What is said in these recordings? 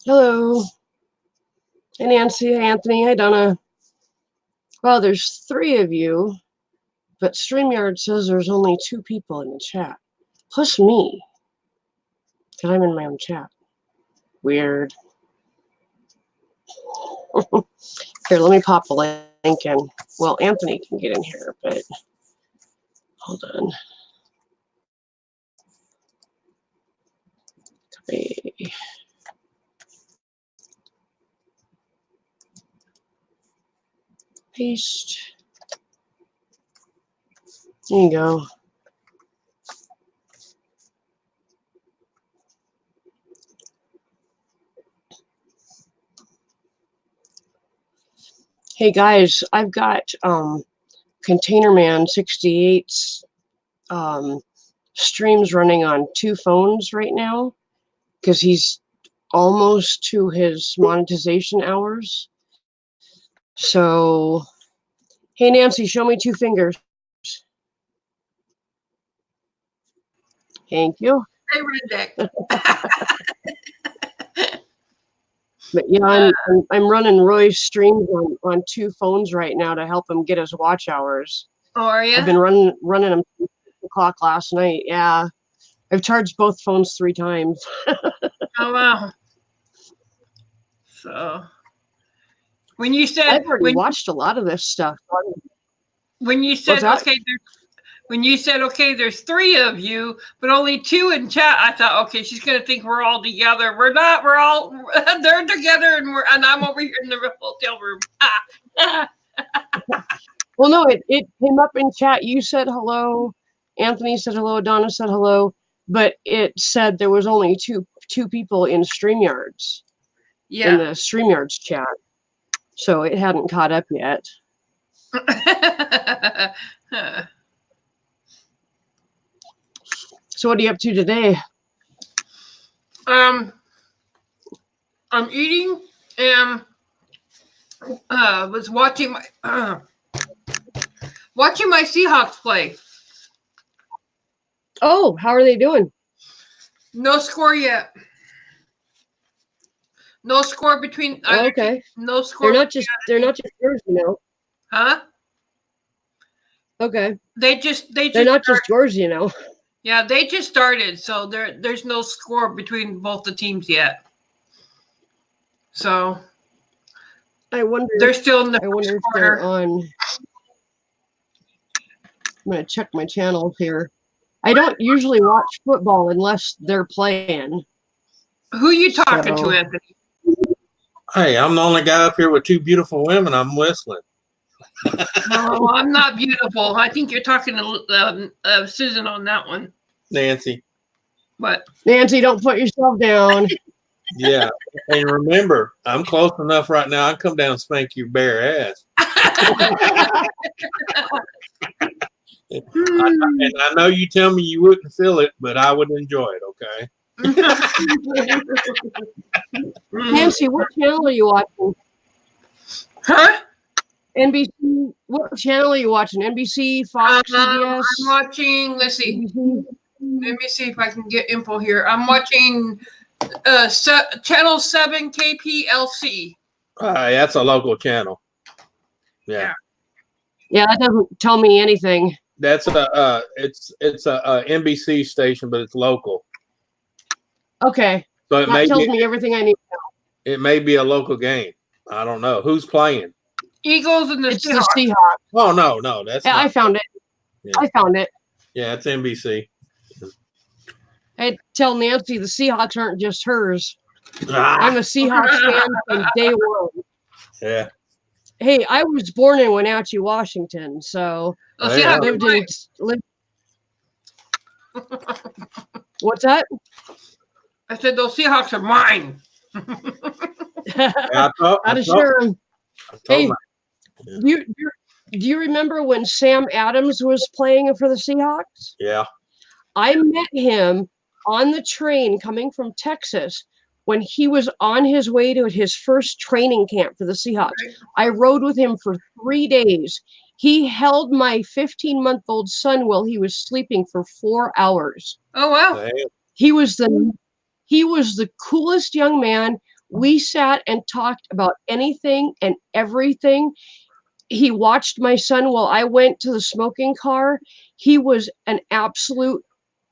Hello. Hey, Nancy. Hey, Anthony. Hi, Donna. Well, there's 3 of you, but StreamYard says there's only 2 people in the chat, plus me, because I'm in my own chat. Weird. Here, let me pop a link in. Well, Anthony can get in here, but hold on. Copy. Paste. There you go. Hey guys, I've got Containerman 68's streams running on 2 phones right now because he's almost to his monetization hours. So, hey Nancy, show me 2 fingers. Thank you. Hey, Redneck. But yeah, I'm running Roy's streams on 2 phones right now to help him get his watch hours. Oh, are you? I've been running them since 6 o'clock last night. Yeah, I've charged both phones 3 times. Oh wow! So when you said I've already watched a lot of this stuff. When you said okay, when you said okay, there's 3 of you, but only 2 in chat. I thought, okay, she's gonna think we're all together. We're not. We're all they're together, and I'm over here in the hotel room. Well, no, it came up in chat. You said hello. Anthony said hello. Donna said hello. But it said there was only two people in StreamYards. Yeah. In the StreamYards chat. So it hadn't caught up yet. So what are you up to today? I'm eating and was watching my Seahawks play. Oh, how are they doing? No score yet. No score between. Okay. No score. They're not just yours, you know. Huh? Okay. They're not just yours, you know. Yeah, they just started, so there's no score between both the teams yet. So I wonder. They're still in the I wonder if they're on. I'm gonna check my channels here. I don't usually watch football unless they're playing. Who are you talking to, Anthony? Hey, I'm the only guy up here with 2 beautiful women. I'm whistling. No, I'm not beautiful. I think you're talking to Susan on that one. Nancy. What? Nancy, don't put yourself down. Yeah. And remember, I'm close enough right now. I can come down and spank your bare ass. And I know you tell me you wouldn't feel it, but I would enjoy it, okay? Nancy, what channel are you watching? Huh? NBC. What channel are you watching? NBC, Fox, CBS? I'm watching. Let's see. NBC? Let me see if I can get info here. I'm watching channel 7 KPLC. That's a local channel. Yeah. Yeah, that doesn't tell me anything. That's it's a NBC station, but it's local. Okay. So that tells me everything I need to know. It may be a local game. I don't know. Who's playing? Eagles and the Seahawks. The Seahawks. Oh, no. That's I found it. Yeah. I found it. Yeah, it's NBC. I tell Nancy the Seahawks aren't just hers. I'm a Seahawks fan from day one. Yeah. Hey, I was born in Wenatchee, Washington, so Those Seahawks lived are in. What's that? I said those Seahawks are mine. Out of Sherm. Hey, do you remember when Sam Adams was playing for the Seahawks? Yeah. I met him on the train coming from Texas when he was on his way to his first training camp for the Seahawks. I rode with him for 3 days. He held my 15-month-old son while he was sleeping for 4 hours. Oh wow. He was the coolest young man. We sat and talked about anything and everything. He watched my son while I went to the smoking car. He was an absolute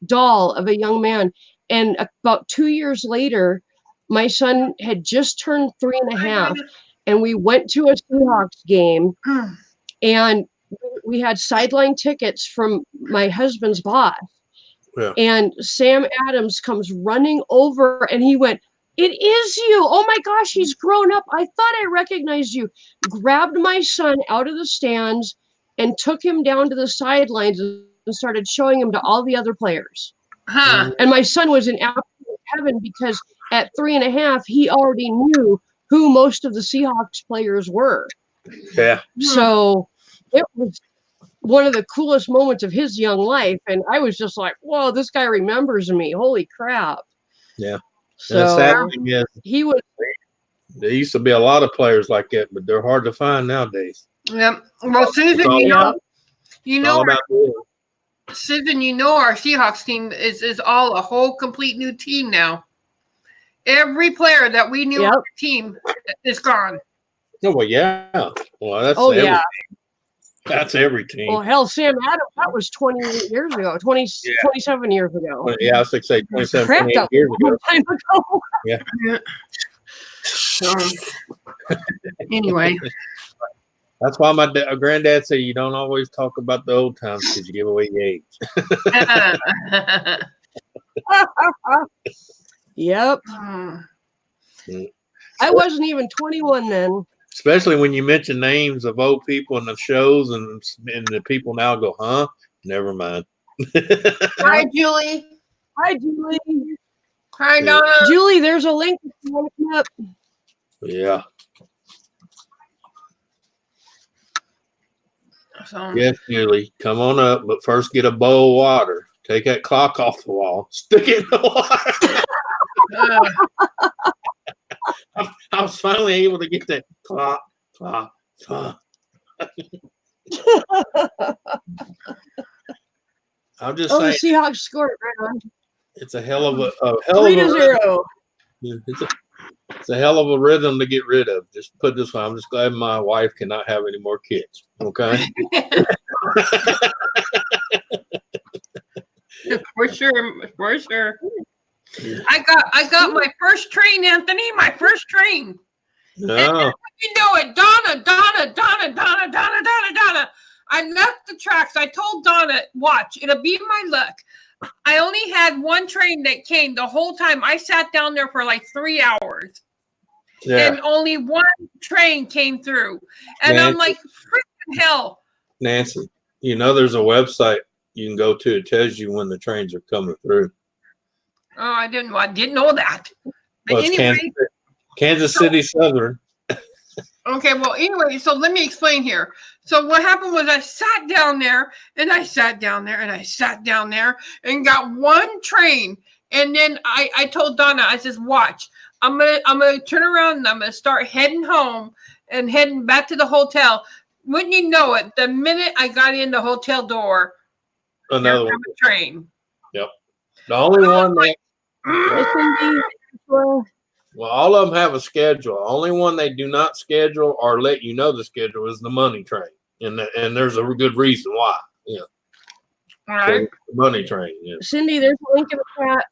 doll of a young man. And about 2 years later, my son had just turned 3.5, and we went to a Seahawks game, and we had sideline tickets from my husband's boss. Yeah. And Sam Adams comes running over, and he went, "It is you. Oh my gosh, he's grown up. I thought I recognized you." Grabbed my son out of the stands and took him down to the sidelines and started showing him to all the other players. Huh. And my son was in absolute heaven because at 3.5, he already knew who most of the Seahawks players were. Yeah. So it was one of the coolest moments of his young life. And I was just like, whoa, this guy remembers me. Holy crap. Yeah. So the sad thing is, he was. there used to be a lot of players like that, but they're hard to find nowadays. Yep. Well, Susan, Susan, our Seahawks team is all a whole complete new team now. Every player that we knew on the team is gone. Oh, well, yeah. Well, that's that's every team. Well, hell, Sam Adams, that was 28 years ago, 27 years ago. Yeah, I was going to say 27, Crap, 28 years ago. Time ago. Yeah. So, anyway. That's why my granddad said you don't always talk about the old times because you give away your age. Yep. I wasn't even 21 then. Especially when you mention names of old people in the shows and the people now go, huh? Never mind. Hi, Julie. Hi, Julie. Hi, Donna. Julie, there's a link. If you want to come up. Yeah. So, Yes, Julie, come on up, but first get a bowl of water. Take that clock off the wall. Stick it in the water. I was finally able to get that clock. I'm just saying. The Seahawks scored right on. It's a hell of a 3-0. It's a hell of a rhythm to get rid of. Just put this one. I'm just glad my wife cannot have any more kids. Okay. For sure. I got my first train, Anthony. My first train. No. And you know it, Donna. I left the tracks. I told Donna, watch, it'll be my luck. I only had one train that came the whole time. I sat down there for like 3 hours. Yeah. And only one train came through. And Nancy, I'm like, freaking hell. Nancy, there's a website you can go to. It tells you when the trains are coming through. Oh, I didn't know that. Well, anyway, Kansas City Southern. Okay, well, anyway, so let me explain here. So what happened was I sat down there and I sat down there and I sat down there and got one train. And then I told Donna, I says, watch, I'm gonna turn around and I'm gonna start heading home and heading back to the hotel. Wouldn't you know it, the minute I got in the hotel door, another one. Train. Yep. The only one that well, all of them have a schedule. The only one they do not schedule or let you know the schedule is the money train. And there's a good reason why. Yeah. All right. So, money train. Yeah. Cindy, there's a link in the chat.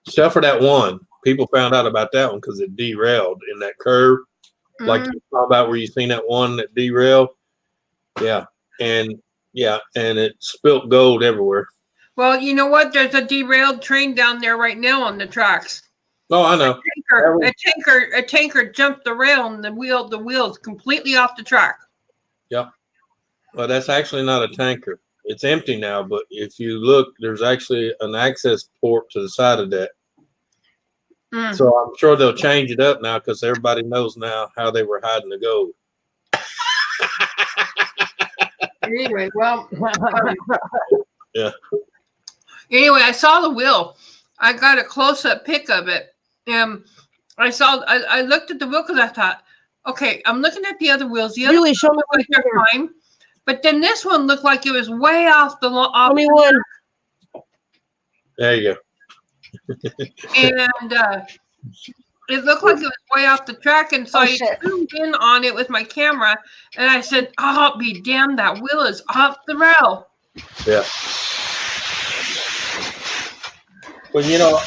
Except for that one. People found out about that one because it derailed in that curve. Like you saw about where you seen that one that derailed. Yeah. And it spilt gold everywhere. Well, you know what? There's a derailed train down there right now on the tracks. Oh, I know. A tanker jumped the rail and the wheel's completely off the track. Yep. Well, that's actually not a tanker. It's empty now, but if you look, there's actually an access port to the side of that. Mm. So I'm sure they'll change it up now because everybody knows now how they were hiding the gold. Anyway, well, yeah. Anyway, I saw the wheel. I got a close-up pic of it. I looked at the wheel because I thought, okay, I'm looking at the other wheels. The other Really, show me like they're fine, but then this one looked like it was way off the. Show me one. There you go. And it looked like it was way off the track, and so I zoomed in on it with my camera, and I said, "Oh, be damned, that wheel is off the rail." Yeah. Well, you know,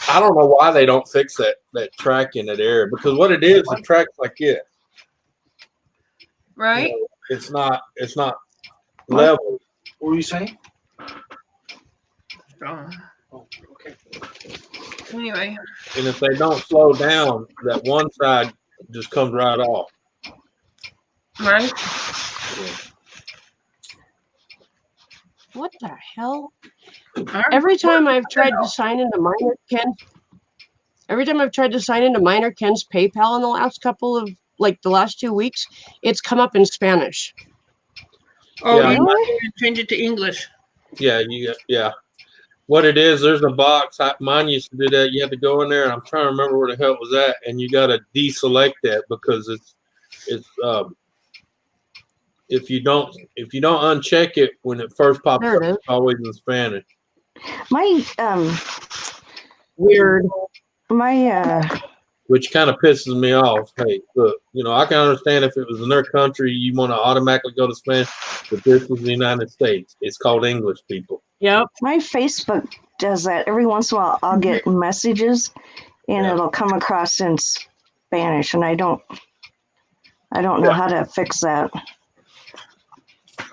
I don't know why they don't fix that track in that area, because what it is, the track's like it. Right. You know, it's not level. What were you saying? Oh. Oh, okay. Anyway. And if they don't slow down, that one side just comes right off. Right. Yeah. What the hell? Every time I've tried to sign into Minor Ken's PayPal in the last couple of the last 2 weeks, it's come up in Spanish. Oh, Yeah. you change it to English. Yeah, yeah. What it is, there's a box. Mine used to do that. You had to go in there, and I'm trying to remember where the hell it was at, and you got to deselect that because it's if you don't uncheck it when it first pops up, it's always in Spanish. Weird. Which kind of pisses me off. Hey, look, I can understand if it was in their country, you want to automatically go to Spanish, but this was the United States. It's called English, people. Yep. My Facebook does that. Every once in a while, I'll get messages, and it'll come across in Spanish, and I don't know how to fix that.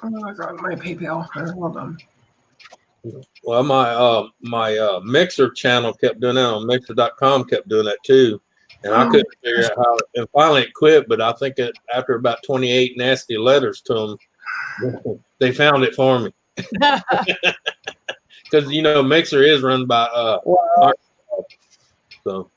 Oh, I got my PayPal. Hold on. Well, my Mixer channel kept doing that on Mixer.com, kept doing that too. And I couldn't figure out how, and finally it quit, but I think after about 28 nasty letters to them, they found it for me. Because, Mixer is run by so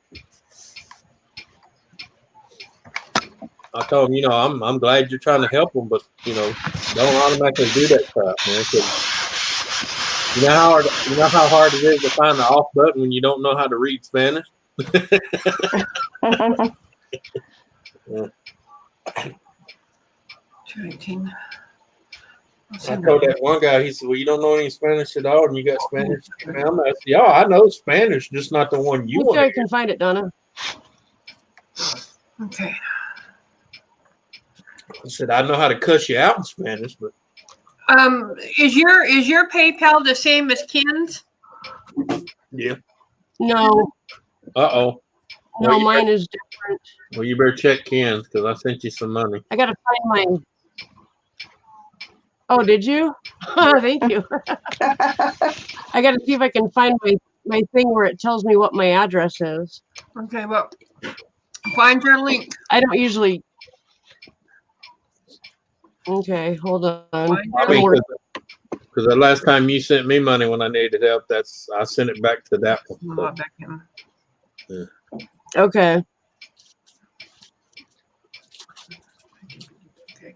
I told them, I'm glad you're trying to help them, but, don't automatically do that crap, man. You know how hard it is to find the off button when you don't know how to read Spanish? Yeah. 218. I told that one guy, he said, well, you don't know any Spanish at all, and you got Spanish? I said, yeah, I know Spanish, just not the one you want. I can find it, Donna. Okay. I said, I know how to cuss you out in Spanish, but is your PayPal the same as Ken's? yeah. No. Uh-oh. No, mine is different. Well, you better check Ken's because I sent you some money. I gotta find mine. Oh, did you? Thank you. I gotta see if I can find my thing where it tells me what my address is. Okay, well, find your link. I don't usually. Okay, hold on. Because the last time you sent me money when I needed help, I sent it back to that one. So. Back in. Yeah. Okay. Okay.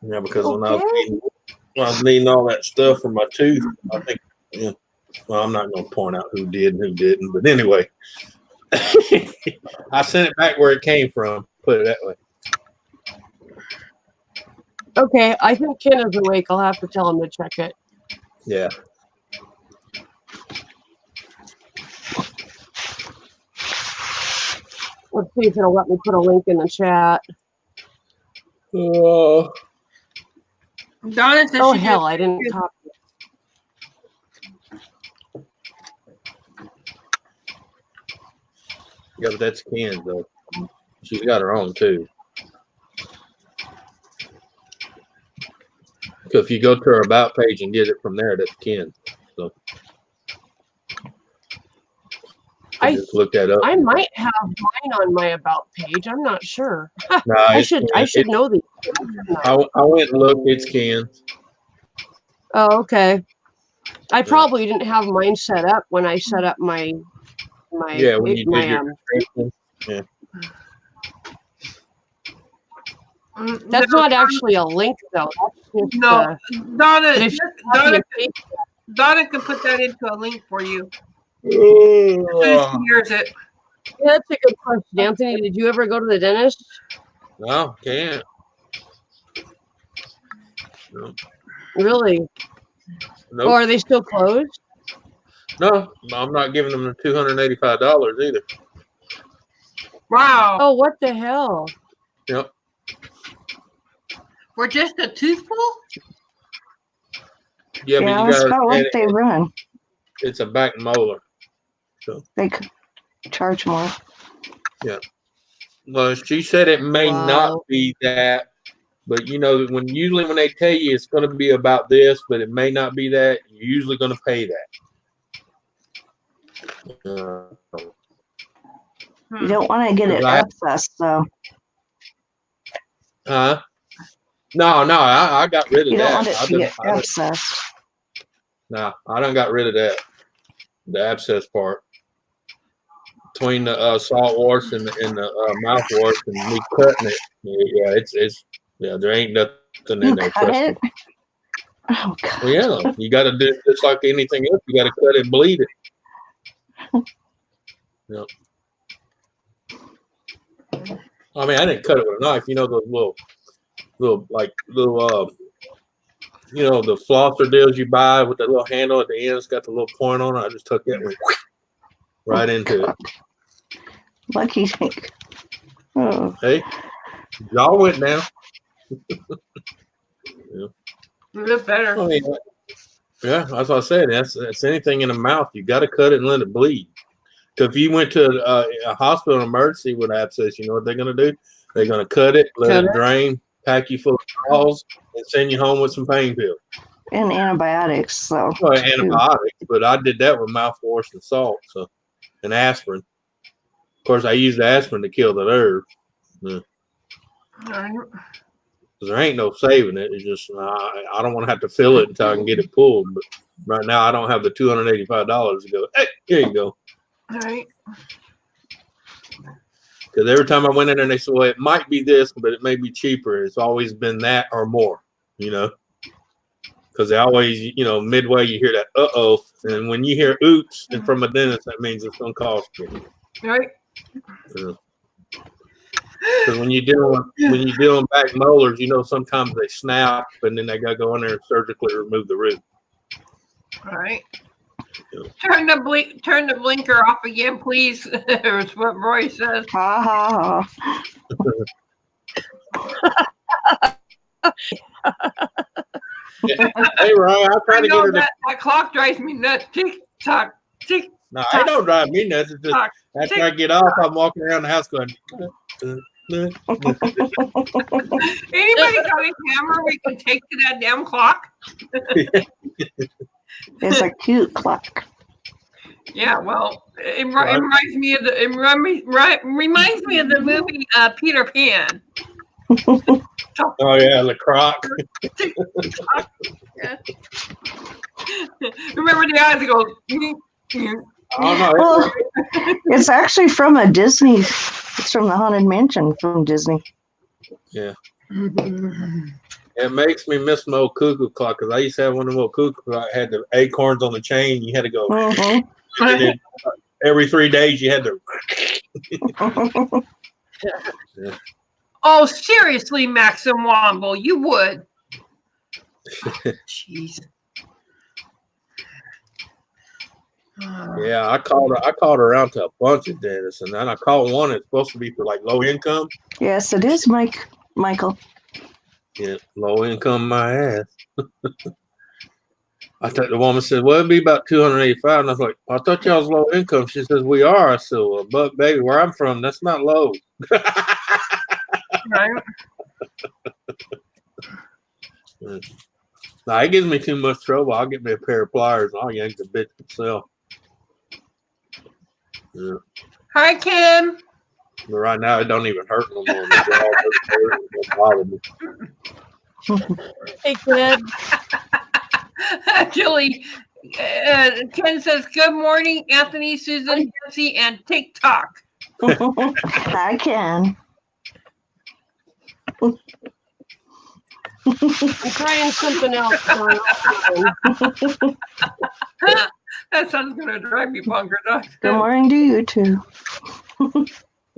Yeah, because when I was needing all that stuff for my tooth, I think, well, I'm not going to point out who did and who didn't, but anyway, I sent it back where it came from, put it that way. Okay, I think Ken is awake. I'll have to tell him to check it. Yeah. Let's see if it'll let me put a link in the chat. Donna says Oh, hell, I didn't copy it. Yeah, but that's Ken's, though. She's got her own, too. So if you go to our about page and get it from there, that's Ken. So I just look that up. I might have mine on my about page. I'm not sure. Nah, I it's should Ken. know these. I went and looked. It's Ken. Oh, okay. I probably didn't have mine set up when I set up my Yeah, when you did your description. Yeah. That's not actually a link though. That's just, No, Donna, but if Donna can put that into a link for you. Oh, Here's it. yeah, that's a good question, Anthony. Did you ever go to the dentist? no, can't. No, Really? nope. Or are they still closed? No, I'm not giving them the $285 either. Wow. Oh, what the hell? Yep. We're just a toothful? Yeah, but Yeah, you that's got about what they run. it's a back molar. They could charge more. Well, she said it may Wow. not be that, but you know, usually when they tell you it's going to be about this, but it may not be that, you're usually going to pay that. You don't want to get it Right. abscessed, though. Huh? No, I got rid of You don't that. want it to get abscessed. No, I done got rid of that. The abscess part. Between the salt wash and the mouthwash and me cutting it. Yeah, there ain't nothing in You there. cut trust it? me. Oh, God. Well, yeah, you got to do it just like anything else. You got to cut it and bleed it. Yeah. I mean, I didn't cut it with a knife. You know those little, you know, the flosser deals you buy with the little handle at the end. It's got the little point on it. I just took that and went right into it. Lucky Jake. Oh, Hey, y'all went down. You look better. I mean, yeah, that's what I said. That's anything in the mouth. You got to cut it and let it bleed. Because if you went to a hospital emergency with abscess, you know what they're going to do? They're going to cut it, let it drain, pack you full of gauze, and send you home with some pain pills. and antibiotics, so. Well, antibiotics, but I did that with mouthwash and salt, and aspirin. Of course, I used aspirin to kill the nerve. Because there ain't no saving it. It's just I don't want to have to fill it until I can get it pulled. But right now, I don't have the $285 to go. Hey, here you go. All right. Because every time I went in there, they said, "Well, it might be this, but it may be cheaper." It's always been that or more, you know. Because they always, you know, midway you hear that "uh-oh," and when you hear "oops" and from a dentist, that means it's gonna cost you. Right. Because when you're dealing back molars, you know, sometimes they snap, and then they gotta go in there and surgically remove the root. All right. Turn the blinker off again, please. That's what Roy says. Ha ha ha. Hey, Ryan, I'm trying to get her to. That clock drives me nuts. Tick tock, tick. No, it don't drive me nuts. It's just tock. after I get off, I'm walking around the house going. Anybody got a camera we can take to that damn clock? It's a cute clock. Yeah, well, it reminds me of the movie Peter Pan. Oh yeah, the croc. Yeah. Remember the eyes that go. Oh no, Well, it's actually from a Disney. It's from the Haunted Mansion from Disney. yeah. It makes me miss my old cuckoo clock because I used to have one of them old cuckoo clocks. Had the acorns on the chain. You had to go. Mhm. And then every 3 days, you had to. Oh, seriously, Maxim Womble, you would. Jeez. Yeah, I called around to a bunch of dentists, and then I called one that's supposed to be for like low income. Yes, it is, Michael. Yeah, low income, my ass. I thought the woman said, "Well, it'd be about 285," and I was like, "I thought y'all was low income." She says, "We are." I said, "Well, but baby, where I'm from, that's not low." Right. Nah, it gives me too much trouble. I'll get me a pair of pliers and I'll yank the bitch myself. Yeah. Hi, Kim. But right now, it don't even hurt no more. My jaw doesn't hurt. It don't bother me. Hey, kid. Julie, Ken says, good morning, Anthony, Susan, Jesse, and TikTok. I can. I'm trying something else. That sounds going to drive me bonkers. Good morning to you too.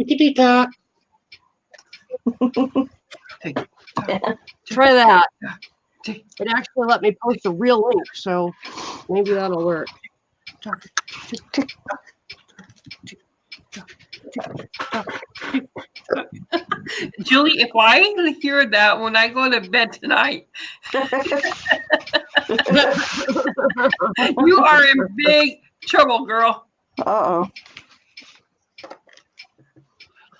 TikTok. Try that. It actually let me post a real link, so maybe that'll work. Julie, if I hear that when I go to bed tonight, you are in big trouble, girl. Uh-oh. I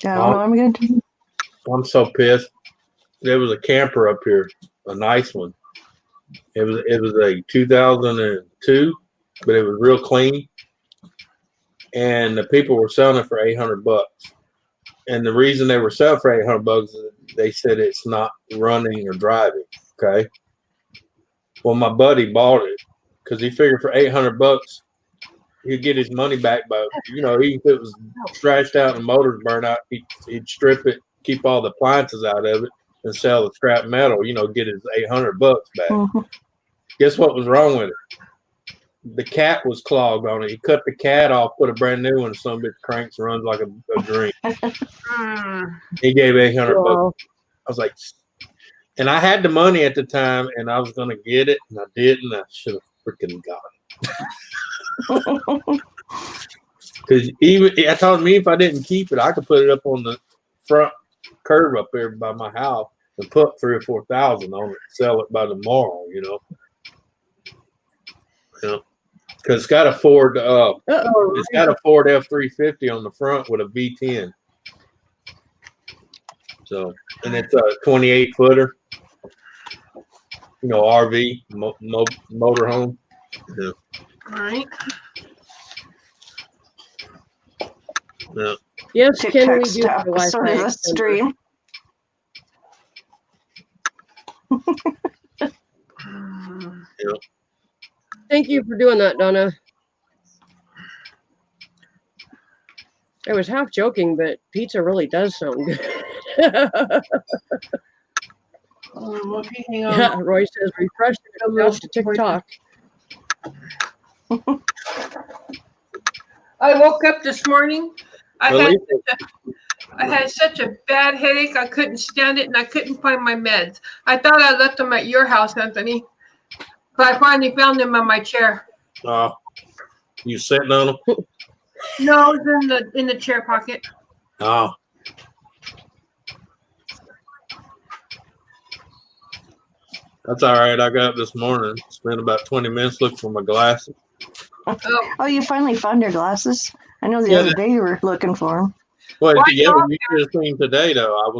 don't know what I'm going to do. I'm so pissed. There was a camper up here, a nice one. It was a 2002, but it was real clean. And the people were selling it for $800. And the reason they were selling for $800 is they said it's not running or driving. Okay. Well, my buddy bought it because he figured for $800 he'd get his money back. But even if it was scratched out and the motors burned out, he'd strip it, keep all the appliances out of it, and sell the scrap metal. Get his $800 back. Mm-hmm. Guess what was wrong with it? The cat was clogged on it. He cut the cat off, put a brand new one. Some bitch cranks, runs like a dream. He gave $800. I was like, and I had the money at the time, and I was gonna get it, and I didn't. I should have freaking got it. Because I told me if I didn't keep it, I could put it up on the front curb up there by my house and put $3,000 or $4,000 on it, sell it by tomorrow. Because it's got a Ford. It's got a Ford F-350 on the front with a V10. So, and it's a 28-footer. RV motorhome. Yeah. All right. Yeah. Yes, can TikTok we do stuff. the Sort of Wi-Fi a stream. Yeah. Thank you for doing that, Donna. I was half joking, but pizza really does sound good. Hang on. Yeah, Roy says refresh it to TikTok. I woke up this morning. I Well, had such a bad headache. I couldn't stand it, and I couldn't find my meds. I thought I left them at your house, Anthony, but I finally found them on my chair. you sitting on them? No, it's in the chair pocket. Oh. That's all right. I got up this morning, spent about 20 minutes looking for my glasses. Oh, you finally found your glasses? I know the other day you were looking for them. Well, you should have seen today, though. I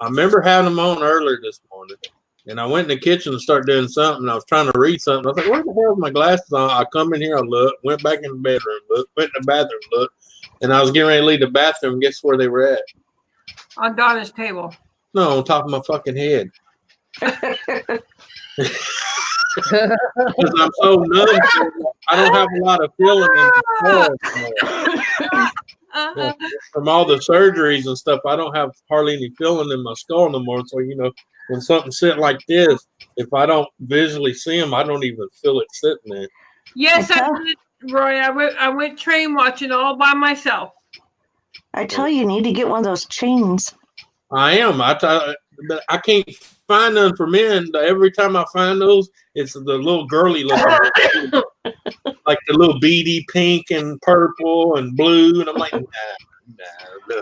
remember having them on earlier this morning, and I went in the kitchen and started doing something. I was trying to read something. I was like, where the hell are my glasses on? I come in here, I look, went back in the bedroom, look, went in the bathroom, look, and I was getting ready to leave the bathroom. Guess where they were at? On Donna's table. No, on top of my fucking head. Because I'm so numb, I don't have a lot of feeling in the skull anymore. From all the surgeries and stuff, I don't have hardly any feeling in my skull no more. So, when something sitting like this, if I don't visually see them, I don't even feel it sitting there. Yes, I did, Roy. I went train watching all by myself. I tell you need to get one of those chains. I am. But I can't find none for men. Every time I find those, it's the little girly looking, like the little beady pink and purple and blue. And I'm like, nah.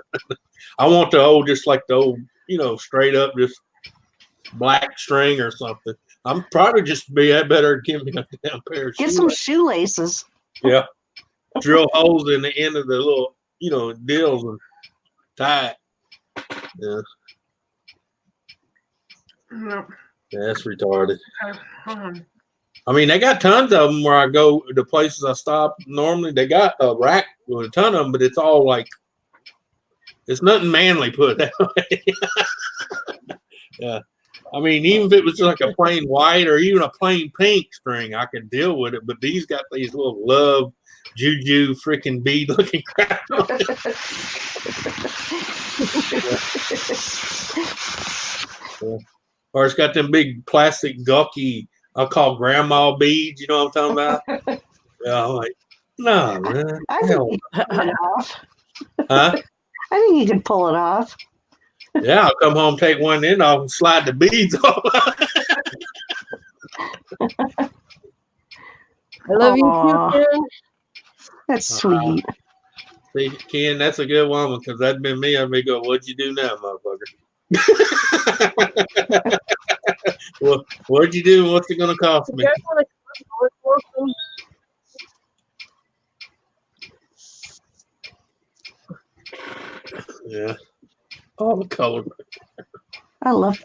I want the old, just like the old, straight up, just black string or something. I'm probably just better give me a damn pair of Get shoelaces. some shoelaces. Yeah. Drill holes in the end of the little, deals and tie it. Yeah. No. Yeah, that's retarded. Hold on. I mean, they got tons of them where I go, the places I stop normally, they got a rack with a ton of them, but it's all like, it's nothing manly put that way. Yeah. I mean, even if it was like a plain white or even a plain pink string, I could deal with it. But these got these little love, juju, freaking bead looking crap on it. Yeah. Or it's got them big plastic gawky, I'll call grandma beads. You know what I'm talking about? Yeah, I'm like, no, man. I Hell. think you can pull it off. Huh? I think you can pull it off. Yeah, I'll come home, take one in off, and slide the beads off. I love Aw. you too, Ken. That's sweet. See, Ken, that's a good woman because that'd been me. I'd be go, what'd you do now, motherfucker? What'd you do and what's it going to cost me? You guys wanna come over and Yeah. All the color. I love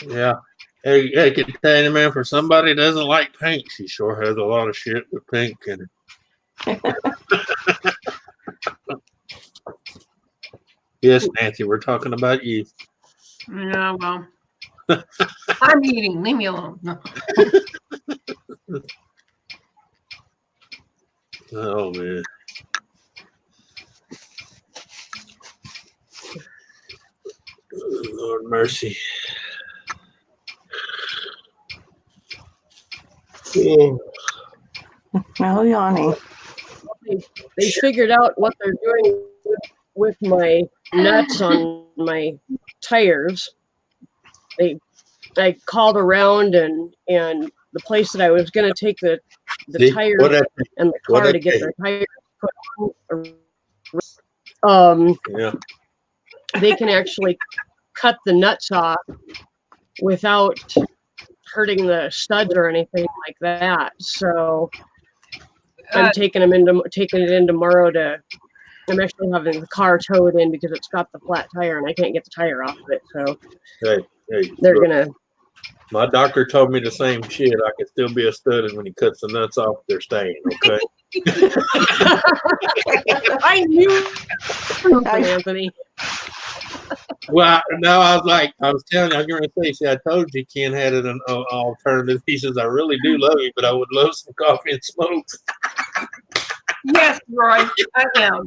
Yeah. Hey, Container Man, for somebody that doesn't like pink, she sure has a lot of shit with pink in it. Yes, Nancy, we're talking about you. Yeah, well, I'm eating. Leave me alone. No. Oh, man. Lord mercy. Oh. no yawning. they figured out what they're doing with my nuts on my tires. I called around and the place that I was going to take the See, tires what that- and the what car that to get take? their tires put on. Yeah. They can actually cut the nuts off without hurting the studs or anything like that. So I'm taking it in tomorrow I'm actually having the car towed in because it's got the flat tire and I can't get the tire off of it. So Hey, they're look, gonna. my doctor told me the same shit. I can still be a stud, and when he cuts the nuts off, they're staying. Okay. I knew something, Anthony. Well, no, I was telling you, I was going to say, see, I told you Ken had an alternative. He says, I really do love you, but I would love some coffee and smokes. Yes, Roy, I am.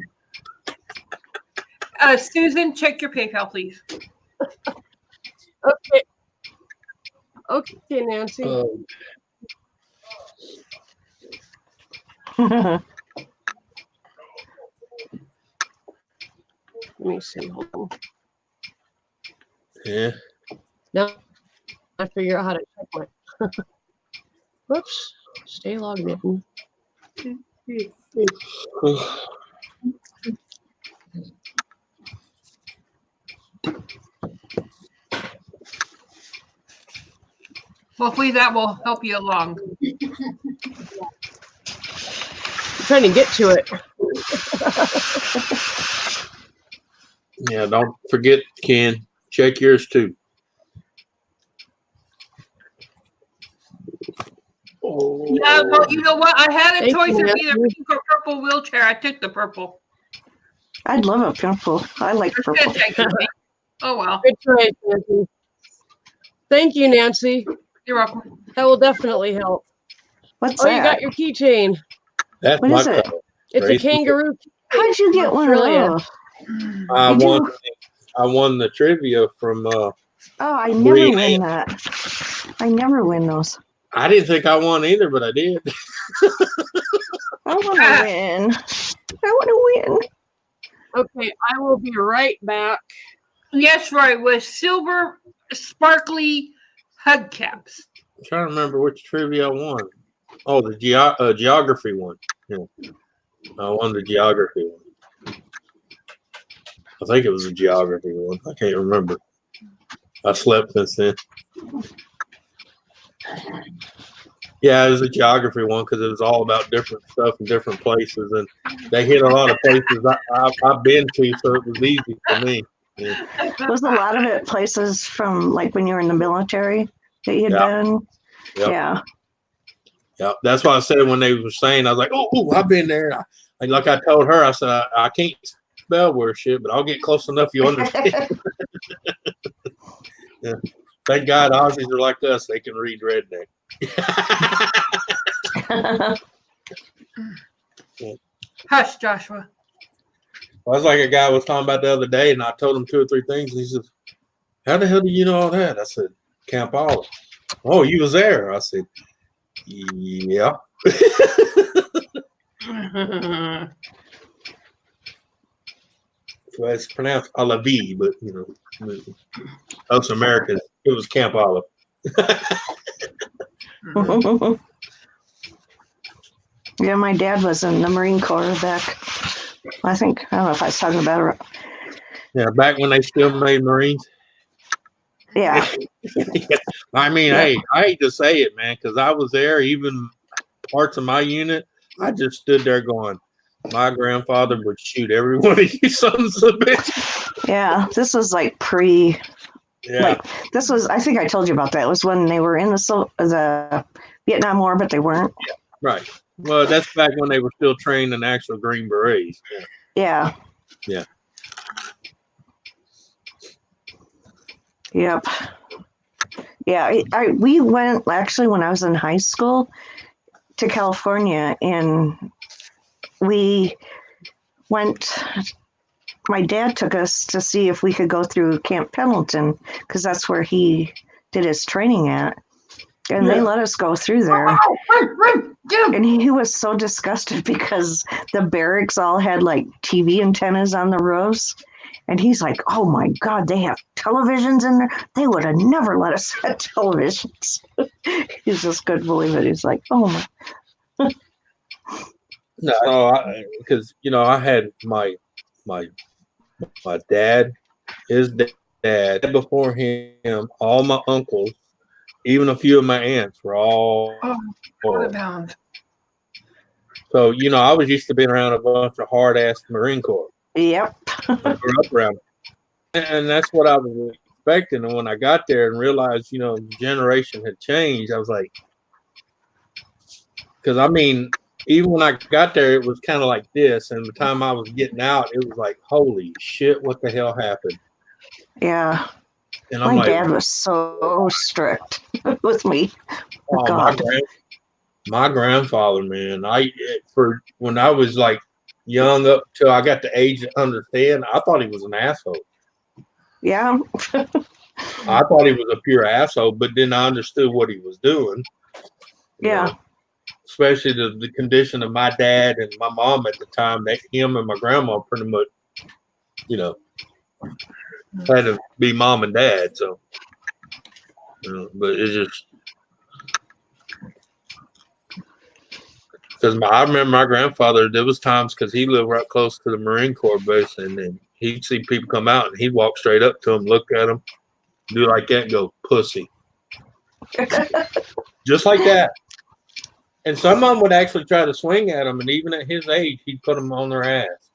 Susan, check your PayPal, please. Okay, Nancy. I Let me see. Hold on. Yeah. Now I figure out how to check my. Whoops. Stay logged in. Hopefully that will help you along. I'm trying to get to it. Yeah, don't forget, Ken. Check yours too. Oh. Yeah, well, you know what? I had a Thank choice you, of either Nancy. pink or purple wheelchair. I took the purple. I'd love a purple. I like Or purple. said thank you. Oh, well. Good choice, Nancy. Thank you, Nancy. You're welcome. That will definitely help. What's Oh, that? you got your keychain. That's What my is it? color. It's Grace. a kangaroo. How'd you get one of Australia. those? I Did you- won. I won the trivia from. Oh, I never Green. win that. I never win those. I didn't think I won either, but I did. I want to win. I want to win. Okay, I will be right back. Yes, Roy, with silver sparkly hubcaps. I'm trying to remember which trivia I won. Oh, the geography one. Yeah. I won the geography one. I think it was a geography one. I can't remember. I slept since then. Yeah, it was a geography one because it was all about different stuff in different places, and they hit a lot of places I've been to, so it was easy for me. Yeah. Was a lot of it places from like when you were in the military? that you'd Yeah. been. Yep. Yeah. Yeah, that's why I said when they were saying, I was like, oh, I've been there. Like I told her, I said, I can't spell word shit, but I'll get close enough you understand. Yeah. Thank God Aussies are like us. They can read redneck. Hush, Joshua. I was like a guy was talking about the other day, and I told him 2 or 3 things. And he says, how the hell do you know all that? I said, Camp Olive. Oh, you was there. I said, yeah. Well, it's pronounced Olive, but us Americans, it was Camp Olive. Yeah, my dad was in the Marine Corps back. I don't know if I was talking about it. Yeah, back when they still made Marines. Yeah. I mean, Yeah. hey, I hate to say it, man, because I was there. Even parts of my unit, I just stood there going, my grandfather would shoot every one of you sons of bitches. Yeah. This was like pre. Yeah. Like this was. I think I told you about that. It was when they were in the Vietnam War, but they weren't. Right. Well, that's back when they were still trained in actual Green Berets. Yeah. Yeah. Yep. Yeah. We went actually when I was in high school to California, and we went. My dad took us to see if we could go through Camp Pendleton because that's where he did his training at. And they let us go through there. And he was so disgusted because the barracks all had like TV antennas on the roofs. And he's like, oh my God, they have televisions in there. They would have never let us have televisions. He just couldn't believe it. He's like, oh my. No, because, I had my dad, his dad, before him, all my uncles, even a few of my aunts were all. Bound. So, I was used to being around a bunch of hard-ass Marine Corps. Yep. I grew up around them. And that's what I was expecting. And when I got there and realized, the generation had changed, I was like, because, even when I got there, it was kind of like this. And the time I was getting out, it was like, holy shit, what the hell happened? Yeah. And my dad was so strict with me. Oh, God. My grandfather, man, when I was like young up till I got the age to understand, I thought he was an asshole. Yeah. I thought he was a pure asshole, but then I understood what he was doing. Yeah. Especially the condition of my dad and my mom at the time, that him and my grandma pretty much, had to be mom and dad. So, but it's just because I remember my grandfather, there was times because he lived right close to the Marine Corps base, and then he'd see people come out and he'd walk straight up to them, look at them, do like that, and go, pussy. Just like that. And some of them would actually try to swing at him, and even at his age, he'd put them on their ass.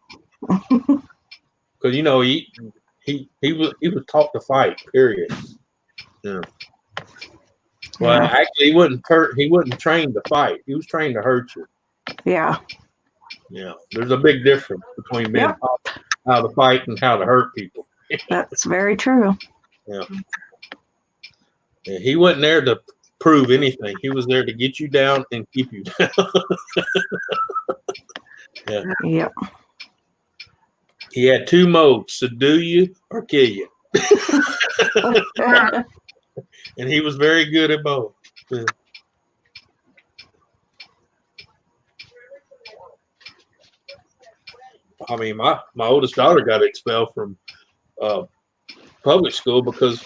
Because, he was taught to fight, period. Yeah. Well, actually, he wasn't trained to fight. He was trained to hurt you. Yeah. Yeah. There's a big difference between being taught how to fight and how to hurt people. That's very true. Yeah. Yeah. He wasn't there to prove anything. He was there to get you down and keep you down. Yeah. Yep. He had 2 modes: subdue you or kill you. And he was very good at both. Yeah. My oldest daughter got expelled from public school because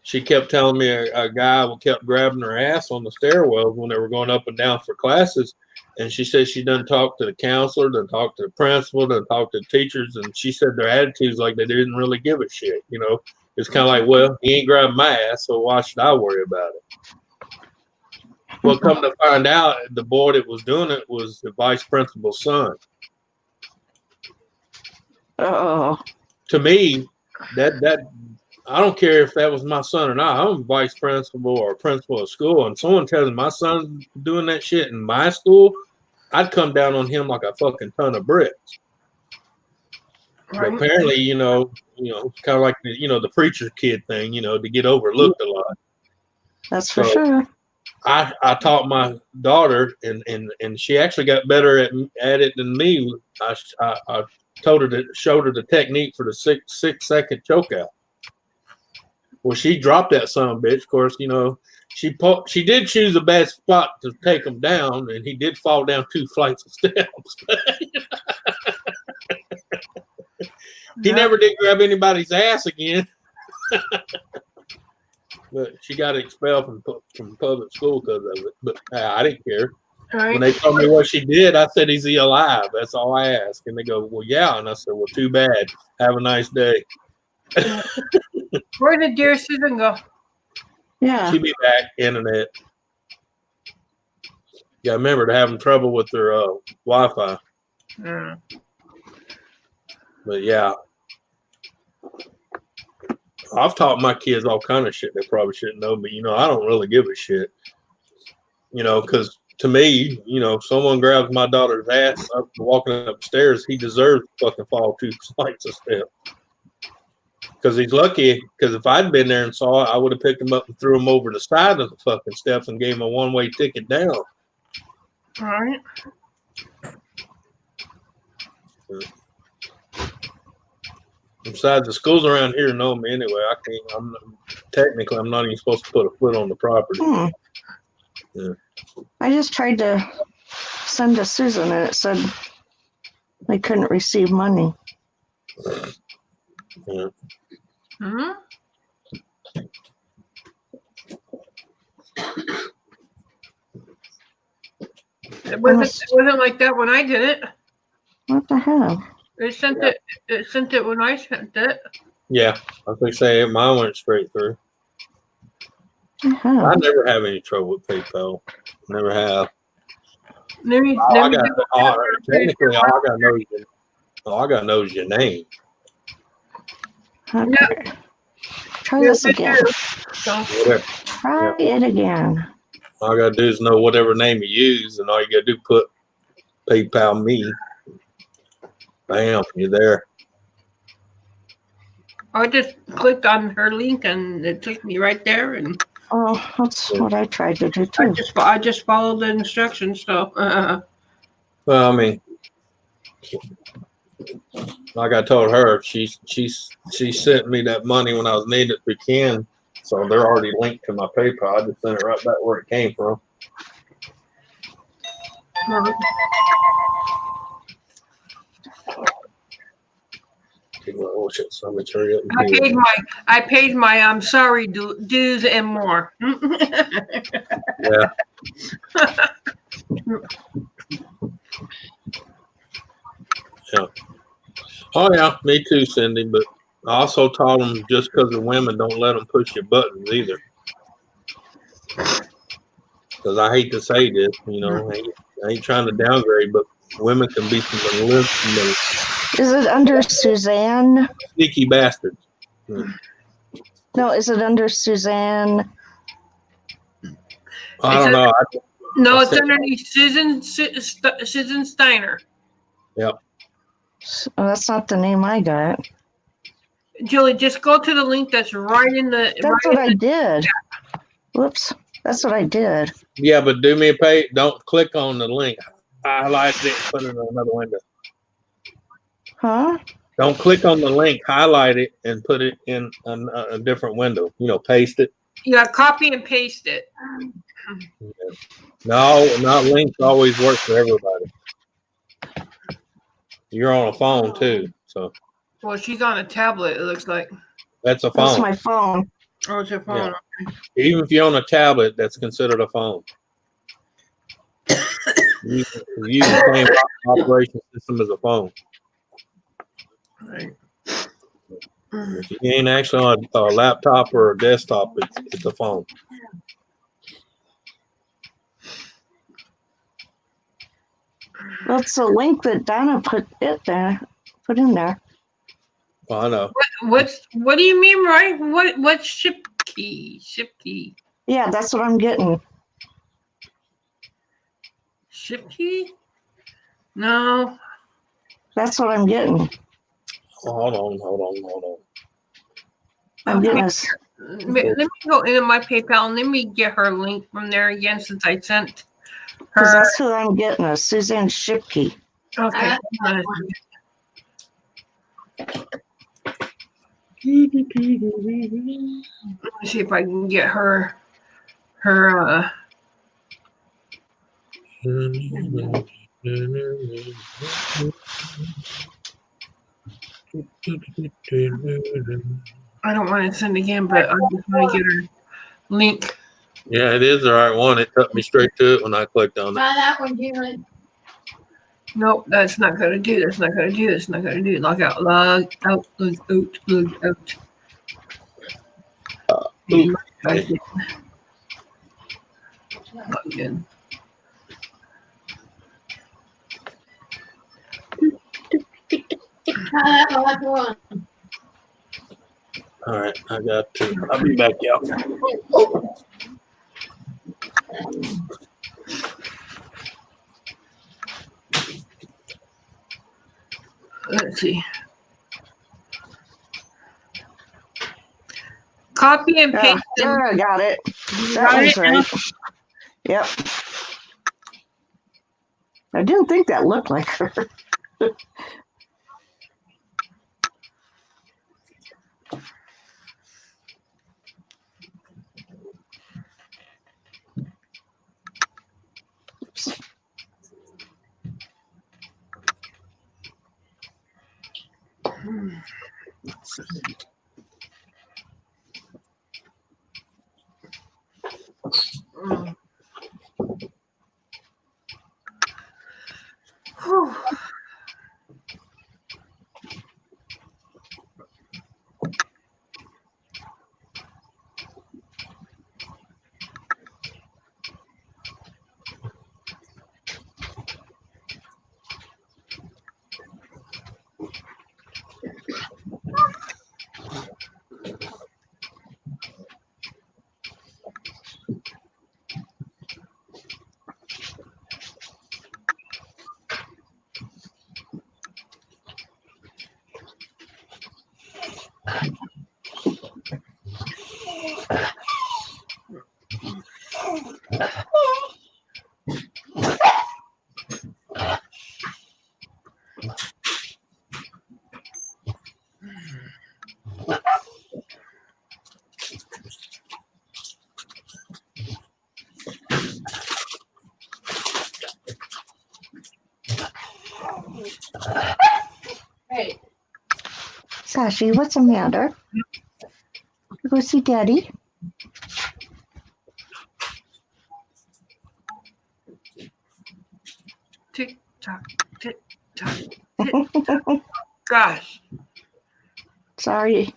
she kept telling me a guy kept grabbing her ass on the stairwells when they were going up and down for classes. And she said she done talk to the counselor, done talk to the principal, done talk to the teachers. And she said their attitudes like they didn't really give a shit. It's kind of like, well, he ain't grabbing my ass, so why should I worry about it? Well, come to find out, the boy that was doing it was the vice principal's son. Oh. To me, that I don't care if that was my son or not. I'm a vice principal or principal of school, and someone tells me my son's doing that shit in my school, I'd come down on him like a fucking ton of bricks. But apparently, kind of like the preacher kid thing, to get overlooked a lot. That's for sure. I taught my daughter, and she actually got better at it than me. I showed her the technique for the 6-second choke out. Well, she dropped that son of a bitch. Of course, she did choose a bad spot to take him down, and he did fall down 2 flights of steps. He never did grab anybody's ass again. But she got expelled from public school because of it. But I didn't care. Right. When they told me what she did, I said, "Is he alive?" That's all I asked. And they go, "Well, yeah." And I said, "Well, too bad. Have a nice day." Where did dear Susan go? Yeah. She'll be back. Internet. Yeah, remember to having trouble with their Wi-Fi. Mm. But yeah, I've taught my kids all kind of shit they probably shouldn't know. But I don't really give a shit. Because to me, if someone grabs my daughter's ass up walking upstairs, he deserves to fucking fall 2 flights of steps. Because he's lucky. Because if I'd been there and saw it, I would have picked him up and threw him over the side of the fucking steps and gave him a one-way ticket down. All right. Besides, the schools around here know me anyway. I'm not even supposed to put a foot on the property. Yeah. I just tried to send to Susan, and it said they couldn't receive money. Yeah. Mm-hmm. It wasn't like that when I did it. What the hell? It sent it when I sent it. Yeah, I think mine went straight through. What the hell? I never have any trouble with PayPal. Never have. Technically, all I gotta know is your name. Okay. Yeah. Try this again. Whatever. Try it again. All I gotta do is know whatever name you use, and all you gotta do put PayPal me. Bam, you're there. I just clicked on her link and it took me right there, and Oh, that's what I tried to do too. I just followed the instructions. So, Well, I mean, like I told her, she sent me that money when I was needing it through Ken, so they're already linked to my PayPal. I just sent it right back where it came from. Oh shit! Somebody hurry up. I paid my I'm sorry dues and more. Yeah. Yeah. Oh yeah, me too, Cindy. But I also taught them just because they're women, don't let them push your buttons either. Because I hate to say this, I ain't trying to downgrade, but women can be some Is it under Suzanne? sneaky bastards. No, is it under Suzanne? I don't know. No, it's underneath Susan Steiner. Yep. Oh, that's not the name I got. Julie, just go to the link that's right in the. That's what I did. Whoops. That's what I did. Yeah, but do me a pay. Don't click on the link. Highlight it and put it in another window. Huh? Don't click on the link. Highlight it and put it in a different window. Paste it. Yeah, copy and paste it. No, not links always work for everybody. You're on a phone too, so. Well, she's on a tablet. It looks like. That's a phone. That's my phone. Oh, it's her phone. Yeah. Even if you're on a tablet, that's considered a phone. You use the same operation system as a phone. Right. If you ain't actually on a laptop or a desktop, it's a phone. That's the link that Donna put in there. Well, I know. What do you mean, right? What's ship key? Ship key. Yeah, that's what I'm getting. Ship key? No. That's what I'm getting. Hold on. I'm getting Okay. us. Let me go into my PayPal and let me get her link from there again since I sent Because her. that's who I'm getting us. Suzanne Shipke. Okay. Let me see if I can get her. I don't want to send again, but I just want to get her link. Yeah, it is the right one. It took me straight to it when I clicked on it. Try that one, Jared. Nope, that's not going to do. That's not going to do. That's not going to do. Log out. Log out. Log out. Log out. Ooh, Log in. Try that last one. all right, I got to. I'll be back out. Let's see. Copy and Yeah, paste. there, I got it. You That got one's it? right. Yep. I didn't think that looked like her. Mm. Whew. Hey, Sashi, what's the matter? You go see Daddy? Tick tock, tick tock, tick tock. Gosh. Sorry.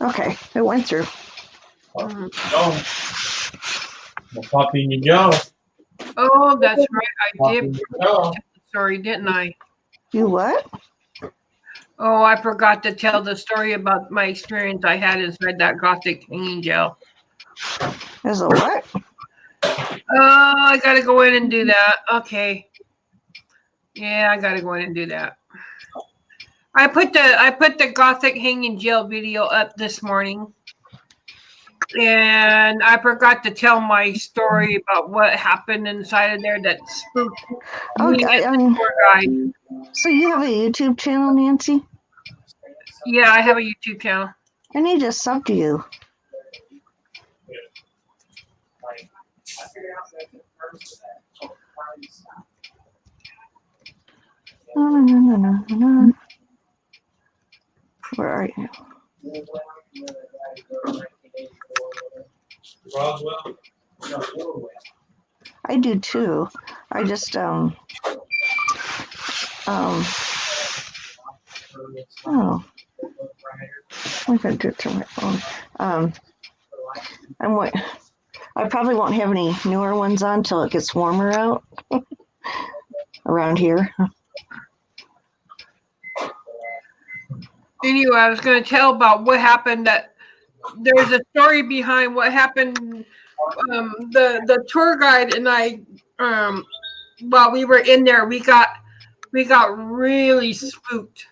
Okay, it went through. Mm. I'll pop in your jaw. Oh, that's right. I Pop did in your jaw. tell the story, didn't I? You what? Oh, I forgot to tell the story about my experience I had inside that Gothic hanging jail. As a what? Oh, I gotta go in and do that. Okay. Yeah, I gotta go in and do that. I put the Gothic hanging jail video up this morning. And I forgot to tell my story about what happened inside of there that spooked Oh, me and the tour guide. so you have a YouTube channel, Nancy? Yeah, I have a YouTube channel. I need to sub to you. No. Where are you? Roswell. I do too. I just oh. I can do it through my phone. I probably won't have any newer ones on till it gets warmer out around here. Anyway, I was going to tell about what happened. That there's a story behind what happened. The tour guide and I, while we were in there, we got really spooked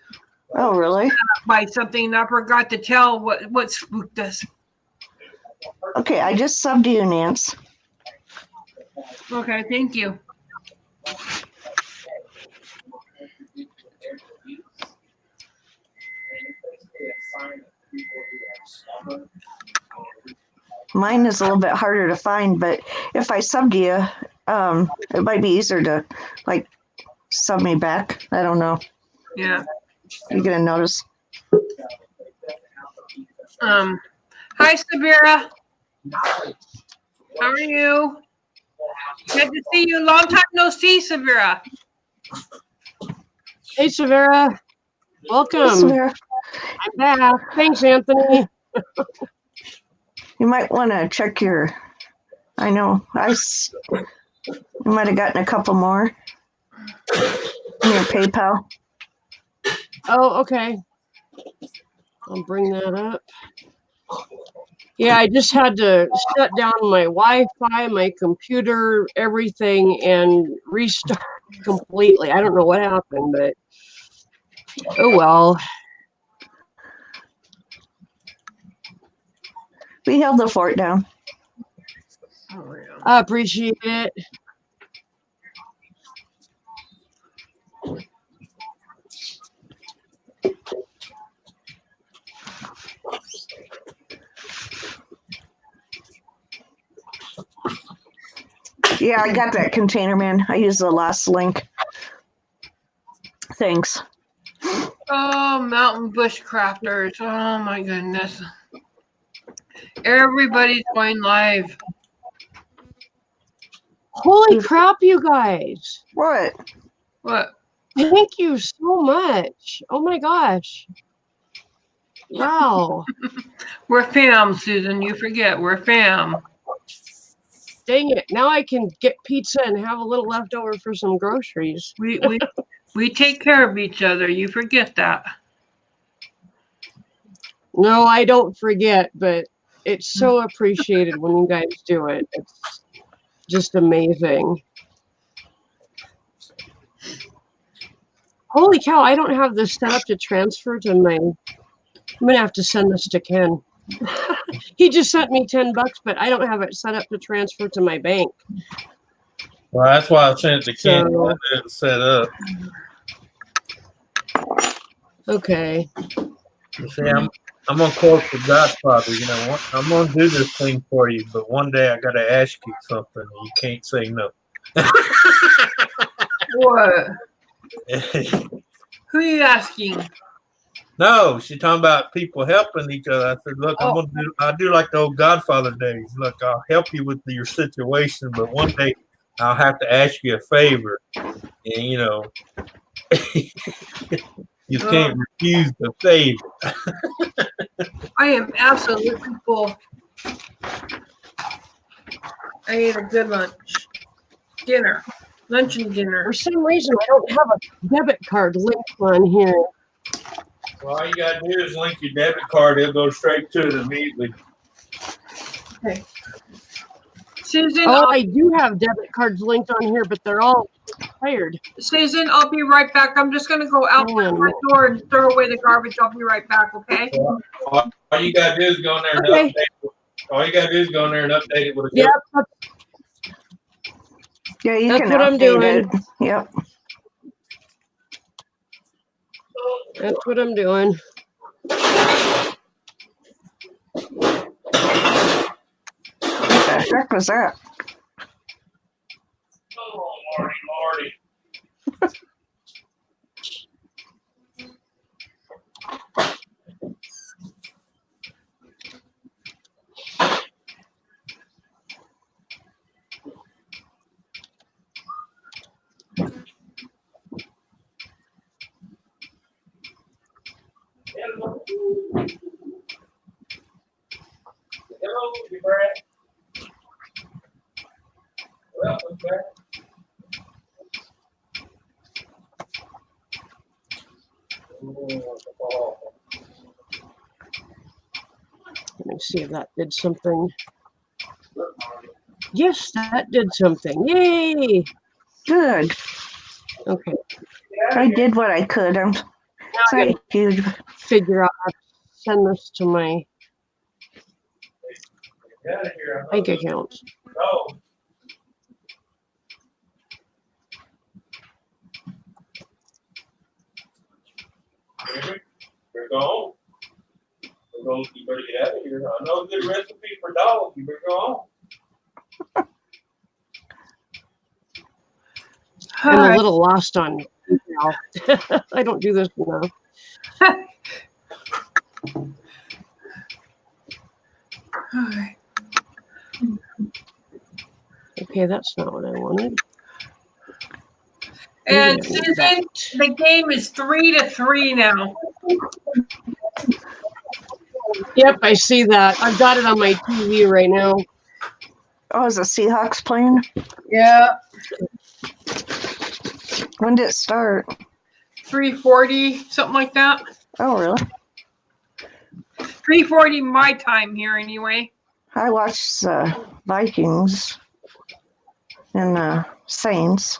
Oh, really? by something. And I forgot to tell what spooked us. Okay, I just subbed you, Nance. Okay, thank you. Mine is a little bit harder to find, but if I subbed you, it might be easier to like sub me back. I don't know. Yeah. You gonna notice? Hi, Sabira. How are you? Good to see you. Long time no see, Sabira. Hey, Severa. Welcome. Samira, I'm back. Thanks, Anthony. you might want to check your. I know you might have gotten a couple more in your PayPal. Oh, okay. I'll bring that up. Yeah, I just had to shut down my Wi-Fi, my computer, everything, and restart completely. I don't know what happened, but oh well. We held the fort down. I appreciate it. Yeah, I got that container, man. I used the last link. Thanks. Oh, Mountain Bushcrafters. Oh, my goodness. Everybody's going live. Holy crap, you guys. What? What? Thank you so much. Oh my gosh. Wow. We're fam, Susan. You forget. We're fam. Dang it. Now I can get pizza and have a little leftover for some groceries. We take care of each other. You forget that. No, I don't forget, but it's so appreciated when you guys do it. It's just amazing. Holy cow, I don't have this set up to transfer to my... I'm going to have to send this to Ken. He just sent me $10, but I don't have it set up to transfer to my bank. Well, that's why I sent it to Ken. So- I didn't set up. Okay. You see, I'm gonna quote the Godfather. You know, I'm gonna do this thing for you, but one day I gotta ask you something, and you can't say no. What? Who are you asking? No, she's talking about people helping each other. I said, look, I do like the old Godfather days. Look, I'll help you with your situation, but one day I'll have to ask you a favor, and you know, you can't refuse the favor. I am absolutely full. I ate a good lunch. Lunch and dinner. For some reason, I don't have a debit card linked on here. Well, all you gotta do is link your debit card. It'll go straight to it immediately. Okay. Susan, Oh, I do have debit cards linked on here, but they're all expired. Susan, I'll be right back. I'm just going to go out my front door and throw away the garbage. I'll be right back, okay? All you gotta do is go in there and Okay. update it. All you gotta do is go in there and update it with a Yep, Yeah, you That's can what I'm update doing. it. Yep. that's what I'm doing. What the heck was that? Oh, Lordy. Hello, Brad. Welcome, Brad. Oh, me see if that did something. Yes, that did something. Yay! Good. Okay. I did what I could. I'm Now I sorry, gotta huge. figure out how to send this to my bank account. We're gone. You better get out of here. I know a good recipe for dog. You better go on. I'm All a right. little lost on email. I don't do this enough. All right. Okay, that's not what I wanted. And Maybe I need Susan, that. the game is 3-3 now. Yep, I see that. I've got it on my TV right now. Oh, is the Seahawks playing? Yeah. When did it start? 3:40, something like that. Oh, really? 3:40 my time here anyway. I watched the Vikings and the Saints.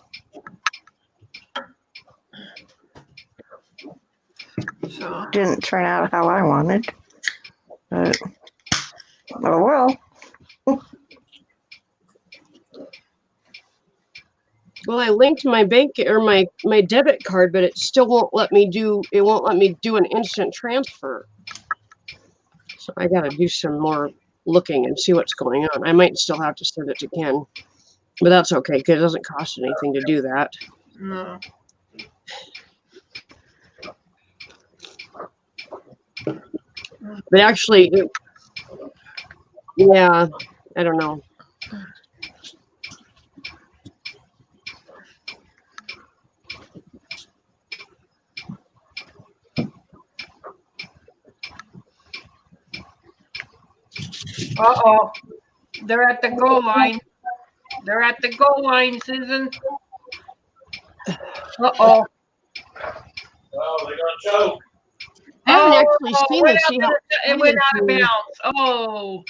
So Didn't turn out how I wanted. But, oh well. Well, I linked my bank or my debit card, but it still won't let me do. It won't let me do an instant transfer. So I got to do some more looking and see what's going on. I might still have to send it to Ken, but that's okay because it doesn't cost anything to do that. no. But actually, yeah, I don't know. Uh-oh. They're at the goal line. They're at the goal line, Susan. Uh-oh. Oh, they're gonna choke. I haven't actually seen went the out Seahawks. it went out of bounds. Oh.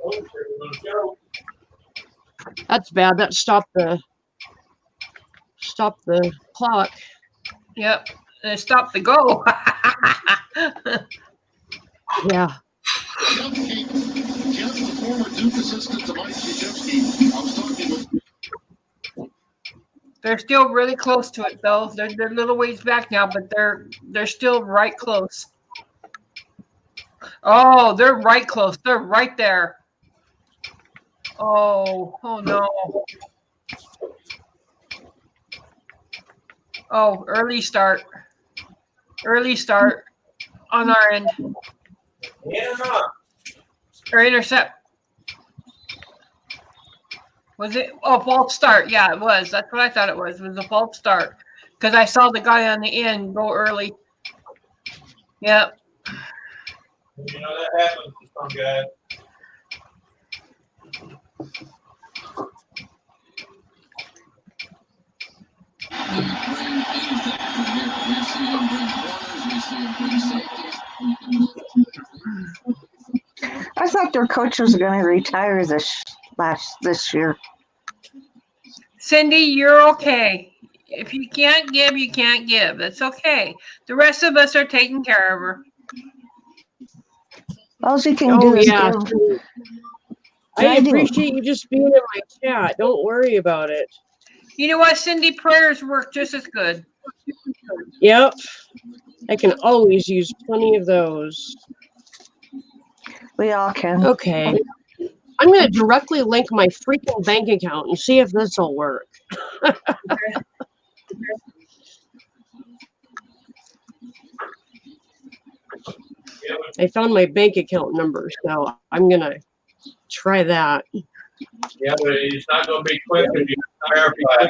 Oh, they're gonna choke. That's bad. That stopped the clock. Yep. They stopped the goal. Yeah. Jeff, the former Duke assistant to Mike Krzyzewski. I was talking with. They're still really close to it, though. They're a little ways back now, but they're still right close. Oh, they're right close. They're right there. Oh no. Oh, early start. Early start on our end. Yeah, not. Or intercept. Was it? Oh, false start. Yeah, it was. That's what I thought it was. It was a false start. Because I saw the guy on the end go early. Yep. You know that happens to some guys. I thought their coach was going to retire this year. Cindy, you're okay. If you can't give, you can't give. That's okay. The rest of us are taking care of her. All you can do Oh is yeah. give. I I do. appreciate you just being in my chat. Don't worry about it. You know what, Cindy? Prayers work just as good. Yep. I can always use plenty of those. We all can. Okay. I'm going to directly link my freaking bank account and see if this will work. I found my bank account number, so I'm going to try that. Yeah, but it's not gonna be quick if you verify.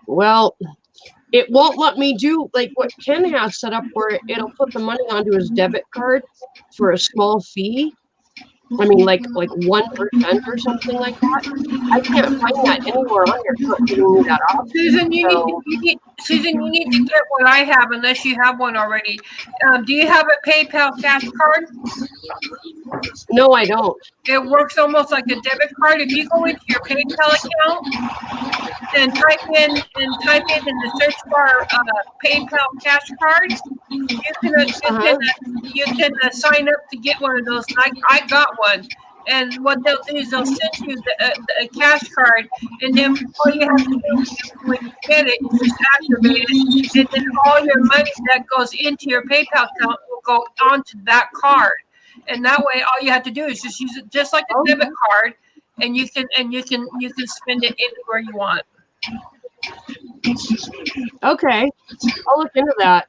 Well, it won't let me do like what Ken has set up where it'll put the money onto his debit card for a small fee. I mean, like 1% or something like that. I can't find that anywhere on here. It's not giving me that option. Susan, Susan, you need to get what I have unless you have one already. Do you have a PayPal cash card? No, I don't. It works almost like a debit card. If you go into your PayPal account and type in the search bar PayPal cash card, you can sign up to get one of those. I got one. And what they'll do is they'll send you a cash card, and then all you have to do when you get it is just activate it, and then all your money that goes into your PayPal account will go onto that card. And that way, all you have to do is just use it just like a debit card, and you can spend it anywhere you want. Okay, I'll look into that.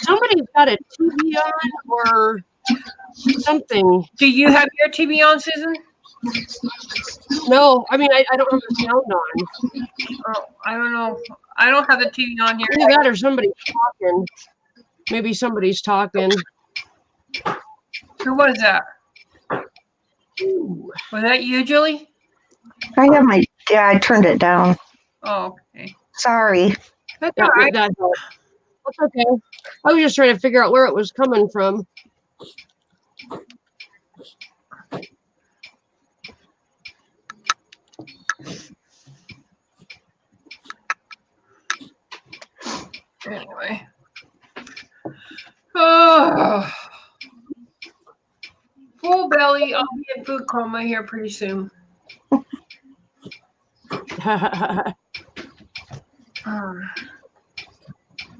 Somebody's got a TV on or something. Do you have your TV on, Susan? No, I mean I don't have the sound on. Oh, I don't know. I don't have the TV on here. Either that or somebody's talking. Maybe somebody's talking. Who was that? Was that you, Julie? I turned it down. Oh, okay. Sorry. That's Yeah, all right. that's okay. I was just trying to figure out where it was coming from. Anyway. Oh. Full belly. I'll be in food coma here pretty soon.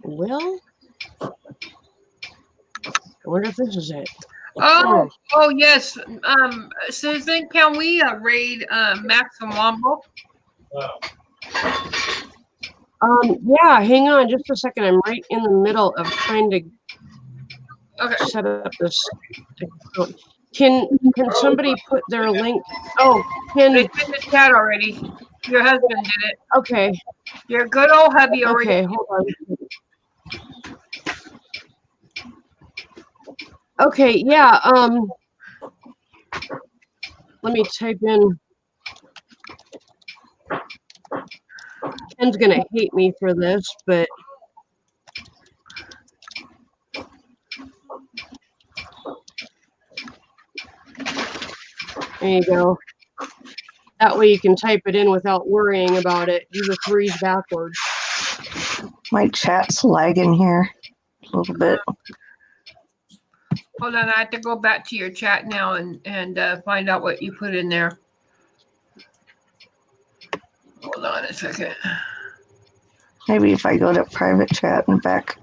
Well, I wonder if this is it. Oh yes. Susan, can we raid Max and Wombo? Yeah, hang on just a second. I'm right in the middle of trying to set up this. Can somebody put their link? Oh, It's in the chat already. Your husband did it. Okay. Your good old hubby already. Okay, hold on. Okay, yeah, let me type in. Ken's gonna hate me for this, but there you go. That way you can type it in without worrying about it. Do the threes backwards. My chat's lagging here a little bit. Hold on, I have to go back to your chat now and find out what you put in there. Hold on a second. Maybe if I go to private chat and back,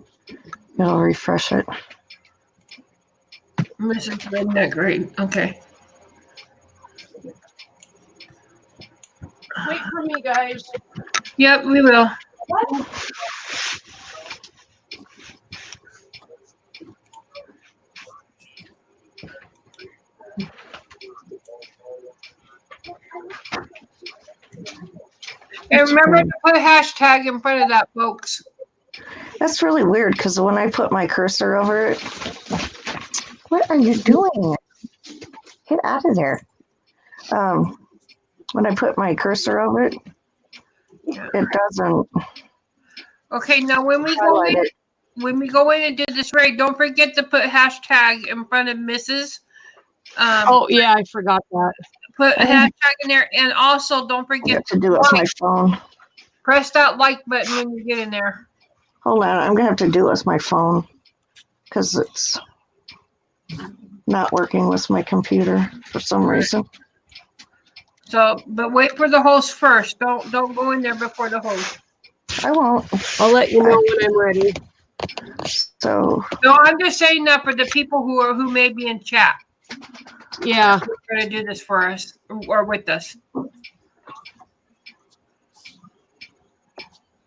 it'll refresh it. Mrs. Redneck Grade. Okay. Wait for me, guys. Yep, we will. And remember to put a hashtag in front of that, folks. That's really weird because when I put my cursor over it, what are you doing? Get out of there. When I put my cursor over it, it doesn't Okay, now when we go highlight in, it. and do this raid, don't forget to put hashtag in front of Mrs. Oh yeah, I forgot that. Put a hashtag in there, and also don't I forget have to do it with my phone. press that like button when you get in there. Hold on, I'm gonna have to do it with my phone because it's not working with my computer for some reason. So, but wait for the host first. Don't go in there before the host. I won't. I'll let you know when I'm ready. So No, I'm just saying that for the people who may be in chat. Yeah. We're gonna do this for us or with us.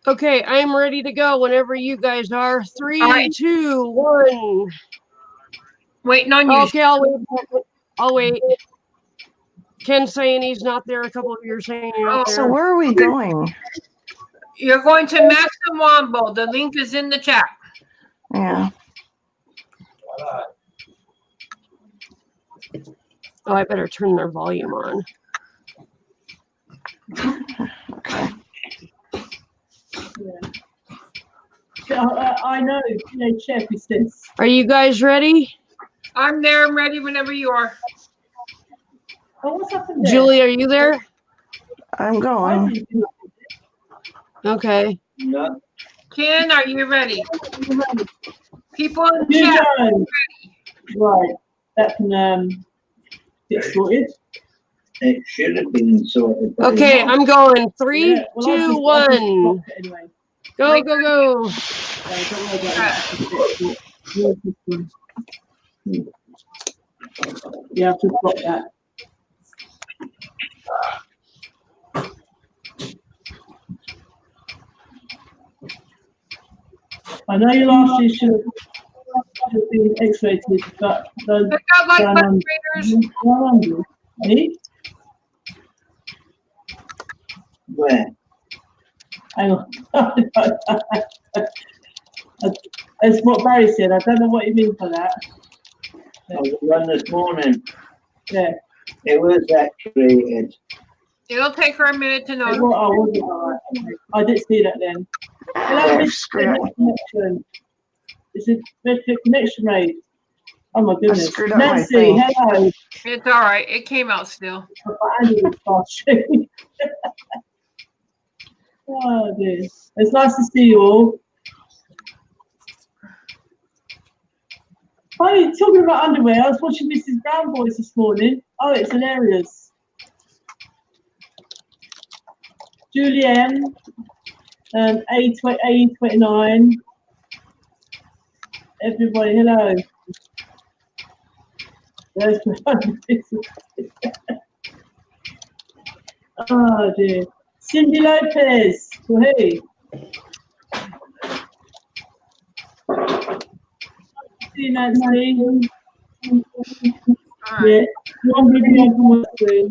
Okay, I'm ready to go whenever you guys are. 3, All right. 2, 1. Waiting on you. Okay, I'll wait. I'll wait. Ken's saying he's not there. A couple of you are saying you're not so there. where are we going? You're going to Max and Wombo. The link is in the chat. Yeah. Oh, I better turn their volume on. Okay. I know, Chef, he says. Are you guys ready? I'm there. I'm ready whenever you are. Oh, what's happened there? Julie, are you there? I'm I going. didn't do Okay. Ken, are you ready? People in the You chat. go. Right, that can get sorted. It should have been sorted. Okay, I'm going. Three, Yeah, well, I'll two, just- I'll just one. block it anyway. Go, go, go. Don't worry about that. Yeah, I've just got that. I know you last year should have been X-rated, but don't Pick up like down moderators. Eh? Where? Hang on. That's what Barry said. I don't know what he means by that. I was on this morning. Yeah. It was activated. It'll take her a minute to know. I did see that then. Hello, Mr. Connection. Is it Redford Connection Raid? Oh my goodness. screwed up my Nancy, thing. hello. It's all right. It came out still. Oh dear. It's nice to see you all. Funny, talking about underwear, I was watching Mrs. Brown Boys this morning. Oh, it's hilarious. Julianne, A29. Everybody, hello. There's oh dear. Cindy Lopez. Well, hey. See you, Nancy. Yeah, one video on my screen.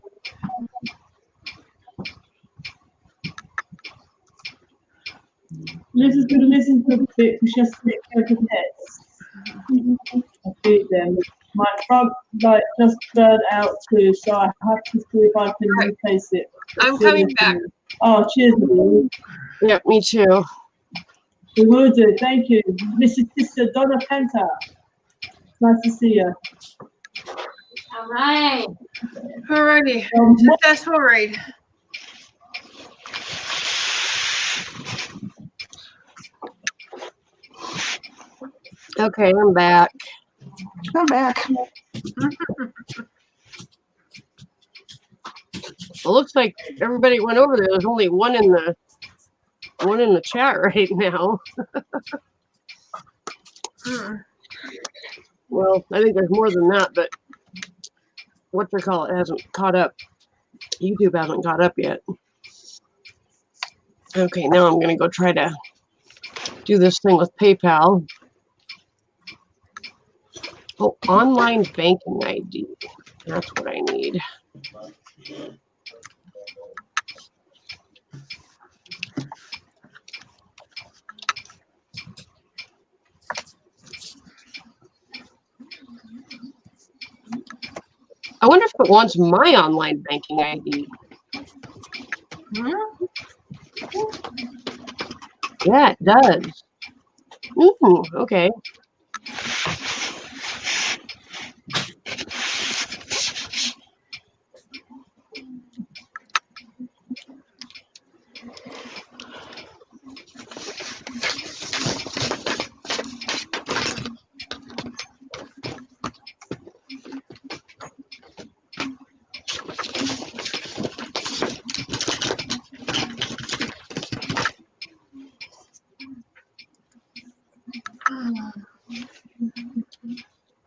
Liz is going to listen to a bit because she has to take care of the pets. I feed them. My frog light just burned out too, so I have to see if I can replace it. I'm coming back. Oh, cheers, Lou. Yep, me too. We will do. Thank you. Mrs. Sister Donna Panta. Nice to see you. All right. Alrighty. Successful raid. Okay, I'm back. I'm back. It looks like everybody went over there. There's only one in the chat right now. Well, I think there's more than that, but whatchamacallit hasn't caught up. YouTube hasn't caught up yet. Okay, now I'm gonna go try to do this thing with PayPal. Oh, online banking ID. That's what I need. I wonder if it wants my online banking ID. Yeah, it does. Ooh, okay.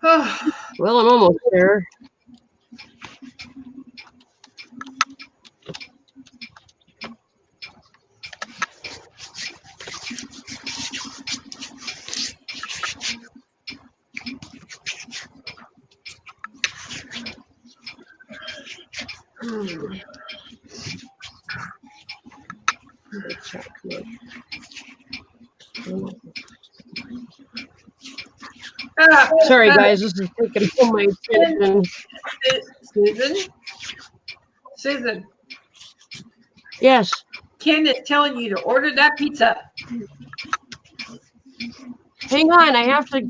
Well, I'm almost there. Sorry, guys, this is taking all my attention. Susan? Yes. Ken is telling you to order that pizza. Hang on, I have to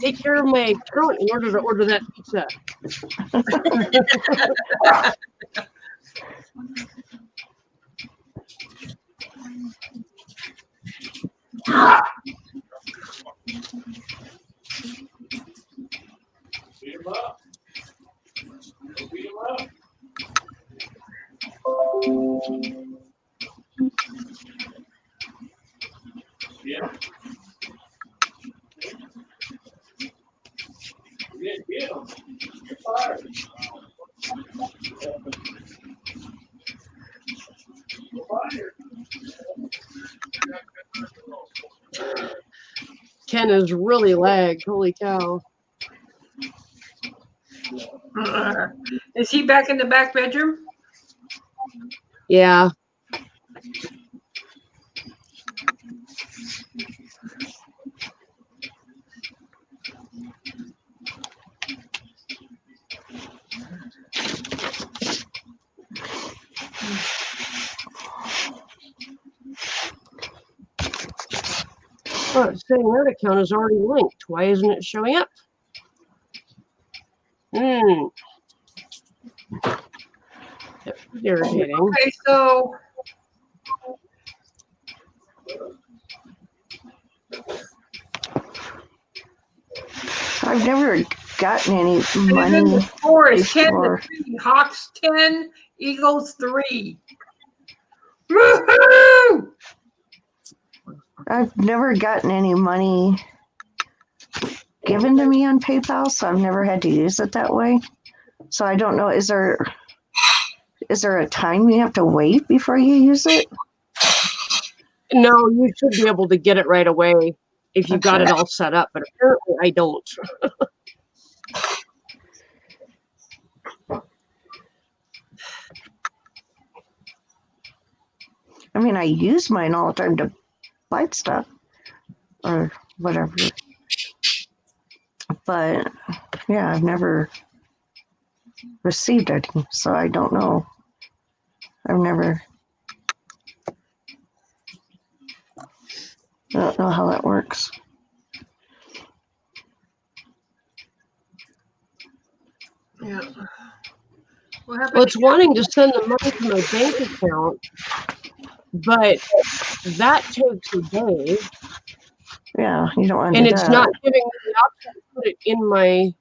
take care of my account in order to order that pizza. Beat 'em up. Beat 'em up. Yeah. You didn't get 'em. You're fired. You're fired. Ken is really lagged. Holy cow. Is he back in the back bedroom? Yeah. Oh, it's saying that account is already linked. Why isn't it showing up? That's irritating. Okay, so I've never gotten any and then money. the score is 10 before. to 3. Hawks 10, Eagles 3. Woohoo! I've never gotten any money given to me on PayPal, so I've never had to use it that way. So I don't know. Is there a time you have to wait before you use it? No, you should be able to get it right away if you've got it Okay. all set up, but apparently I don't. I mean, I use mine all the time to buy stuff or whatever. But yeah, I've never received it, so I don't know. I don't know how that works. Yeah. What happened? Well, it's wanting to send the money to my bank account, but that takes a day, Yeah, you don't want to and do it's that. not giving me the option to put it in my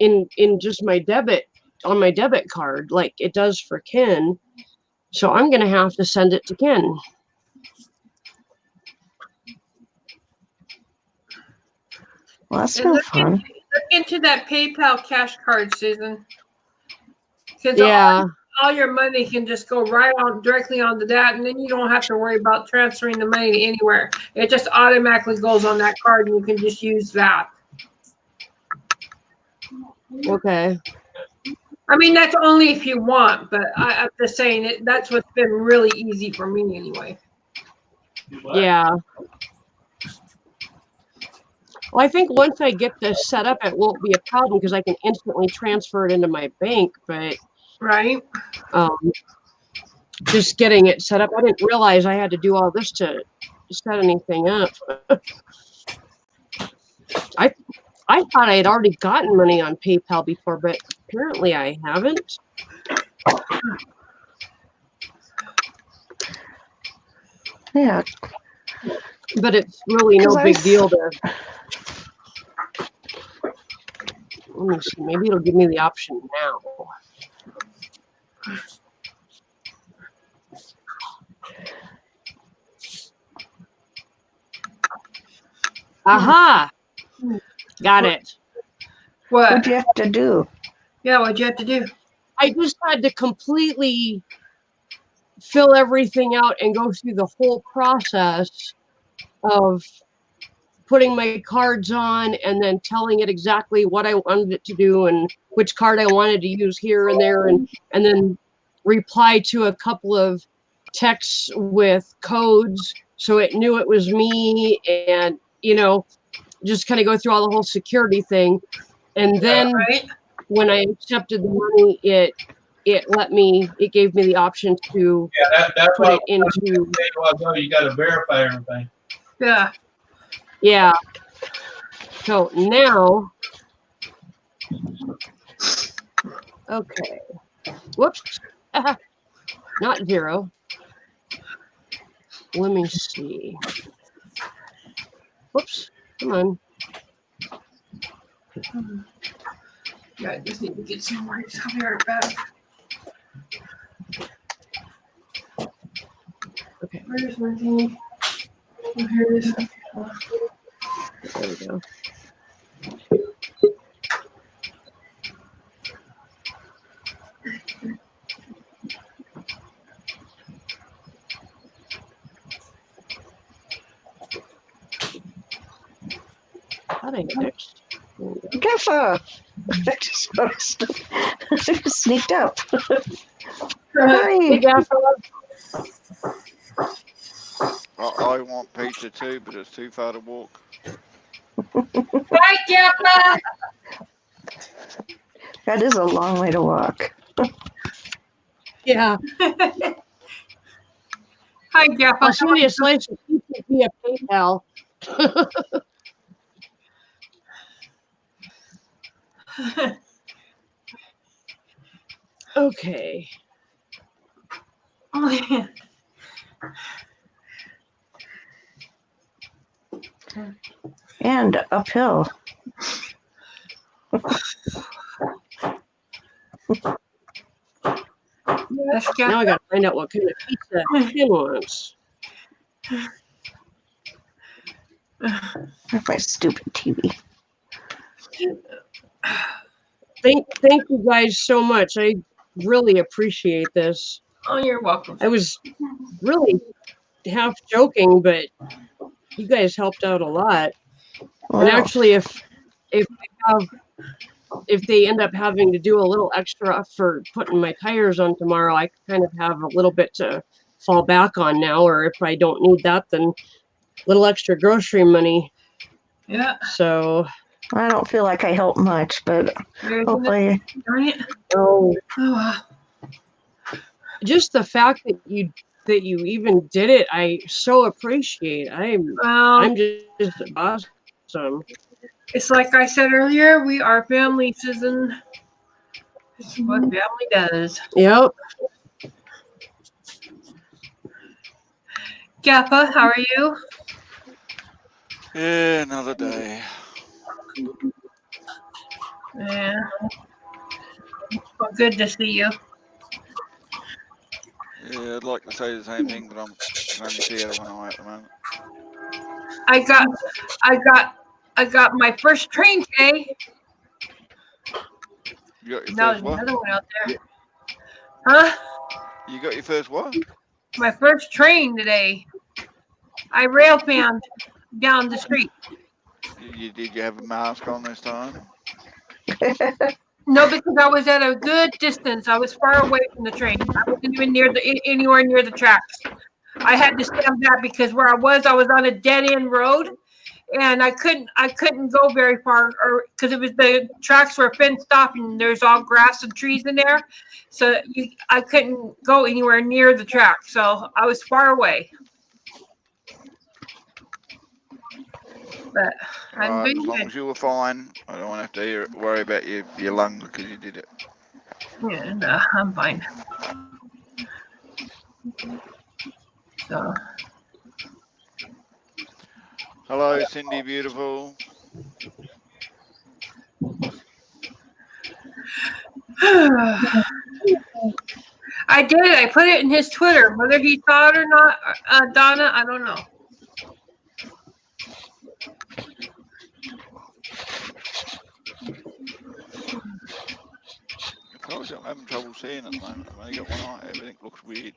in just my debit on my debit card like it does for Ken. So I'm gonna have to send it to Ken. Well, that's And no look fun. into that PayPal cash card, Susan. Because Yeah, all your money can just go right on directly onto that, and then you don't have to worry about transferring the money anywhere. It just automatically goes on that card, and you can just use that. okay. I mean, that's only if you want, but I'm just saying it. That's what's been really easy for me anyway. Yeah. Well, I think once I get this set up, it won't be a problem because I can instantly transfer it into my bank. But Right? just getting it set up, I didn't realize I had to do all this to set anything up. I thought I had already gotten money on PayPal before, but apparently I haven't. Yeah, But it's really no 'Cause big I- deal to. Let me see. Maybe it'll give me the option now. Aha! Got it. What? what'd you have to do? Yeah, what'd you have to do? I just had to completely fill everything out and go through the whole process of putting my cards on and then telling it exactly what I wanted it to do and which card I wanted to use here and there, and then reply to a couple of texts with codes so it knew it was me, and just kind of go through all the whole security thing. And then Right? when I accepted the money, it it gave me the option to Yeah, that's put why it into, you got to verify everything. Yeah. yeah. So now, okay. Whoops. Not 0. Let me see. Whoops. Come on. Yeah, I just need to get some more. I'll be right back. Okay. Where's my thing? Oh, here it is. There we go. Thought I fixed. Gaffer! I just noticed. I just sneaked up. Hi. Hey, Gaffer. I want pizza too, but it's too far to walk. Hi, Jeppa. That is a long way to walk. Yeah. Hi, Jeppa. I'll send you a slice of pizza via PayPal. Okay. Oh, yeah. And uphill. That's Jeppa. Now I gotta find out what kind of pizza Ken wants. My stupid TV. Thank you guys so much. I really appreciate this. Oh, you're welcome. I was really half joking, but you guys helped out a lot. Wow. And actually, if they end up having to do a little extra for putting my tires on tomorrow, I kind of have a little bit to fall back on now. Or if I don't need that, then a little extra grocery money. Yeah. So I don't feel like I help much, but hopefully. Darn it. oh, Oh, just the fact that you even did it, I so appreciate. I'm just awesome. it's like I said earlier, we are family, Susan. This is what family does. Yep. Jeppa, how are you? Yeah, another day. Yeah. Well, good to see you. Yeah, I'd like to say the same thing, but I can only see out of one eye at the moment. I got my first train today. You got your Now first there's what? another one out there. Huh? You got your first what? My first train today. I rail fanned down the street. Did you have a mask on this time? No, because I was at a good distance. I was far away from the train. I wasn't even anywhere near the tracks. I had to stand back because where I was on a dead end road, and I couldn't go very far, or because it was the tracks were fenced off and there's all grass and trees in there, so I couldn't go anywhere near the track. So I was far away. But I'm As doing long good. as you were fine, I don't want to have to worry about your lung because you did it. Yeah, no, I'm fine. So. Hello, Cindy Beautiful. I did. I put it in his Twitter. Whether he saw it or not, Donna, I don't know. I'm having trouble seeing at the moment. I've only got one eye. Everything looks weird.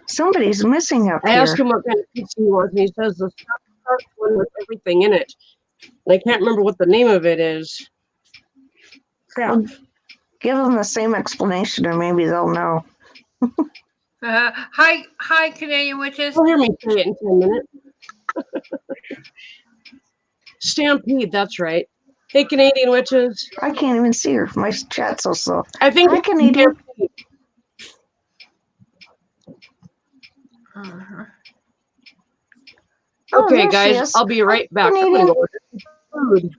Somebody's missing up I here. asked him what kind of pizza he wants, and he says the stuffed one with everything in it. And I can't remember what the name of it is. Crap. Well, give them the same explanation, or maybe they'll know. Hi, Canadian Witches. You'll hear me say it in 10 minutes. Stampede, that's right. Hey, Canadian witches. I can't even see her. My chat's so slow. I think Hi, Canadian. Uh-huh. Oh, Okay, there she guys, is. I'll be right back. I'm Canadian. gonna go order some food.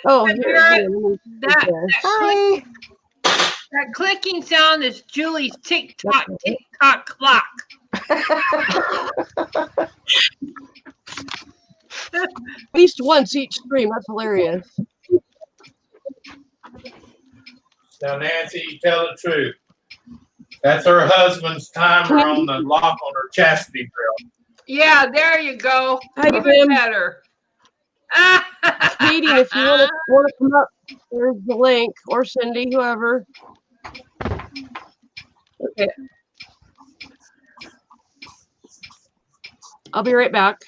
Oh, here, Sarah, here, let me take that, this. Hi. that clicking sound is Julie's TikTok That's TikTok clock. At least once each stream. That's hilarious. Now, Nancy, you tell the truth. That's her husband's timer on the lock on her chastity belt. Yeah, there you go. Hi, Even Tim. better. Canadian, if you want to come up, there's the link, or Cindy, whoever. Okay. I'll be right back.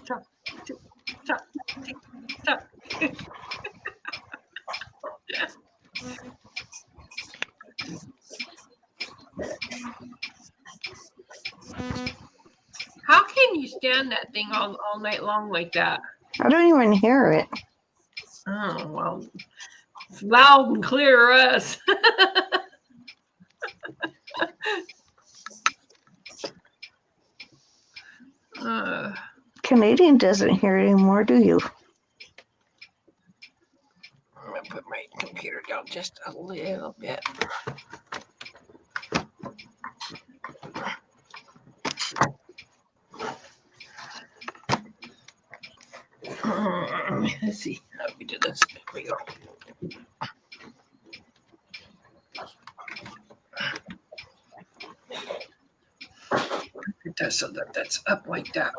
Chop, chop, chop, chop. How can you stand that thing all night long like that? I don't even hear it. Oh, well, it's loud and clear, us. Canadian doesn't hear it anymore, do you? I'm going to put my computer down just a little bit. Let's see how we do this. Here we go. It does so that that's up like that.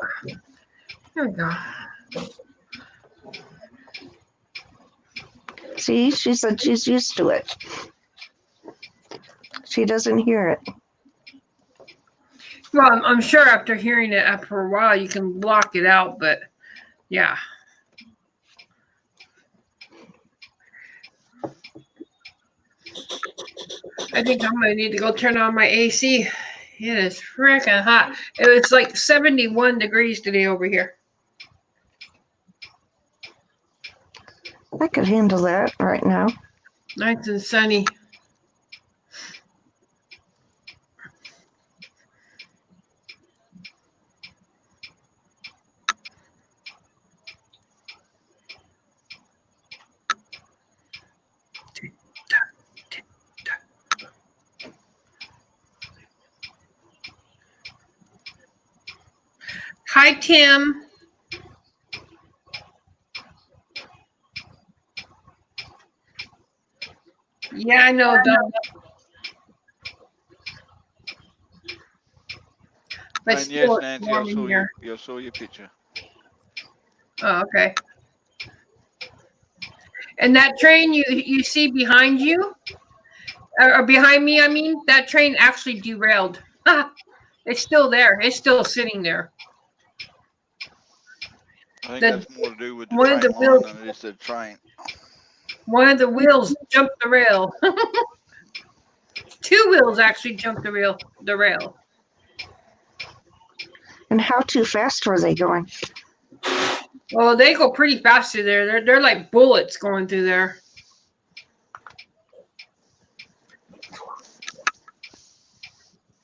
Here we go. See, she said she's used to it. She doesn't hear it. Well, I'm sure after hearing it after a while, you can block it out, but yeah. I think I'm gonna need to go turn on my AC. It is freaking hot. It's like 71 degrees today over here. I could handle that right now. Nice and sunny. Hi, Tim. Yeah, I know, Donna. But And still, yes, it's Nancy, warm in here. I saw your picture. Oh, okay. And that train you see behind you, or behind me, I mean, that train actually derailed. It's still there. It's still sitting there. I think that's more to do with the one of train the line wheels- than it is the train. One of the wheels jumped the rail. Two wheels actually jumped the rail. And how too fast were they going? Well, they go pretty fast through there. They're like bullets going through there.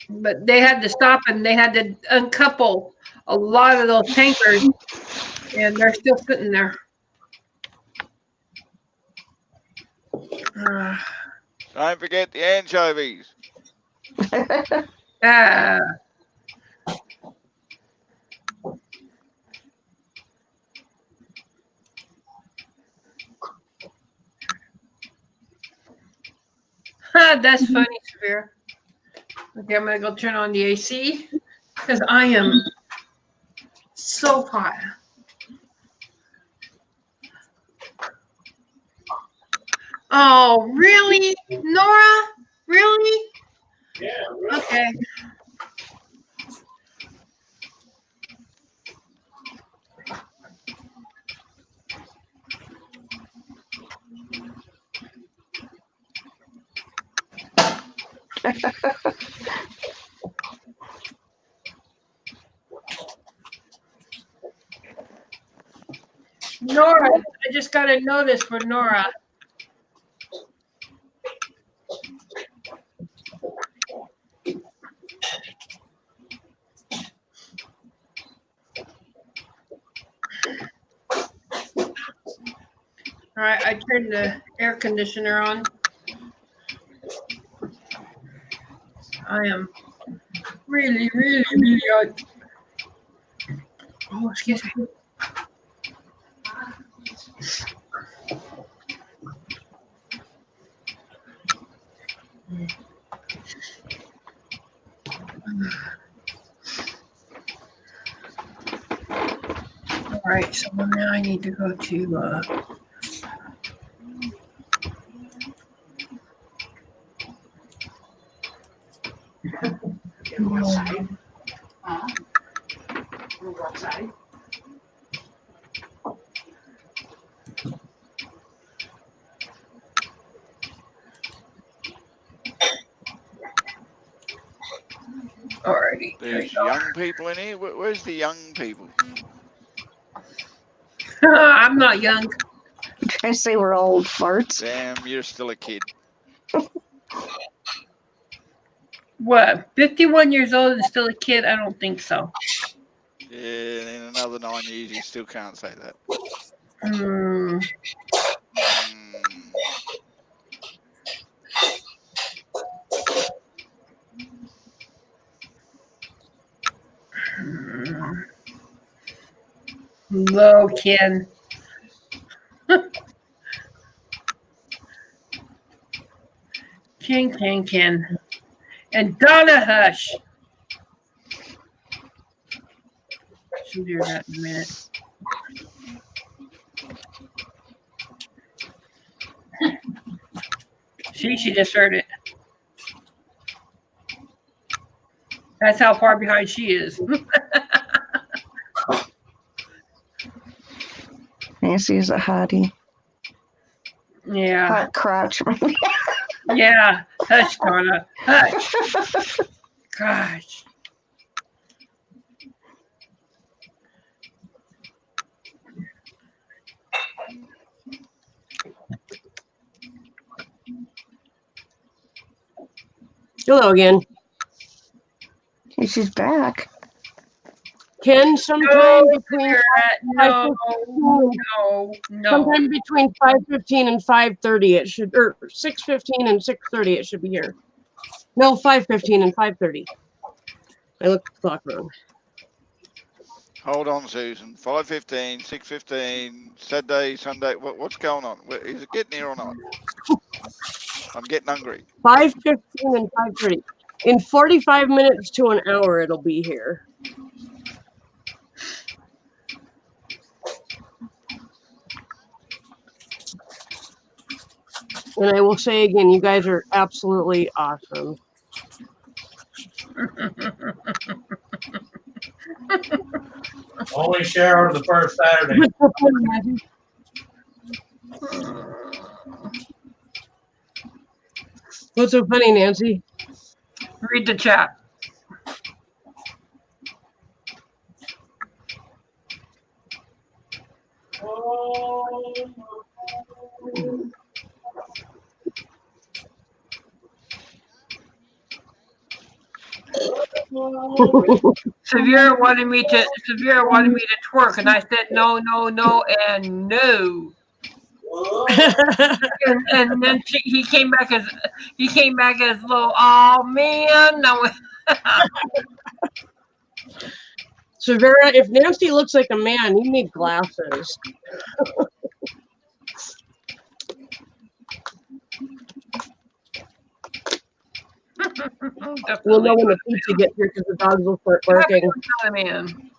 But they had to stop and they had to uncouple a lot of those tankers, and they're still sitting there. Don't forget the anchovies. That's funny, Severe. Okay, I'm gonna go turn on the AC because I am so hot. Oh, really, Nora? Really? Yeah. Okay. Nora, I just got a notice for Nora. All right, I turned the air conditioner on. I am really hot. Oh, excuse me. All right, so now I need to go to alrighty. There's young people in here. Where's the young people? I'm not young. I say we're old farts. Damn, you're still a kid. What? 51 years old and still a kid? I don't think so. Yeah, in another 9 years, you still can't say that. Hmm. Low, Ken. Ken. And Donna Hush. She'll do that in a minute. She just heard it. That's how far behind she is. Nancy's a hottie. Yeah. Hot crotch. Yeah. Hush, Donna. Hush. Gosh. Hello again. Hey, she's back. Ken, sometime between No. sometime between 5:15 and 5:30 it should, or 6:15 and 6:30 it should be here. No, 5:15 and 5:30. I looked at the clock wrong. Hold on, Susan. 5:15, 6:15, Saturday, Sunday. What's going on? Is it getting here or not? I'm getting hungry. 5:15 and 5:30. In 45 minutes to an hour, it'll be here. And I will say again, you guys are absolutely awesome. Only shower the first Saturday. What's so funny, Nancy? Read the chat. Severe wanted me to twerk, and I said no, and no. and then he came back as little. Oh man, no. Severa, if Nancy looks like a man, you need glasses. We'll know when the pizza gets here because the dogs will start barking. Man.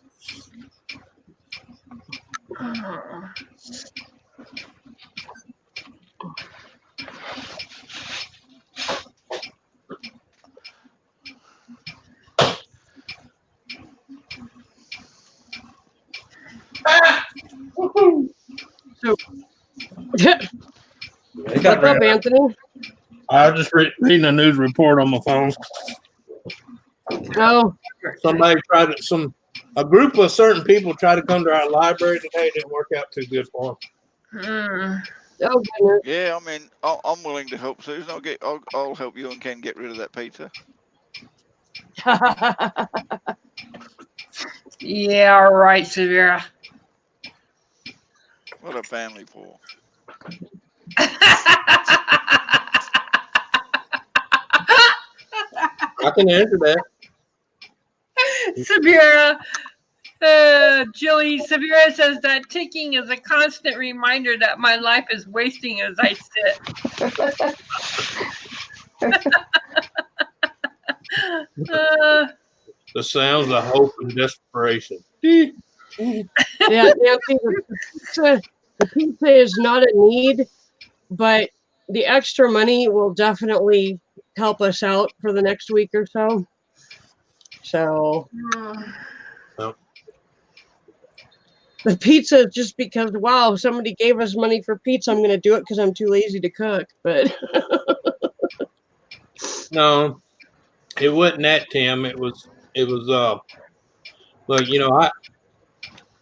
So, what's up, Anthony? I was just reading a news report on my phone. Oh, Somebody tried to, a group of certain people tried to come to our library today. It didn't work out too good for them. oh goodness. Yeah, I mean, I'm willing to help Susan. I'll help you and Ken get rid of that pizza. Yeah, right, Severa. What a family for. I can answer that. Severa, Jilly, Severa says that ticking is a constant reminder that my life is wasting as I sit. The sounds of hope and desperation. Yeah, Nancy, the pizza is not a need, but the extra money will definitely help us out for the next week or so. So the pizza, just because, wow, somebody gave us money for pizza, I'm going to do it because I'm too lazy to cook. But No, it wasn't that, Tim. It was look, you know,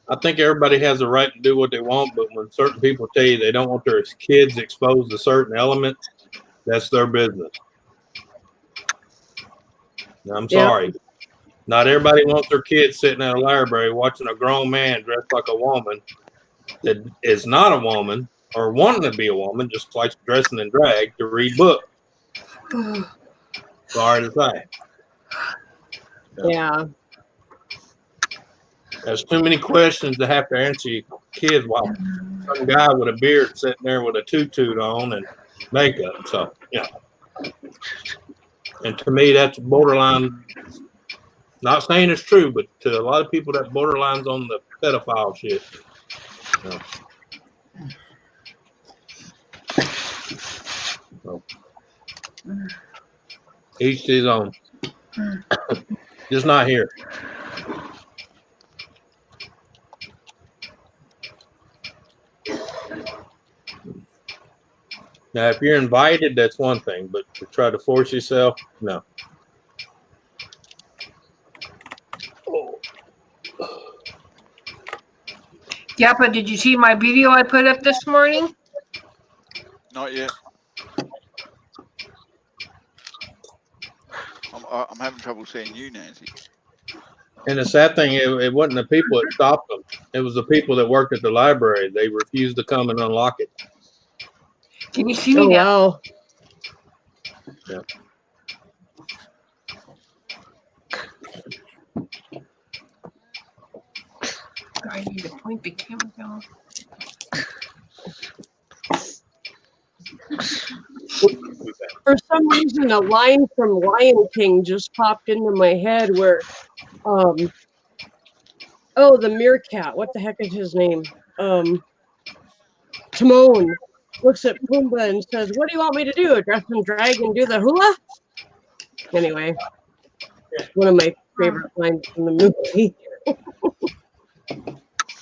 I think everybody has a right to do what they want, but when certain people tell you they don't want their kids exposed to certain elements, that's their business. I'm sorry. Not everybody wants their kids sitting at a library watching a grown man dressed like a woman that is not a woman or wanting to be a woman, just like dressing in drag, to read books. Sorry to say. yeah. There's too many questions to have to answer your kids while some guy with a beard sitting there with a tutu on and makeup. So, yeah. And to me, that's borderline. Not saying it's true, but to a lot of people, that borderline's on the pedophile shit. So, each to his own. Just not here. Now, if you're invited, that's one thing, but to try to force yourself, no. Yeah, but did you see my video I put up this morning? Not yet. I'm having trouble seeing you, Nancy. And the sad thing, it wasn't the people that stopped them. It was the people that worked at the library. They refused to come and unlock it. Can you see me now? Wow. Yeah. I need to point the camera down. For some reason, a line from Lion King just popped into my head where, oh, the meerkat. What the heck is his name? Timon looks at Pumbaa and says, "What do you want me to do? Dress in drag and do the hula?" Anyway, one of my favorite lines in the movie.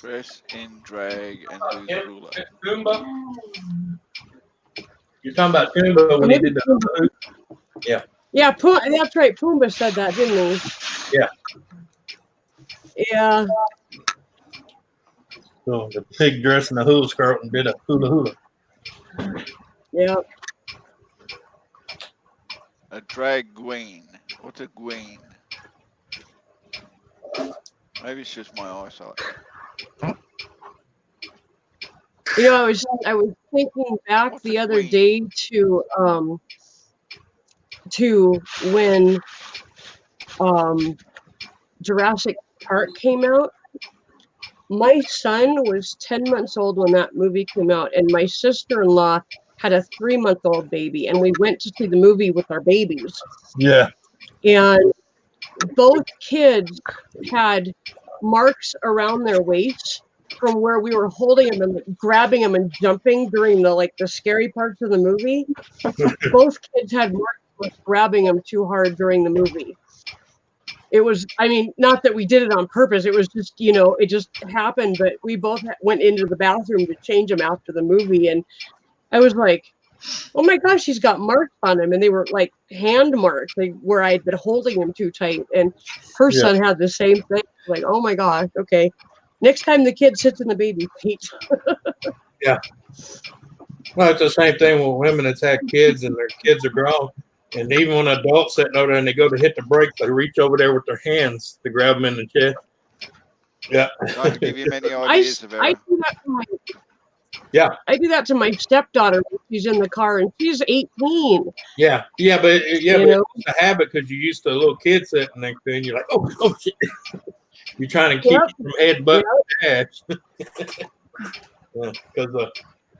Dress in drag and do the hula. Pumbaa? You're talking about Pumbaa when he did the yeah. Yeah, that's right. Pumbaa said that, didn't he? Yeah. Yeah. So the pig dressed in a hula skirt and did a hula hula. Yeah. A drag queen. What's a queen? Maybe it's just my eyesight. You know, I was thinking back the other day to when Jurassic Park came out. My son was 10 months old when that movie came out, and my sister-in-law had a 3-month-old baby, and we went to see the movie with our babies. Yeah. And both kids had marks around their waist from where we were holding them and grabbing them and jumping during the scary parts of the movie. Both kids had marks from grabbing them too hard during the movie. It was, I mean, not that we did it on purpose. It was just, it just happened. But we both went into the bathroom to change them after the movie. And I was like, oh my gosh, he's got marks on him. And they were like hand marks, like where I'd been holding him too tight. And her Yeah. son had the same thing. Like, oh my gosh, okay. Next time the kid sits in the baby seat. Well, it's the same thing with women that's had kids and their kids are grown. And even when adults sitting over there and they go to hit the brakes, they reach over there with their hands to grab them in the chest. Yeah. Don't give you many I ideas, do Severa. that to my Yeah. I do that to my stepdaughter when she's in the car and she's 18. Yeah. Yeah. But You but know? it's a habit because you're used to a little kid sitting next to you and you're like, oh shit. You're trying to keep Yep. from headbutt the dash. Because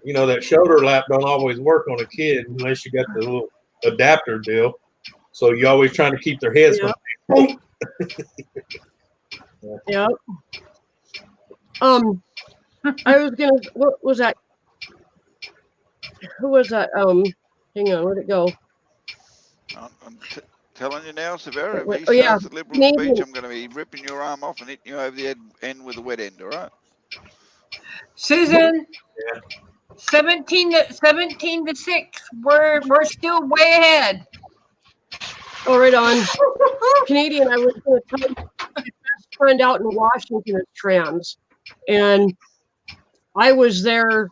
that shoulder lap don't always work on a kid unless you got the little adapter deal. So you're always trying to keep their heads from boom. Yep. I was gonna. What was that? Who was that? Hang on. Where'd it go? I'm telling you now, Severa, if he Oh, yeah. starts the Liberal Canadian. speech, I'm going to be ripping your arm off and hitting you over the end with a wet end, all right? Susan, Yeah. 17 to 6. We're still way ahead. Oh, right on. Canadian. I was gonna tell you, my best friend out in Washington is trans, and I was there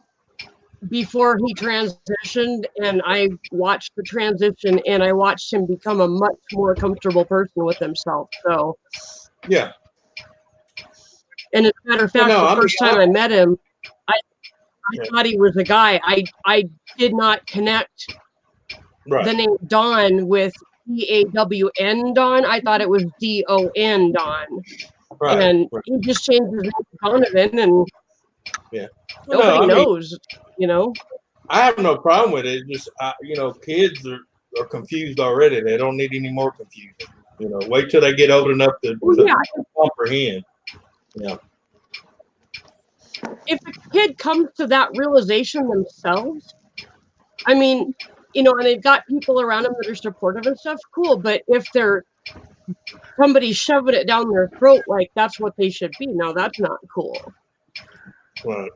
before he transitioned, and I watched the transition, and I watched him become a much more comfortable person with himself. So, Yeah. and as a matter of fact, Well, no, I the mean, first time I met him, I Yeah. thought he was a guy. I did not connect Right. the name Don with DAWN Don. I thought it was DON Don. Right. And right. he just changed his name to Donovan, and Yeah. nobody No, I mean, knows, you know? I have no problem with it. Just kids are confused already. They don't need any more confusion. Wait till they get old enough to Well, yeah, comprehend. Yeah. if a kid comes to that realization themselves, I mean, and they've got people around them that are supportive and stuff, cool. But if they're somebody shoving it down their throat like that's what they should be, no, that's not cool. Right.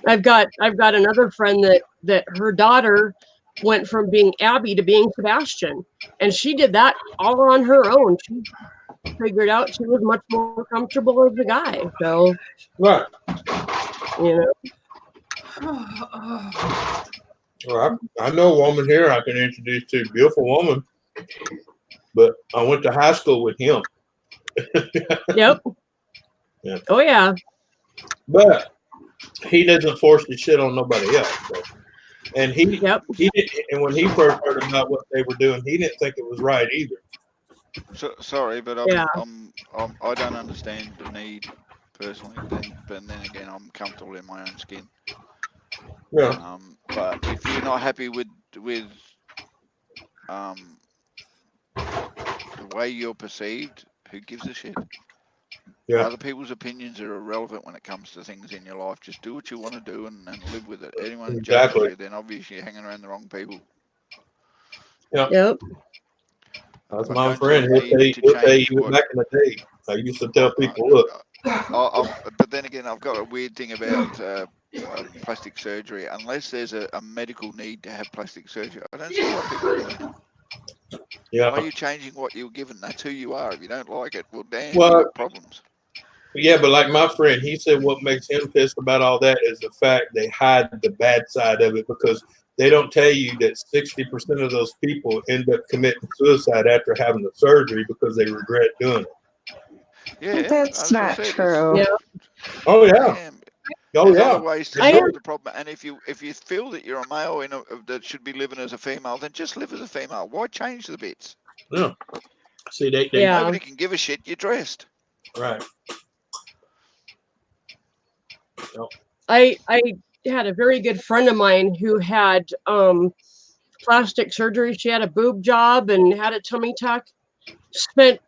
I've got another friend that her daughter went from being Abby to being Sebastian, and she did that all on her own. She figured out she was much more comfortable as a guy. So, Right. Well, I know a woman here I can introduce to, a beautiful woman, but I went to high school with him. Yep. Yeah. Oh yeah. But he doesn't force the shit on nobody else. So. And he didn't, and when he first heard about what they were doing, he didn't think it was right either. So, sorry, but I don't understand the need personally. But then again, I'm comfortable in my own skin. Yeah. But if you're not happy with the way you're perceived, who gives a shit? Yeah. Other people's opinions are irrelevant when it comes to things in your life. Just do what you want to do and live with it. Anyone Exactly. judges you, then obviously you're hanging around the wrong people. Yep. That's my friend. He'll tell you back in the day. I used to tell people, look. But then again, I've got a weird thing about plastic surgery. Unless there's a medical need to have plastic surgery, I don't see why people are doing it. Yeah. Why are you changing what you were given? That's who you are. If you don't like it, well, damn, Well, you've got problems. Yeah, but like my friend, he said what makes him pissed about all that is the fact they hide the bad side of it because they don't tell you that 60% of those people end up committing suicide after having the surgery because they regret doing it. Yeah, That's not true. Yeah. Oh yeah. There's yeah. other ways to solve the problem. And if you feel that you're a male that should be living as a female, then just live as a female. Why change the bits? Yeah. See, they nobody can give a shit. You're dressed. Right. I had a very good friend of mine who had plastic surgery. She had a boob job and had a tummy tuck. Spent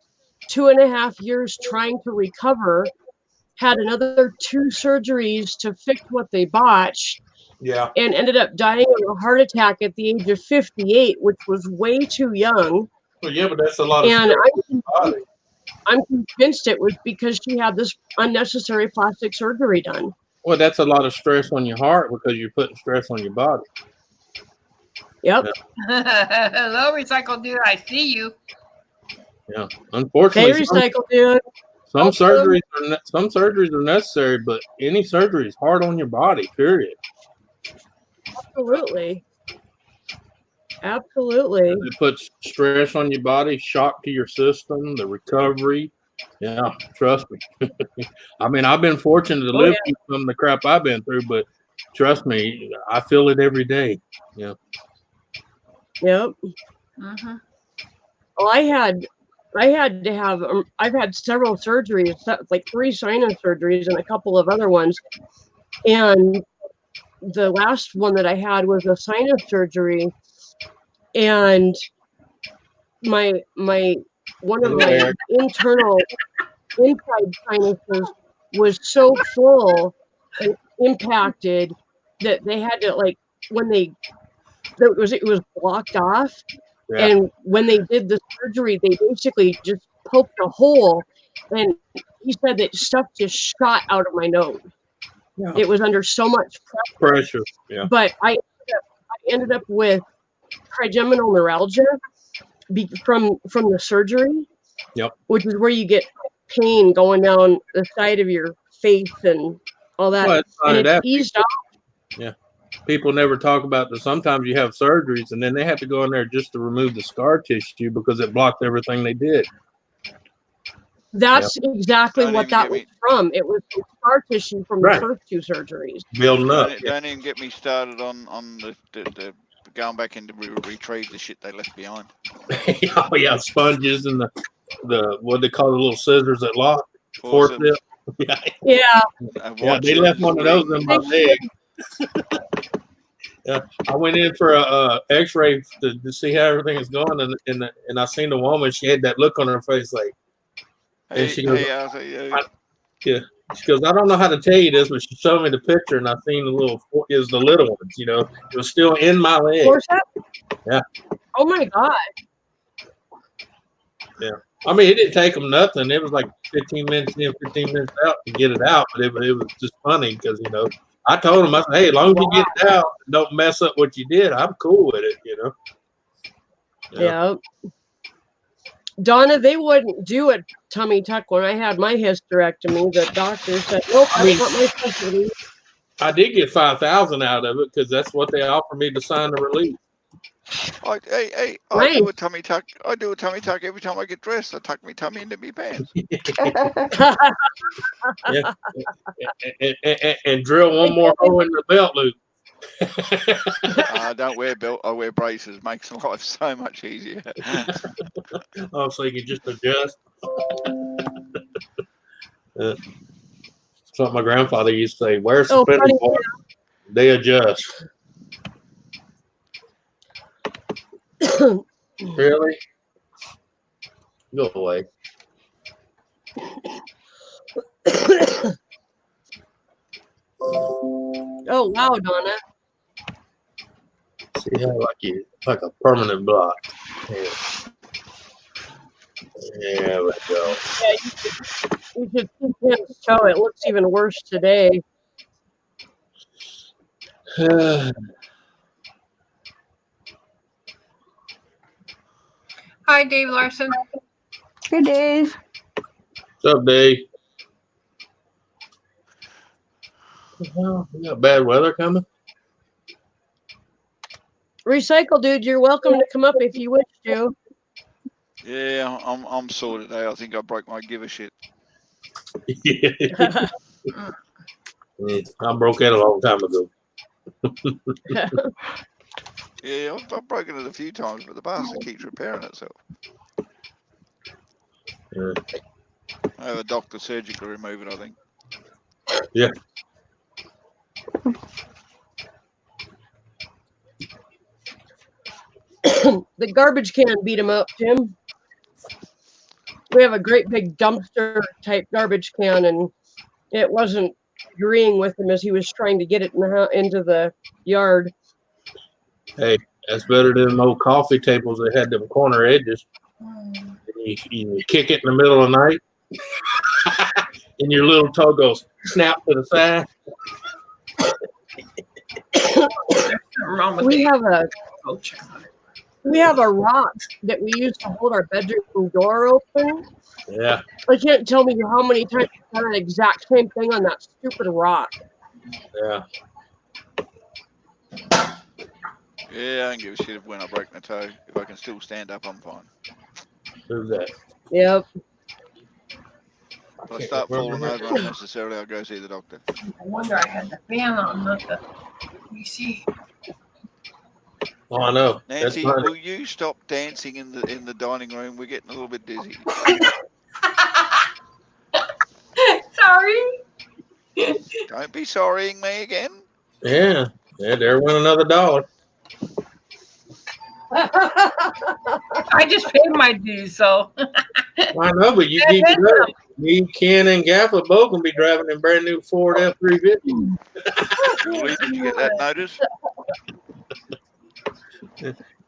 2.5 years trying to recover. Had another 2 surgeries to fix what they botched. Yeah. And ended up dying of a heart attack at the age of 58, which was way too young. Well, yeah, but that's a lot of And I'm convinced it was because she had this unnecessary plastic surgery done. Well, that's a lot of stress on your heart because you're putting stress on your body. Yep. Hello, Recycle Dude. I see you. Yeah. Hey, Unfortunately, Recycle Dude. some surgeries are necessary, but any surgery is hard on your body. Period. Absolutely. Absolutely. It puts stress on your body, shock to your system, the recovery. Yeah, trust me. I mean, I've been fortunate to live through some of the crap I've been through, but trust me, I feel it every day. Yeah. Yep. Mm-hmm. Well, I had to have, I've had several surgeries, like 3 sinus surgeries and a couple of other ones. And the last one that I had was a sinus surgery. And one of my inside sinuses was so full and impacted that they had to, like, when it was blocked off. Yeah. And when they did the surgery, they basically just poked a hole, and he said that stuff just shot out of my nose. Yeah. It was under so much Pressure. Yeah. But I ended up with trigeminal neuralgia from the surgery. Yep. Which is where you get pain going down the side of your face and all that. Well, and it's eased off. Yeah. People never talk about that. Sometimes you have surgeries and then they have to go in there just to remove the scar tissue because it blocked everything they did. That's exactly what that was from. It was scar tissue from the first 2 surgeries. Building up. Don't even get me started on the going back in to retrieve the shit they left behind. Oh yeah, sponges and the what they call the little scissors that lock. Forceps. Yeah. Yeah, they left one of those in my leg. Yeah, I went in for a X-ray to see how everything is going, and I seen the woman. She had that look on her face, like, and she goes, yeah. She goes, I don't know how to tell you this, but she showed me the picture, and I seen it was the little ones. You know, it was still in my leg. Forceps? Yeah. Oh my God. Yeah. I mean, it didn't take them nothing. It was like 15 minutes in, 15 minutes out to get it out, but it was just funny because, you know, I told him, I said, hey, as long as you get it out, don't mess up what you did. I'm cool with it, you know. Yeah. Donna, they wouldn't do a tummy tuck when I had my hysterectomy. The doctor said, nope, that's not my specialty. I did get $5,000 out of it because that's what they offered me to sign the release. I do a tummy tuck. I do a tummy tuck every time I get dressed. I tuck my tummy into my pants. Yeah. And drill one more hole in the belt loop. I don't wear belt. I wear braces. Makes life so much easier. Oh, so you can just adjust. Something my grandfather used to say. Where's the spinning board? They adjust. Really? Go away. Oh wow, Donna. See how like a permanent block. Yeah. There we go. Yeah, you should see Tim's toe. It looks even worse today. Hi, Dave Larson. Hey, Dave. What's up, Dave? Well, we got bad weather coming. Recycle Dude, you're welcome to come up if you wish to. Yeah, I'm sore today. I think I broke my give a shit. Yeah. I broke it a long time ago. Yeah, I've broken it a few times, but the bastard keeps repairing itself. Yeah. I have a doctor surgically remove it, I think. Yeah. The garbage can beat him up, Tim. We have a great big dumpster type garbage can, and it wasn't agreeing with him as he was trying to get it into the yard. Hey, that's better than them old coffee tables that had them corner edges. You kick it in the middle of the night, and your little toe goes snap to the side. wrong with We the have a oh, check on it. we have a rock that we use to hold our bedroom door open. Yeah. I can't tell you how many times I've done that exact same thing on that stupid rock. Yeah. Yeah, I don't give a shit when I break my toe. If I can still stand up, I'm fine. Who's that? Yep. If I start falling over unnecessarily, I'll go see the doctor. I wonder I had the fan on, not the PC. Oh, I know. That's Nancy, fine. will you stop dancing in the dining room? We're getting a little bit dizzy. Sorry. Don't be sorrying me again. Yeah. Yeah, there went another $1. I just paid my dues, so. I know, but you keep it up. Me, Ken, and Gaffer both gonna be driving a brand new Ford F-350. Really? Did you get that notice?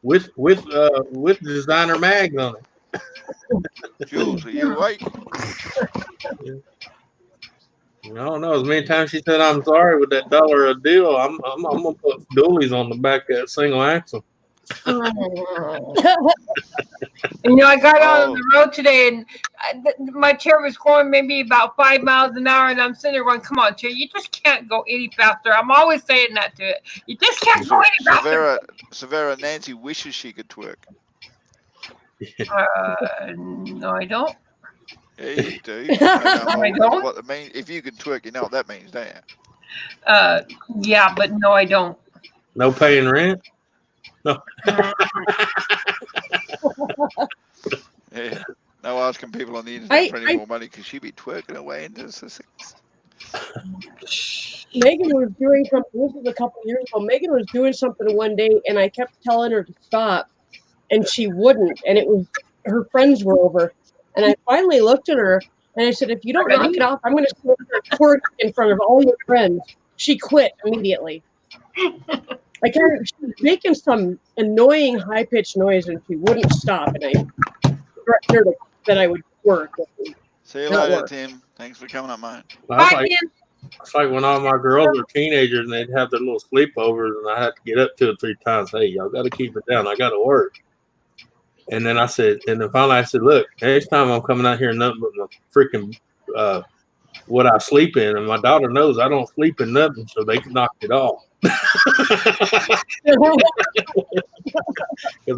with designer mags on it. Jules, are you awake? I don't know. As many times she said I'm sorry with that $1 a deal, I'm gonna put dualies on the back of that single axle. You know, I got out on the road today, and my chair was going maybe about 5 miles an hour, and I'm sitting there going, "Come on, chair, you just can't go any faster." I'm always saying that to it. You just can't go any faster. Severa, Nancy wishes she could twerk. No, I don't. Yeah, you do. I don't. What that means? If you can twerk, you know what that means, don't you? Yeah, but no, I don't. No paying rent. No. Yeah. No asking people on the internet for any more money because she'd be twerking away into Sussex. Megan was doing something. This was a couple years ago. Megan was doing something one day, and I kept telling her to stop, and she wouldn't. And it was her friends were over, and I finally looked at her and I said, "If you don't knock it off, I'm going to twerk in front of all your friends." She quit immediately. I kind of, she was making some annoying high-pitched noise, and she wouldn't stop. And I threatened her that I would work. See you later, Tim. Thanks for coming up, mate. It's like when all my girls were teenagers and they'd have their little sleepovers, and I had to get up 2 or 3 times. Hey, y'all got to keep it down. I got to work. And then I said, and then finally I said, look, next time I'm coming out here, nothing but my freaking what I sleep in, and my daughter knows I don't sleep in nothing, so they can knock it off. Because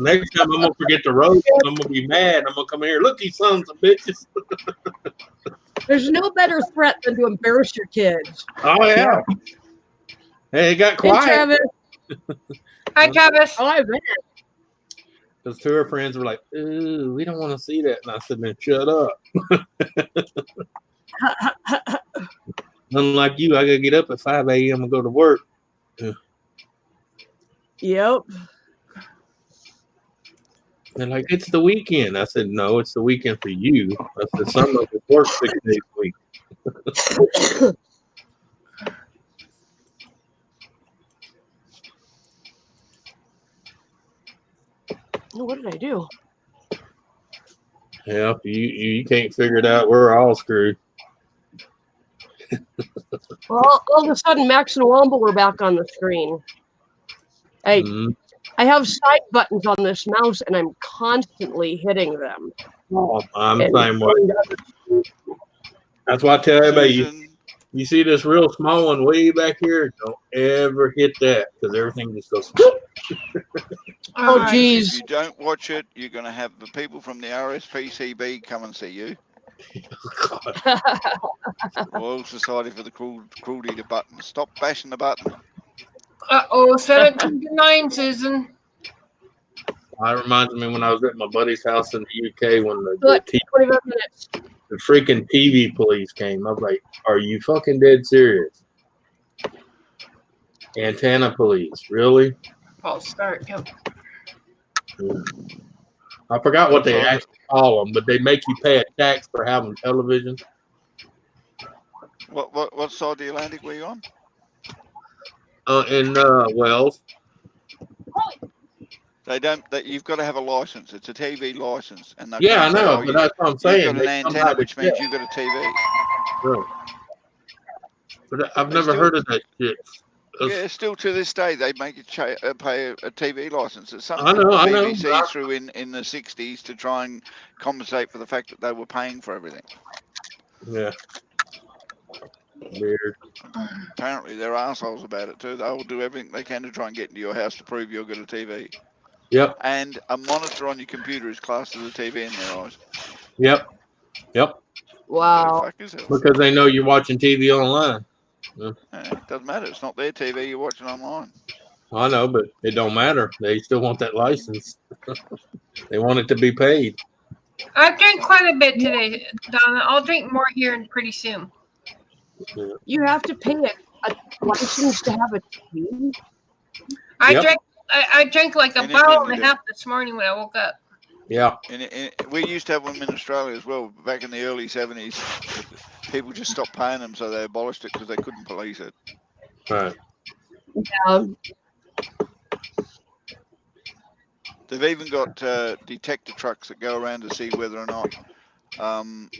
next time I'm gonna forget the road, and I'm gonna be mad. I'm gonna come here. Look, you sons of bitches. There's no better threat than to embarrass your kids. Oh yeah. Hey, it got quiet. Hey, Travis. Hi, Travis. Oh, I bet. Because 2 of her friends were like, "Ooh, we don't want to see that," and I said, "Man, shut up." Unlike you, I gotta get up at 5 a.m. and go to work. Yep. They're like, "It's the weekend." I said, "No, it's the weekend for you." I said, "Some of us work 6 days a week." What did I do? Yeah, you can't figure it out. We're all screwed. Well, all of a sudden, Max and Womble were back on the screen. I have side buttons on this mouse, and I'm constantly hitting them. Oh, I'm the same way. That's why I tell everybody, you see this real small one way back here, don't ever hit that, because everything just goes. Oh, geez. If you don't watch it, you're going to have the people from the RSPCB come and see you. Royal Society for the Cruelty to Buttons. Stop bashing the button. 17 to 9, Susan. That reminds me when I was at my buddy's house in the UK when the freaking TV police came. I was like, "Are you fucking dead serious?" Antenna police, really? I'll start. Yep. I forgot what they actually call them, but they make you pay a tax for having television. What side of the Atlantic were you on? In Wales. They don't. You've got to have a license. It's a TV license, and yeah, I know, but that's what I'm saying. You've got an antenna, which means you've got a TV. Right. But I've never heard of that shit. Yeah, still to this day, they make you pay a TV license. It's something I know. BBC threw in the 60s to try and compensate for the fact that they were paying for everything. Yeah. Weird. Apparently, they're assholes about it too. They will do everything they can to try and get into your house to prove you've got a TV. Yep. And a monitor on your computer is classed as a TV in their eyes. Yep. Wow. Fuck yourself. Because they know you're watching TV online. It doesn't matter. It's not their TV. You're watching online. I know, but it don't matter. They still want that license. They want it to be paid. I drank quite a bit today, Donna. I'll drink more here pretty soon. You have to pay a license to have a TV? I drank like a In bottle England, and a half this morning when I woke up. Yeah. And we used to have them in Australia as well. Back in the early 70s, people just stopped paying them, so they abolished it because they couldn't police it. Right. Yeah. They've even got detector trucks that go around to see whether or not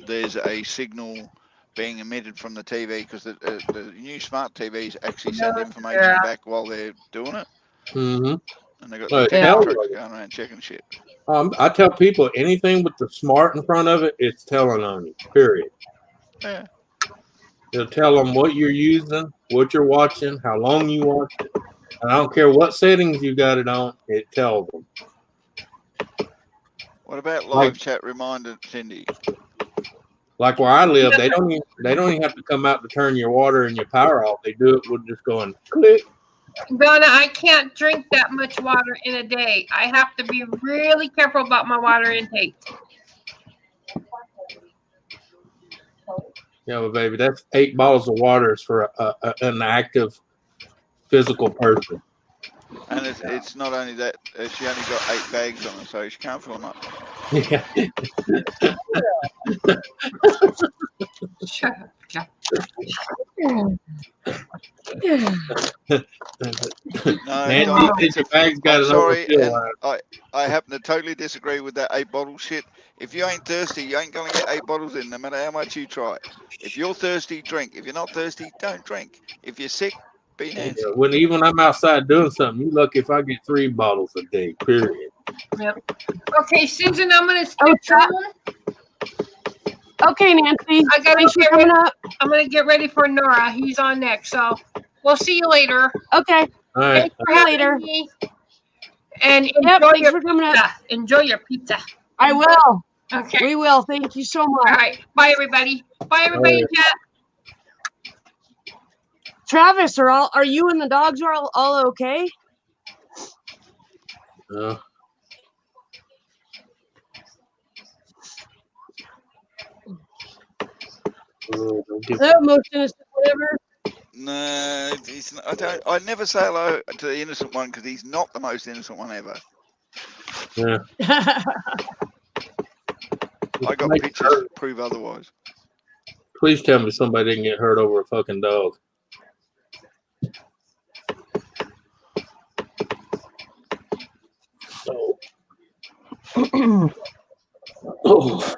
there's a signal being emitted from the TV, because the new smart TVs actually send information back while they're doing it. Mm-hmm. And they got Well, detector trucks going around checking shit. I tell people anything with the smart in front of it, it's telling on you. Period. Yeah. It'll tell them what you're using, what you're watching, how long you watch it. And I don't care what settings you got it on, it tells them. What about live chat reminder, Cindy? Like where I live, they don't even have to come out to turn your water and your power off. They do it with just going click. Donna, I can't drink that much water in a day. I have to be really careful about my water intake. Yeah, but baby, that's 8 bottles of water for an active physical person. And it's not only that, she only got 8 bags on her, so she can't fill them up. Yeah. Shut up, Jack. No, your bag's got I'm sorry, and overfill. I happen to totally disagree with that 8 bottle shit. If you ain't thirsty, you ain't gonna get 8 bottles in, no matter how much you try. If you're thirsty, drink. If you're not thirsty, don't drink. If you're sick, be Nancy. Even I'm outside doing something, you lucky if I get 3 bottles a day, period. Yep. Okay, Susan, I'm gonna skip Okay, Nancy. I gotta Thanks for get coming ready. up. I'm gonna get ready for Nora. He's on next, so we'll see you later. Okay. All right. Thanks for having Later. me. And Yep, enjoy thanks your for coming up. pizza. Enjoy your pizza. I will. Okay. We will. Thank you so much. All right. Bye, everybody. Bye, everybody. Chat. Travis, are you and the dogs all okay? Most innocent, whatever. No, he's not, I never say hello to the innocent one because he's not the most innocent one ever. Yeah. I got pictures to prove otherwise. Please tell me somebody didn't get hurt over a fucking dog. Oh.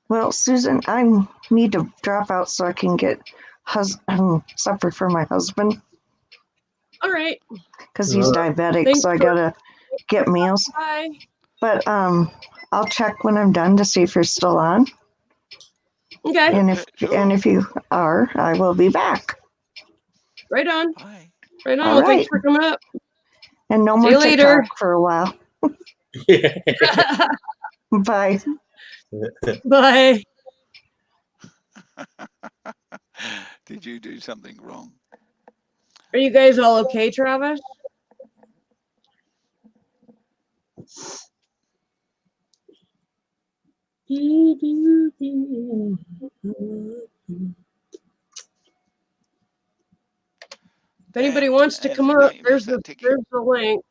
Well, Susan, I need to drop out so I can get supper for my husband All right. because he's diabetic. Thanks so I for- gotta get meals. Bye. But I'll check when I'm done to see if you're still on. Okay. And if you are, I will be back. Right on. Bye. Right on. All Well, thanks right. for coming up. And no See more you later. TikTok for a while. Bye. Bye. Did you do something wrong? Are you guys all okay, Travis? If anybody wants to come up, there's the link.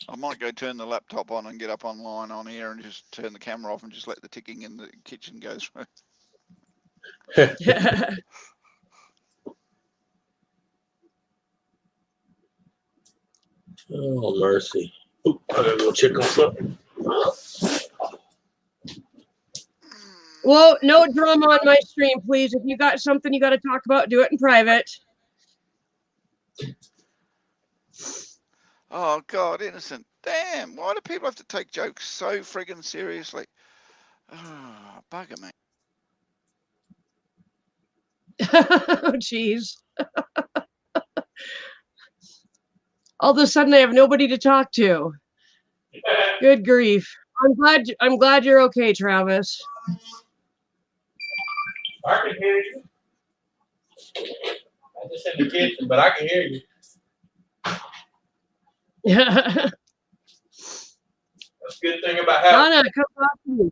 I might go turn the laptop on and get up online on here and just turn the camera off and just let the ticking in the kitchen go through. Oh, mercy. Oop, I gotta go check on something. Well, no drama on my stream, please. If you got something you got to talk about, do it in private. Oh God, innocent. Damn, why do people have to take jokes so friggin' seriously? Oh, bugger me. Oh, jeez. All of a sudden, I have nobody to talk to. Good grief. I'm glad you're okay, Travis. I can hear you. I'm just in the kitchen, but I can hear you. Donna, That's a good thing about having. come talk to me.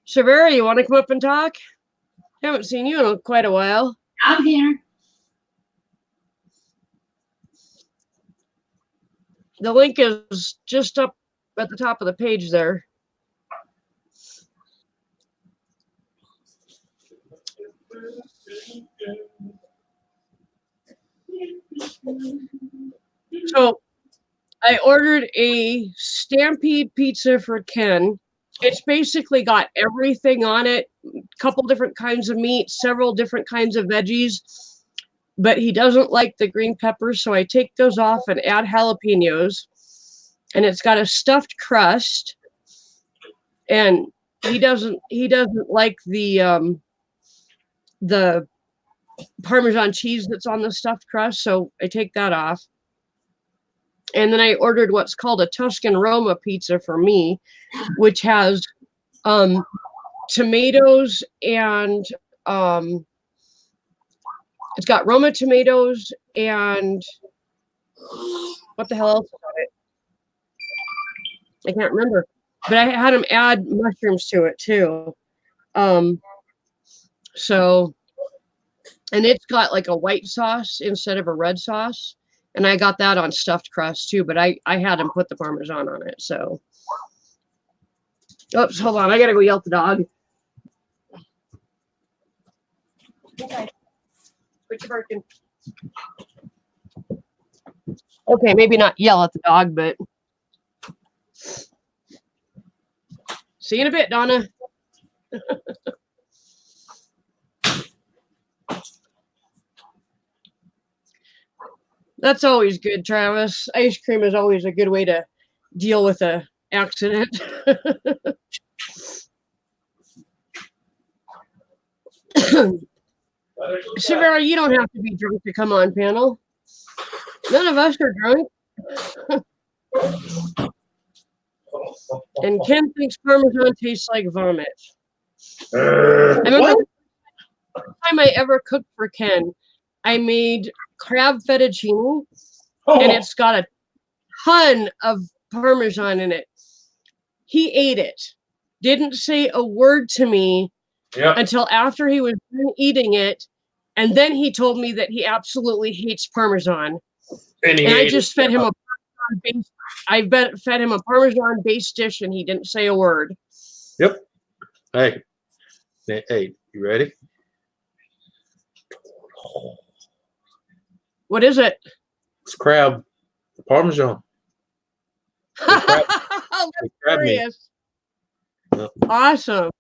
Shavera, you want to come up and talk? Haven't seen you in quite a while. I'm here. The link is just up at the top of the page there. So I ordered a Stampede pizza for Ken. It's basically got everything on it, a couple different kinds of meat, several different kinds of veggies, but he doesn't like the green peppers, so I take those off and add jalapenos. And it's got a stuffed crust, and he doesn't like the Parmesan cheese that's on the stuffed crust, so I take that off. And then I ordered what's called a Tuscan Roma pizza for me, which has tomatoes and it's got Roma tomatoes and what the hell else is on it? I can't remember. But I had him add mushrooms to it too. So, and it's got like a white sauce instead of a red sauce. And I got that on stuffed crust too, but I had him put the Parmesan on it. So, oops, hold on. I got to go yell at the dog. Okay. Quit your barking. Okay, maybe not yell at the dog, but see you in a bit, Donna. That's always good, Travis. Ice cream is always a good way to deal with a accident. Shavera, you don't have to be drunk to come on panel. None of us are drunk. And Ken thinks Parmesan tastes like vomit. I remember the first time I ever cooked for Ken, I made crab fettuccine, and it's got a ton of Parmesan in it. He ate it, didn't say a word to me until after he was done eating it, and then he told me that he absolutely hates Parmesan. And I just fed him a fed him a Parmesan-based dish, and he didn't say a word. Yep. Hey, you ready? What is it? It's crab Parmesan. That's hilarious. Yep. Awesome.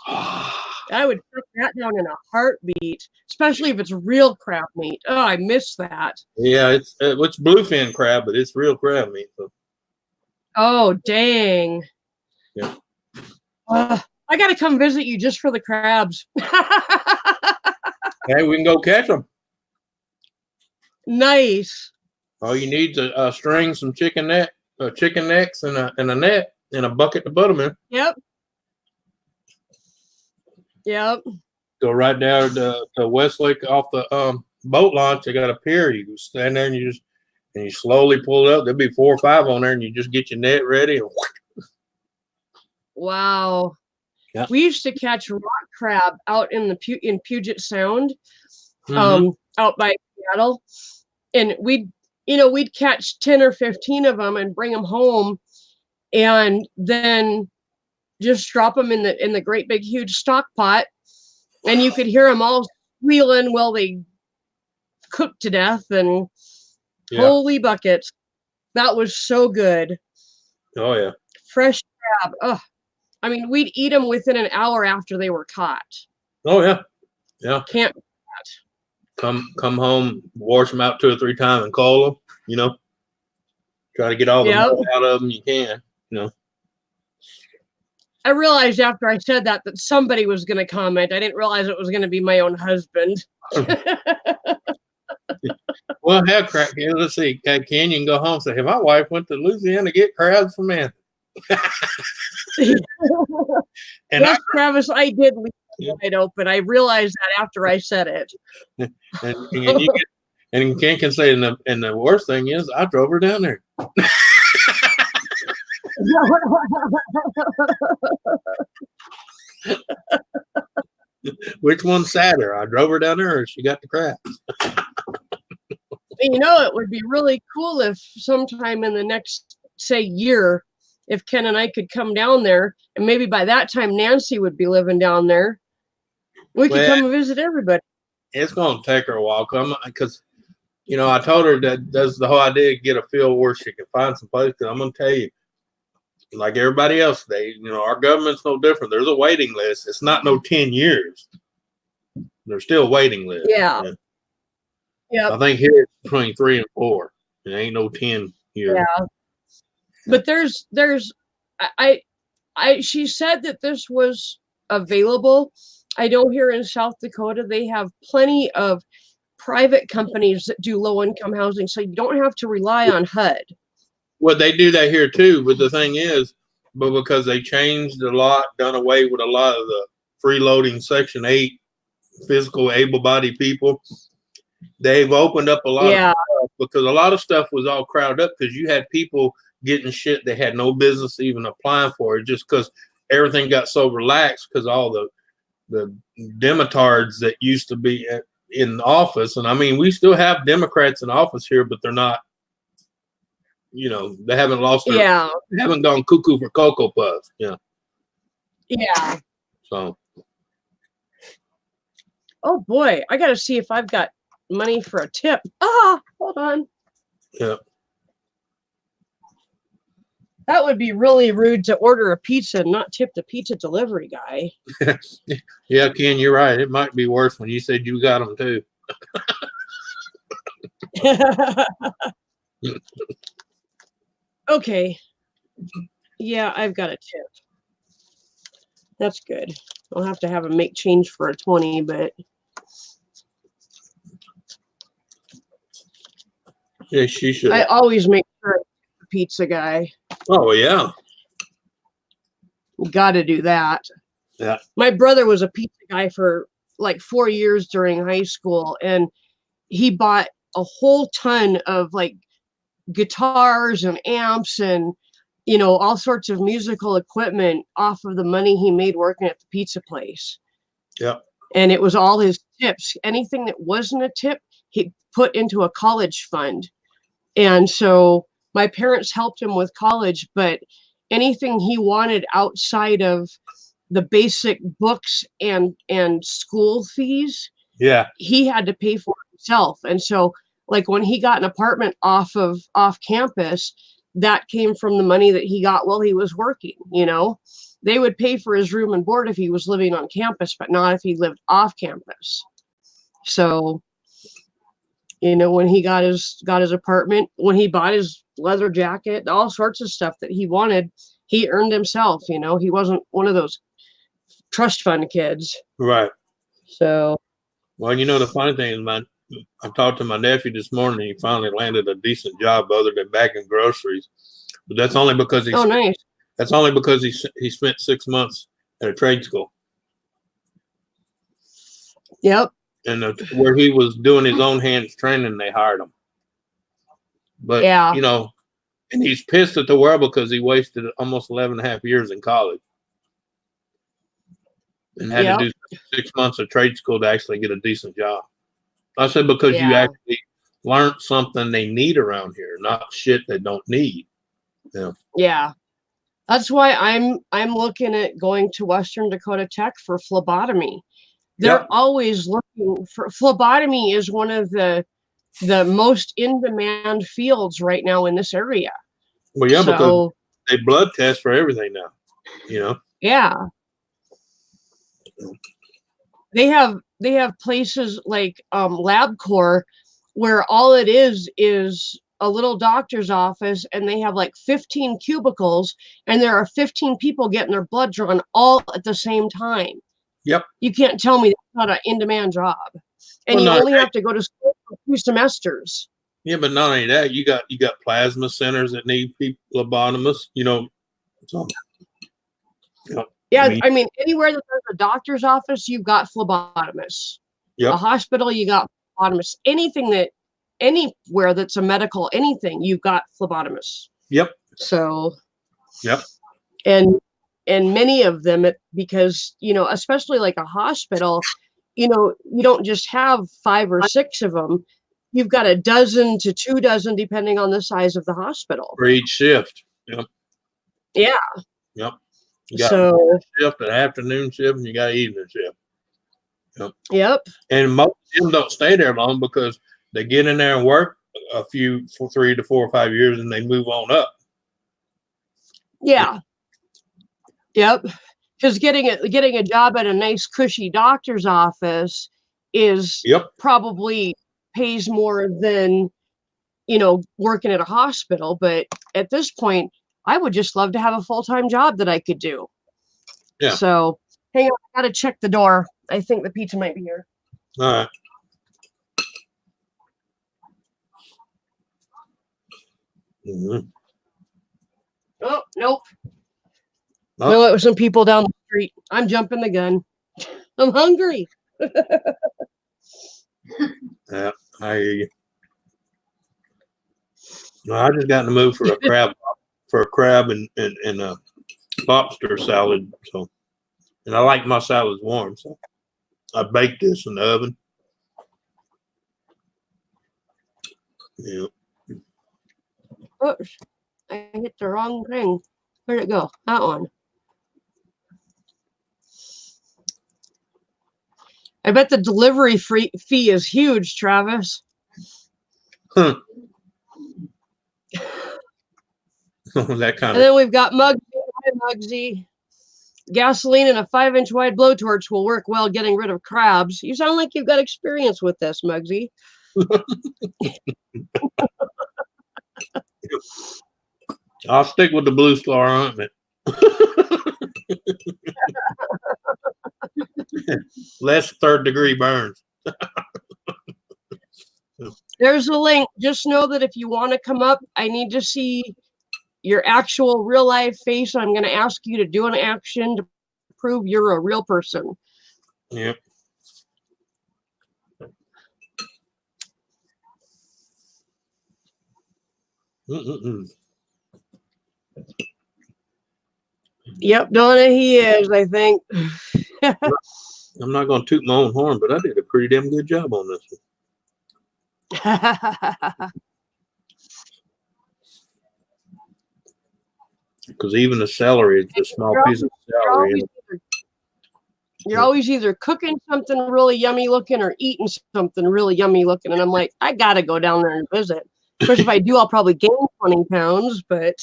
I would put that down in a heartbeat, especially if it's real crab meat. Oh, I miss that. Yeah, it's bluefin crab, but it's real crab meat. So. Oh, dang. Yeah. I got to come visit you just for the crabs. Hey, we can go catch them. Nice. All you need is a string, some chicken necks, and a net, and a bucket to put them in. Yep. Yep. Go right down to Westlake off the boat launch. They got a pier. You can stand there and you slowly pull it up. There'll be 4 or 5 on there, and you just get your net ready. And wow. Yeah. We used to catch rock crab out in Puget Sound, out by Seattle, and we'd catch 10 or 15 of them and bring them home, and then just drop them in the great big huge stock pot, and you could hear them all squealing while they cooked to death, and holy buckets. That was so good. Oh yeah. Fresh crab. Oh, I mean, we'd eat them within an hour after they were caught. Oh yeah. Yeah. Can't. Come home, wash them out 2 or 3 times and call them. You know, try to get all the mud out of them you can. You know. I realized after I said that somebody was going to comment. I didn't realize it was going to be my own husband. Well, hell, crack. Let's see. Can you go home and say, hey, my wife went to Louisiana to get crabs from Anthony. And yes, Travis, I did leave it wide open. I realized that after I said it. And Ken can say, and the worst thing is, I drove her down there. Which one's sadder? I drove her down there, or she got the crabs? You know, it would be really cool if sometime in the next, say, year, if Ken and I could come down there, and maybe by that time Nancy would be living down there. We could come and visit everybody. It's going to take her a while, because, you know, I told her that that's the whole idea, get a feel where she can find some place. Because I'm going to tell you, like everybody else, our government's no different. There's a waiting list. It's not no 10 years. There's still a waiting list. Yeah. I think here it's between 3 and 4. It ain't no 10 years. Yeah. But she said that this was available. I know here in South Dakota, they have plenty of private companies that do low income housing. So you don't have to rely on HUD. Well, they do that here too. But the thing is, because they changed a lot, done away with a lot of the freeloading Section 8 physical able-bodied people, they've opened up a lot of stuff, because a lot of stuff was all crowded up because you had people getting shit they had no business even applying for it, just because everything got so relaxed because all the demotards that used to be in office. And I mean, we still have Democrats in office here, but they're not, they haven't lost their, they haven't gone cuckoo for Cocoa Puffs. Yeah. So. Oh boy, I got to see if I've got money for a tip. Hold on. Yeah. That would be really rude to order a pizza and not tip the pizza delivery guy. Yeah, Ken, you're right. It might be worse when you said you got them too. Okay. Yeah, I've got a tip. That's good. I'll have to have him make change for a 20, but. Yeah, she should. I always make sure it's the pizza guy. Oh, yeah. Got to do that. Yeah. My brother was a pizza guy for like 4 years during high school, and he bought a whole ton of like guitars and amps and, all sorts of musical equipment off of the money he made working at the pizza place. Yeah. And it was all his tips. Anything that wasn't a tip, he put into a college fund. And so my parents helped him with college, but anything he wanted outside of the basic books and school fees, he had to pay for himself. And so like when he got an apartment off campus, that came from the money that he got while he was working. They would pay for his room and board if he was living on campus, but not if he lived off campus. So, when he got his apartment, when he bought his leather jacket, all sorts of stuff that he wanted, he earned himself. He wasn't one of those trust fund kids. Right. So. Well, the funny thing is, I talked to my nephew this morning. He finally landed a decent job other than bagging groceries, but that's only because nice. That's only because he spent 6 months at a trade school. Yep. And where he was doing his own hands training, they hired him. But and he's pissed at the world because he wasted almost 11 and a half years in college and had to do 6 months of trade school to actually get a decent job. I said, because you actually learned something they need around here, not shit they don't need. Yeah. That's why I'm looking at going to Western Dakota Tech for phlebotomy. They're always looking for phlebotomy is one of the the most in-demand fields right now in this area. Well, yeah, because So, they blood test for everything now. You know. yeah. They have places like LabCorp where all it is a little doctor's office, and they have like 15 cubicles, and there are 15 people getting their blood drawn all at the same time. Yep. You can't tell me that's not an in-demand job. And Well, you no, only have to go to school for 2 semesters. Yeah, but not only that, you got plasma centers that need people, phlebotomists. You know. So, Yeah, I mean, anywhere that there's a doctor's office, you've got phlebotomists. Yep. A hospital, you got phlebotomists. Anywhere that's a medical anything, you've got phlebotomists. Yep. So. Yep. And many of them, because especially like a hospital, you don't just have 5 or 6 of them. You've got a dozen to 2 dozen, depending on the size of the hospital. For each shift. Yep. Yeah. Yep. You got So shift, an afternoon shift, and you got evening shift. Yep. Yep. And most of them don't stay there long because they get in there and work for 3 to 4 or 5 years, and they move on up. Yeah. Yep. Because getting a job at a nice cushy doctor's office is probably pays more than working at a hospital. But at this point, I would just love to have a full-time job that I could do. Yeah. So hang on, I gotta check the door. I think the pizza might be here. All right. Mm-hmm. Oh, nope. Oh. No, it was some people down the street. I'm jumping the gun. I'm hungry. Yeah, I hear you. No, I just got in the mood for a crab and a lobster salad. So, and I like my salads warm, so I baked this in the oven. Yeah. Oops, I hit the wrong thing. Where'd it go? That one. I bet the delivery fee is huge, Travis. Huh. That kind And then we've got Muggsy. Gasoline and a 5-inch wide blowtorch will work well getting rid of crabs. You sound like you've got experience with this, Muggsy. I'll stick with the Blue Star ointment. Less 3rd-degree burns. There's a link. Just know that if you want to come up, I need to see your actual real life face. I'm going to ask you to do an action to prove you're a real person. Yep. Yep, Donna, he is, I think. I'm not going to toot my own horn, but I did a pretty damn good job on this one. Because even the celery, the small piece of celery. You're always either cooking something really yummy looking or eating something really yummy looking. And I'm like, I got to go down there and visit. Of course, if I do, I'll probably gain 20 pounds, but.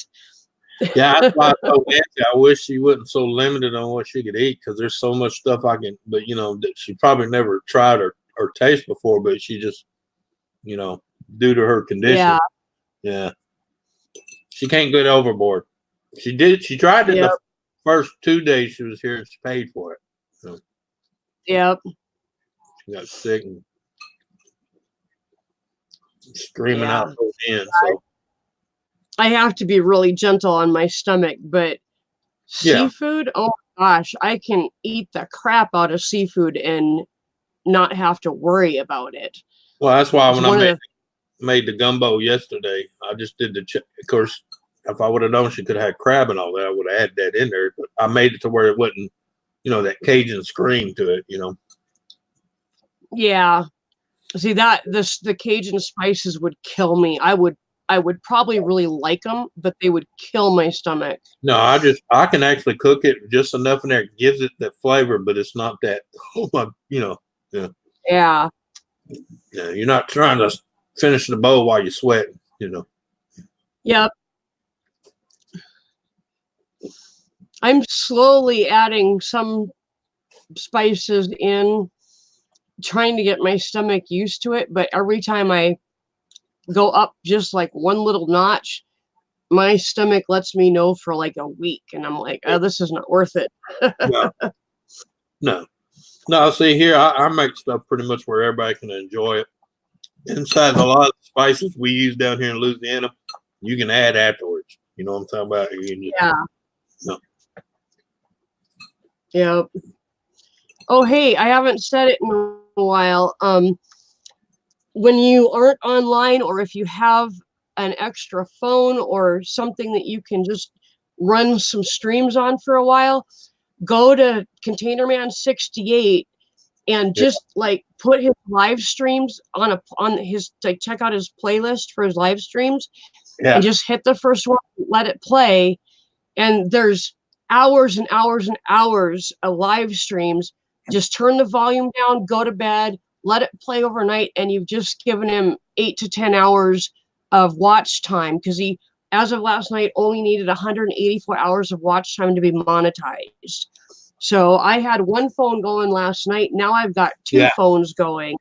Yeah, that's why I told Nancy I wish she wasn't so limited on what she could eat because there's so much stuff I can, but that she probably never tried or taste before, but she just, due to her condition. Yeah. She can't get overboard. She tried it the first 2 days she was here and she paid for it. So. Yep. She got sick and screaming out those ends. So. I have to be really gentle on my stomach, but seafood, oh my gosh, I can eat the crap out of seafood and not have to worry about it. Well, that's why when I made the gumbo yesterday, I just did the of course, if I would have known she could have had crab and all that, I would have added that in there. But I made it to where it wouldn't, that Cajun scream to it, Yeah. See the Cajun spices would kill me. I would probably really like them, but they would kill my stomach. No, I can actually cook it just enough in there. It gives it that flavor, but it's not that, yeah. Yeah. Yeah, you're not trying to finishing the bowl while you're sweating, you know. Yep. I'm slowly adding some spices in, trying to get my stomach used to it. But every time I go up just like one little notch, my stomach lets me know for like a week. And I'm like, oh, this is not worth it. No, see here, I make stuff pretty much where everybody can enjoy it. Inside a lot of the spices we use down here in Louisiana, you can add afterwards. You know what I'm talking about? You can just, Yeah. Yep. Oh, hey, I haven't said it in a while. When you aren't online, or if you have an extra phone or something that you can just run some streams on for a while, go to Containerman 68 and just like put his live streams on his, like, check out his playlist for his live streams, and just hit the first one, let it play, and there's hours and hours and hours of live streams. Just turn the volume down, go to bed, let it play overnight, and you've just given him 8 to 10 hours of watch time, because he, as of last night, only needed 184 hours of watch time to be monetized. So I had one phone going last night. Now I've got two phones going,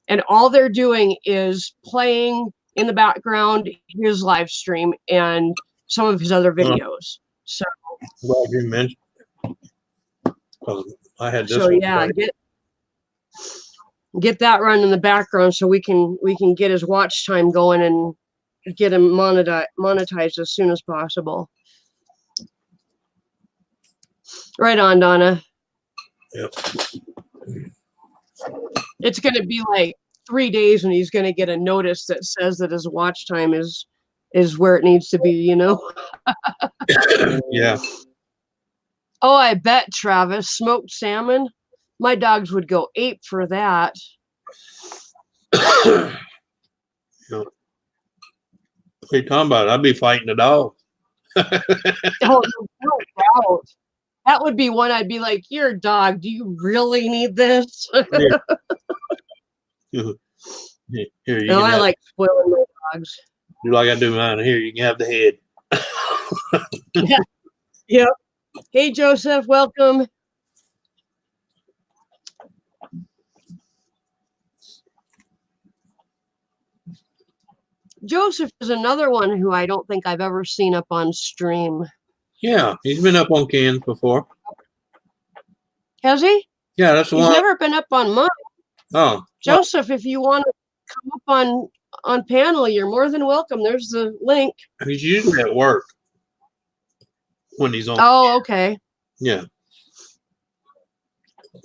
and all they're doing is playing in the background his live stream and some of his other videos. So glad you mentioned it. I had this. So yeah, get that run in the background so we can get his watch time going and get him monetized as soon as possible. Right on, Donna. Yep. It's going to be like 3 days when he's going to get a notice that says that his watch time is where it needs to be, you know? Yeah. Oh, I bet, Travis, smoked salmon. My dogs would go ape for that. Yep. What are you talking about? I'd be fighting the dog. Oh, no doubt. That would be one I'd be like, your dog, do you really need this? Here, you No, I have, like spoiling my dogs. do like I do mine. Here, you can have the head. Yep. Hey, Joseph, welcome. Joseph is another one who I don't think I've ever seen up on stream. Yeah, he's been up on cans before. Has he? Yeah, that's the He's one. never been up on mine. Oh, Joseph, if you want to come up on panel, you're more than welcome. There's the link. he's usually at work when he's on. Oh, okay. Yeah.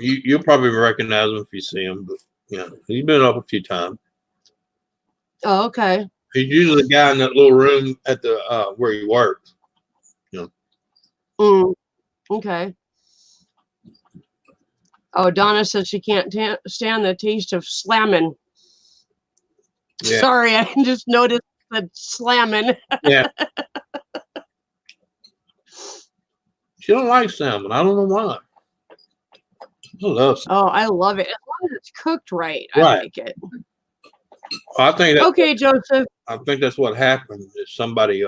You'll probably recognize him if you see him, but yeah, he's been up a few times. Oh, okay. He's usually the guy in that little room at the where he works. Okay. Oh, Donna said she can't stand the taste of slamming. Yeah. Sorry, I just noticed that slamming. Yeah. She don't like salmon. I don't know why. I love salmon. Oh, I love it. As long as it's cooked right, I Right. like it. I think that, Okay, Joseph. I think that's what happened. Is somebody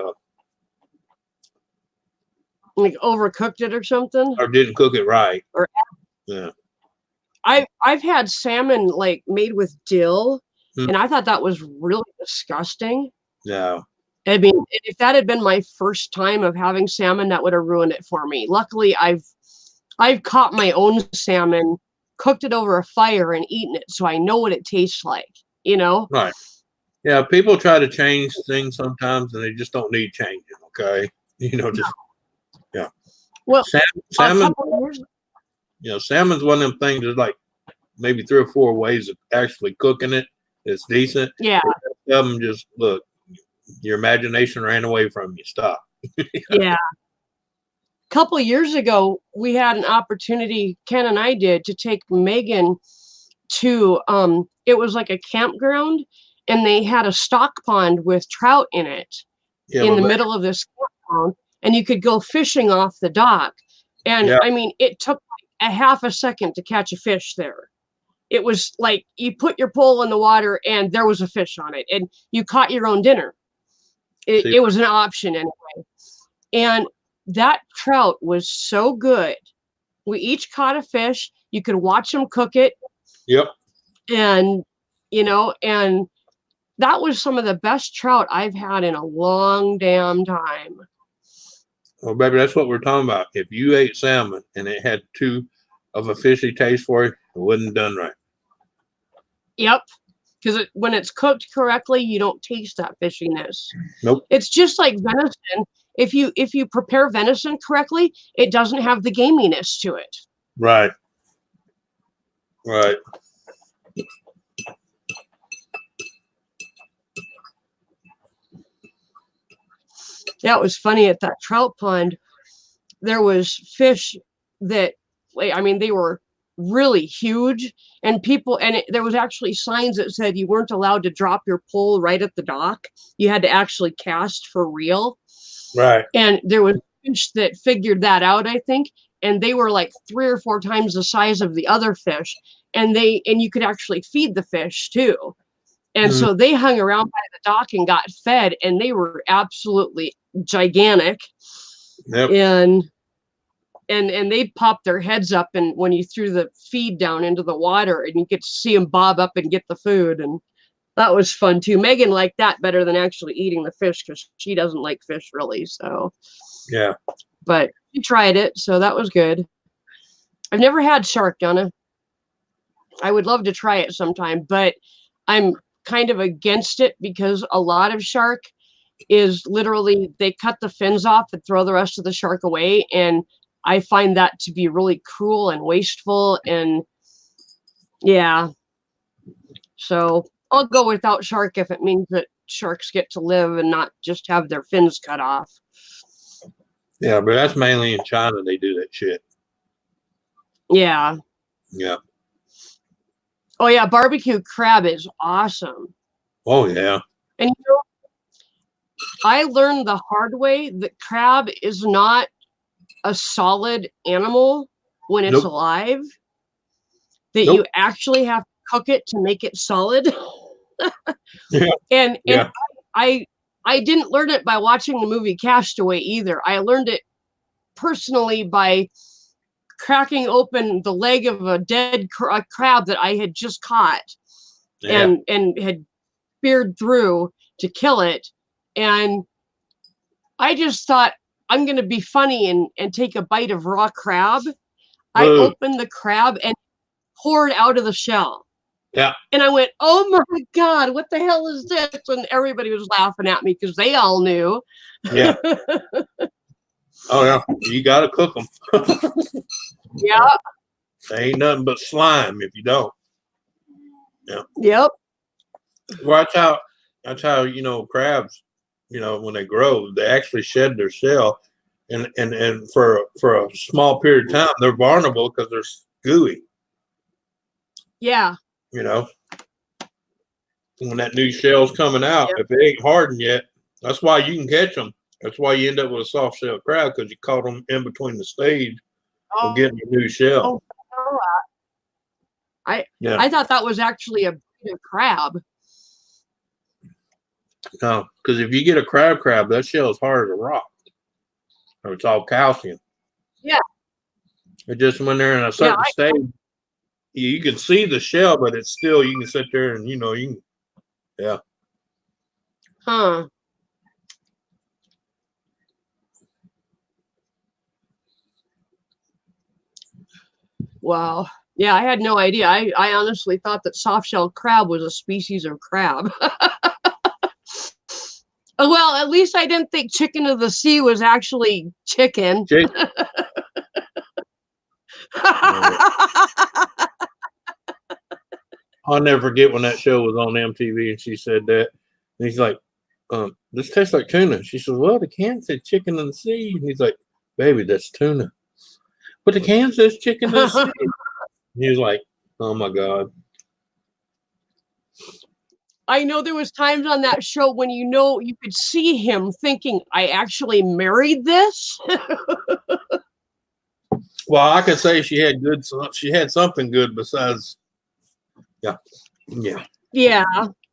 Like overcooked it or something? or didn't cook it right. Or Yeah. I've had salmon like made with dill, Hmm. and I thought that was really disgusting. No. I mean, if that had been my first time of having salmon, that would have ruined it for me. Luckily, I've caught my own salmon, cooked it over a fire, and eaten it, so I know what it tastes like. You know? Right. Yeah. People try to change things sometimes, and they just don't need changing. Okay. Just yeah. Well, salmon. years, Salmon's one of them things. There's like maybe 3 or 4 ways of actually cooking it. It's decent. yeah, Some of them just look. Your imagination ran away from you. Stop. yeah. A couple years ago, we had an opportunity, Ken and I did, to take Megan to it was like a campground, and they had a stock pond with trout in it in the middle of this campground, and you could go fishing off the dock. And Yeah. I mean, it took like a half a second to catch a fish there. it was like you put your pole in the water and there was a fish on it, and you caught your own dinner. It was an option anyway. And that trout was so good. We each caught a fish. You could watch them cook it. Yep. And, you know, and that was some of the best trout I've had in a long damn time. Well, baby, that's what we're talking about. If you ate salmon and it had too of a fishy taste for you, it wasn't done right. Yep. Because when it's cooked correctly, you don't taste that fishiness. Nope. It's just like venison. If you prepare venison correctly, it doesn't have the gaminess to it. Right. Right. That was funny at that trout pond. There was fish that, I mean, they were really huge, and people, and there was actually signs that said you weren't allowed to drop your pole right at the dock. You had to actually cast for real. Right. And there was fish that figured that out, I think, and they were like 3 or 4 times the size of the other fish, and you could actually feed the fish too. And so they hung around by the dock and got fed, and they were absolutely gigantic. Yep. And they'd pop their heads up, and when you threw the feed down into the water, and you could see them bob up and get the food, and that was fun too. Megan liked that better than actually eating the fish because she doesn't like fish really. So yeah, but she tried it, so that was good. I've never had shark, Donna. I would love to try it sometime, but I'm kind of against it because a lot of shark is literally they cut the fins off and throw the rest of the shark away, and I find that to be really cruel and wasteful, and yeah, so I'll go without shark if it means that sharks get to live and not just have their fins cut off. Yeah, but that's mainly in China they do that shit. Yeah. Yeah. Oh yeah, barbecue crab is awesome. Oh yeah. And you know, I learned the hard way that crab is not a solid animal when it's alive. That you actually have to cook it to make it solid. Yeah. And I didn't learn it by watching the movie Castaway either. I learned it personally by cracking open the leg of a dead crab that I had just caught and had speared through to kill it. And I just thought, I'm going to be funny and take a bite of raw crab. I opened the crab and poured out of the shell. Yeah. And I went, oh my God, what the hell is this? And everybody was laughing at me because they all knew. Yeah. Oh yeah, you got to cook them. Yeah. They ain't nothing but slime if you don't. Yeah. Yep. Well, that's how you know crabs. You know when they grow, they actually shed their shell, and for a small period of time, they're vulnerable because they're gooey. Yeah. You know, when that new shell's coming out, if it ain't hardened yet, that's why you can catch them. That's why you end up with a soft shell crab because you caught them in between the stage of getting a new shell. I thought that was actually a breed of crab. No, because if you get a crab, that shell is hard as a rock. Or it's all calcium. Yeah. It just when they're in a certain stage, you can see the shell, but it's still you can sit there and you can. Yeah. Huh. Wow. Yeah, I had no idea. I honestly thought that soft-shelled crab was a species of crab. Well, at least I didn't think chicken of the sea was actually chicken. I'll never forget when that show was on MTV and she said that. And he's like, this tastes like tuna. She says, well, the can said chicken of the sea. And he's like, baby, that's tuna. But the can says chicken of the sea. He was like, oh my God. I know there was times on that show when you could see him thinking, I actually married this. Well, I could say she had something good besides Yeah. Yeah. Yeah.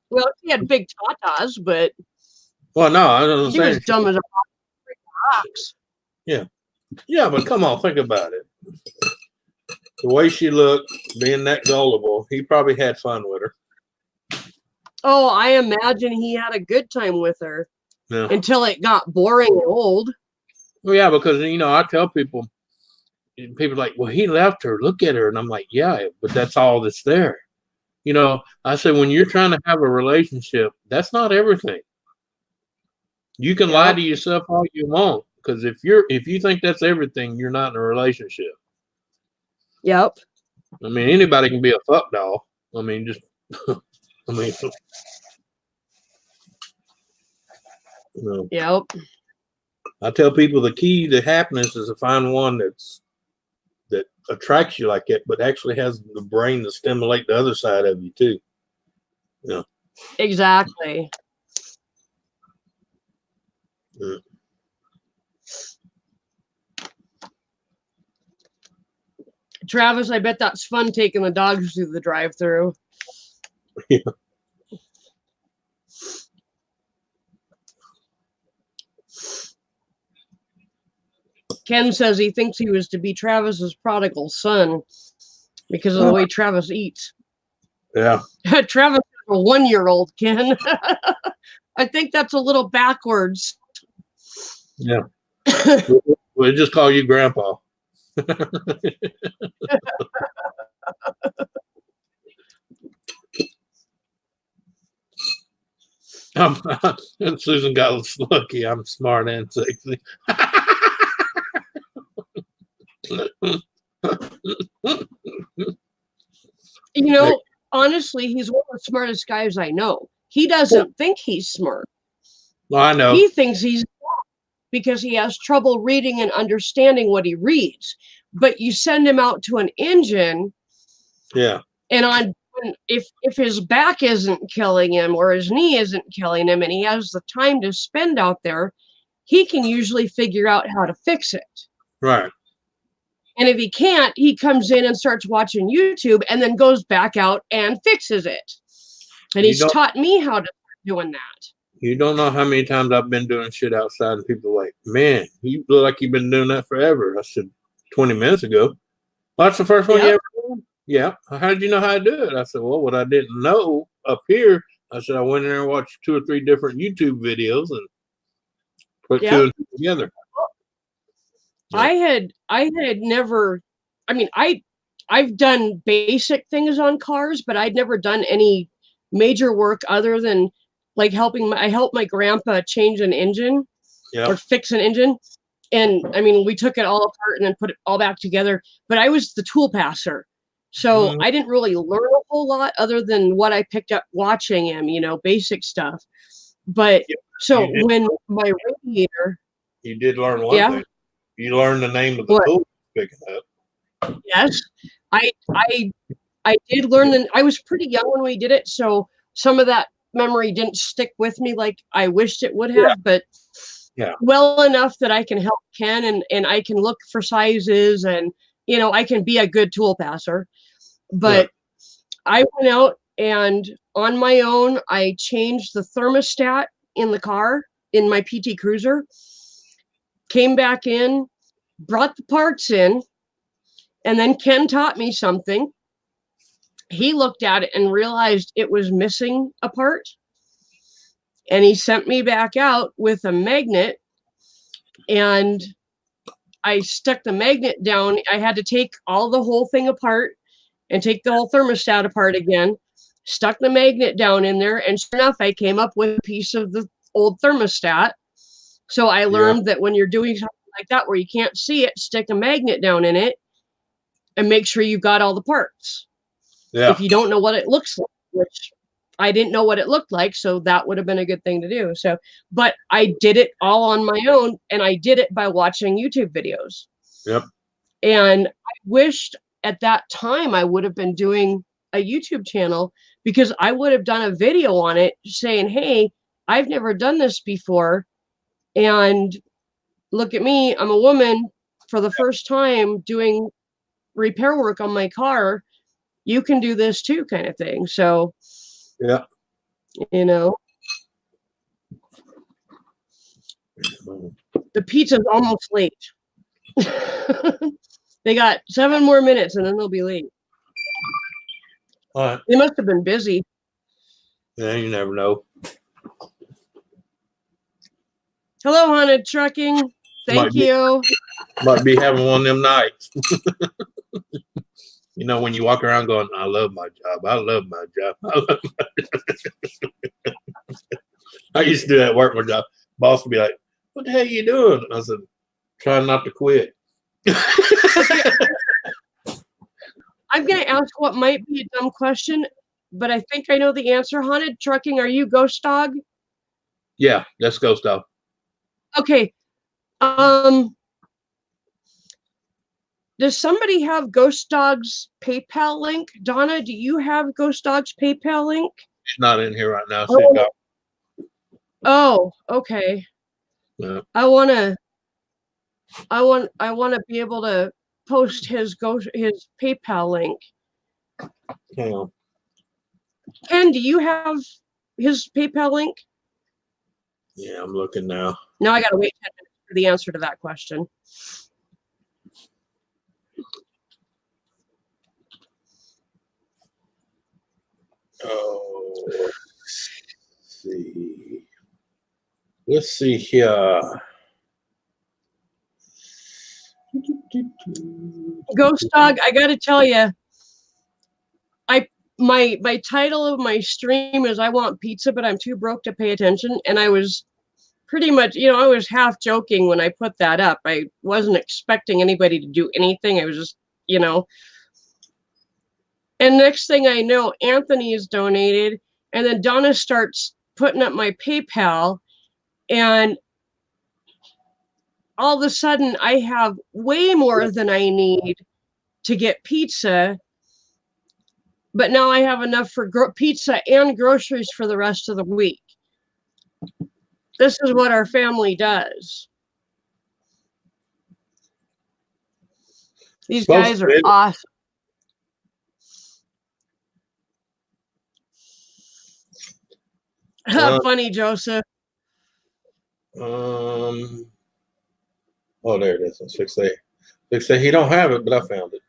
Well, he had big tatas, but Well, no, I don't he was understand. dumb as a box. Yeah. Yeah, but come on, think about it. The way she looked, being that gullible, he probably had fun with her. Oh, I imagine he had a good time with her Yeah. until it got boring and old. Well, yeah, because I tell people are like, well, he left her. Look at her, and I'm like, yeah, but that's all that's there. I said when you're trying to have a relationship, that's not everything. You can lie to yourself all you want, because if you think that's everything, you're not in a relationship. Yep. I mean, anybody can be a fuck doll. I mean, just Yep. I tell people the key to happiness is to find one that attracts you like that, but actually has the brain to stimulate the other side of you too. Yeah. Exactly. Yeah. Travis, I bet that's fun taking the dogs through the drive-through. Yeah. Ken says he thinks he was to be Travis's prodigal son because of the way Travis eats. Yeah. Travis is a 1-year-old, Ken. I think that's a little backwards. Yeah. We'll just call you Grandpa. And Susan got lucky. I'm smart and sexy. Honestly, he's one of the smartest guys I know. He doesn't think he's smart. Well, I know. He thinks he's smart because he has trouble reading and understanding what he reads. But you send him out to an engine, yeah, and if his back isn't killing him or his knee isn't killing him, and he has the time to spend out there, he can usually figure out how to fix it. Right. And if he can't, he comes in and starts watching YouTube and then goes back out and fixes it. And he's taught me how to start doing that. You don't know how many times I've been doing shit outside and people are like, man, you look like you've been doing that forever. I said, 20 minutes ago. Well, that's the first one you ever done? Yeah. How did you know how to do it? I said, well, what I didn't know up here, I said, I went in there and watched 2 or 3 different YouTube videos and put 2 and 2 together. I had never, I mean, I've done basic things on cars, but I'd never done any major work other than like I helped my grandpa change an engine or fix an engine. And I mean, we took it all apart and then put it all back together, but I was the tool passer. So I didn't really learn a whole lot other than what I picked up watching him, basic stuff. But so when my radiator. You did learn one thing. You learned the name of the tool picking up. Yes. I did learn I was pretty young when we did it. So some of that memory didn't stick with me like I wished it would have, but well enough that I can help Ken and I can look for sizes and, I can be a good tool passer. But I went out and on my own, I changed the thermostat in the car in my PT Cruiser, came back in, brought the parts in, and then Ken taught me something. He looked at it and realized it was missing a part. And he sent me back out with a magnet, and I stuck the magnet down. I had to take all the whole thing apart and take the whole thermostat apart again, stuck the magnet down in there, and sure enough, I came up with a piece of the old thermostat. So I learned that when you're doing something like that where you can't see it, stick a magnet down in it and make sure you got all the parts. Yeah. If you don't know what it looks like, which I didn't know what it looked like, so that would have been a good thing to do. So, but I did it all on my own, and I did it by watching YouTube videos. Yep. And I wished at that time I would have been doing a YouTube channel, because I would have done a video on it saying, hey, I've never done this before. And look at me, I'm a woman for the first time doing repair work on my car. you can do this too, kind of thing. So, Yeah. you know, the pizza's almost late. They got 7 more minutes and then they'll be late. All right. They must have been busy. Yeah, you never know. Hello, Haunted Trucking. Thank you. Might be having one of them nights. You know, when you walk around going, I love my job. I love my job. I love my job. I used to do that at work. My job. Boss would be like, what the hell are you doing? I said, trying not to quit. I'm going to ask what might be a dumb question, but I think I know the answer. Haunted Trucking, are you Ghost Dog? Yeah, that's Ghost Dog. Okay. Does somebody have Ghost Dog's PayPal link? Donna, do you have Ghost Dog's PayPal link? She's not in here right now. Oh, okay. Yeah. I want to be able to post his PayPal link. Hang on. Ken, do you have his PayPal link? Yeah, I'm looking now. No, I gotta wait 10 minutes for the answer to that question. Oh, let's see. Let's see here. Ghost Dog, I gotta tell you, my title of my stream is I want pizza, but I'm too broke to pay attention. And I was pretty much, I was half joking when I put that up. I wasn't expecting anybody to do anything. I was just, And next thing I know, Anthony is donated, and then Donna starts putting up my PayPal, and all of a sudden I have way more than I need to get pizza. But now I have enough for pizza and groceries for the rest of the week. This is what our family does. These guys are awesome. Funny, Joseph. Oh, there it is. Let's fix that. Fix that. He don't have it, but I found it.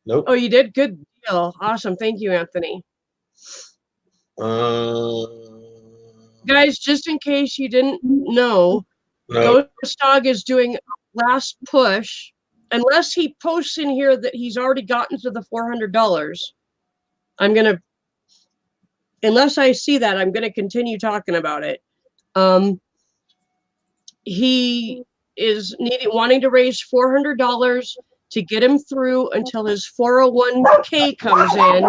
Nope. Oh, you did? Good deal. Awesome. Thank you, Anthony. Guys, just in case you didn't know, Ghost Dog is doing last push. Unless he posts in here that he's already gotten to the $400, unless I see that, I'm going to continue talking about it. He is wanting to raise $400 to get him through until his 401k comes in.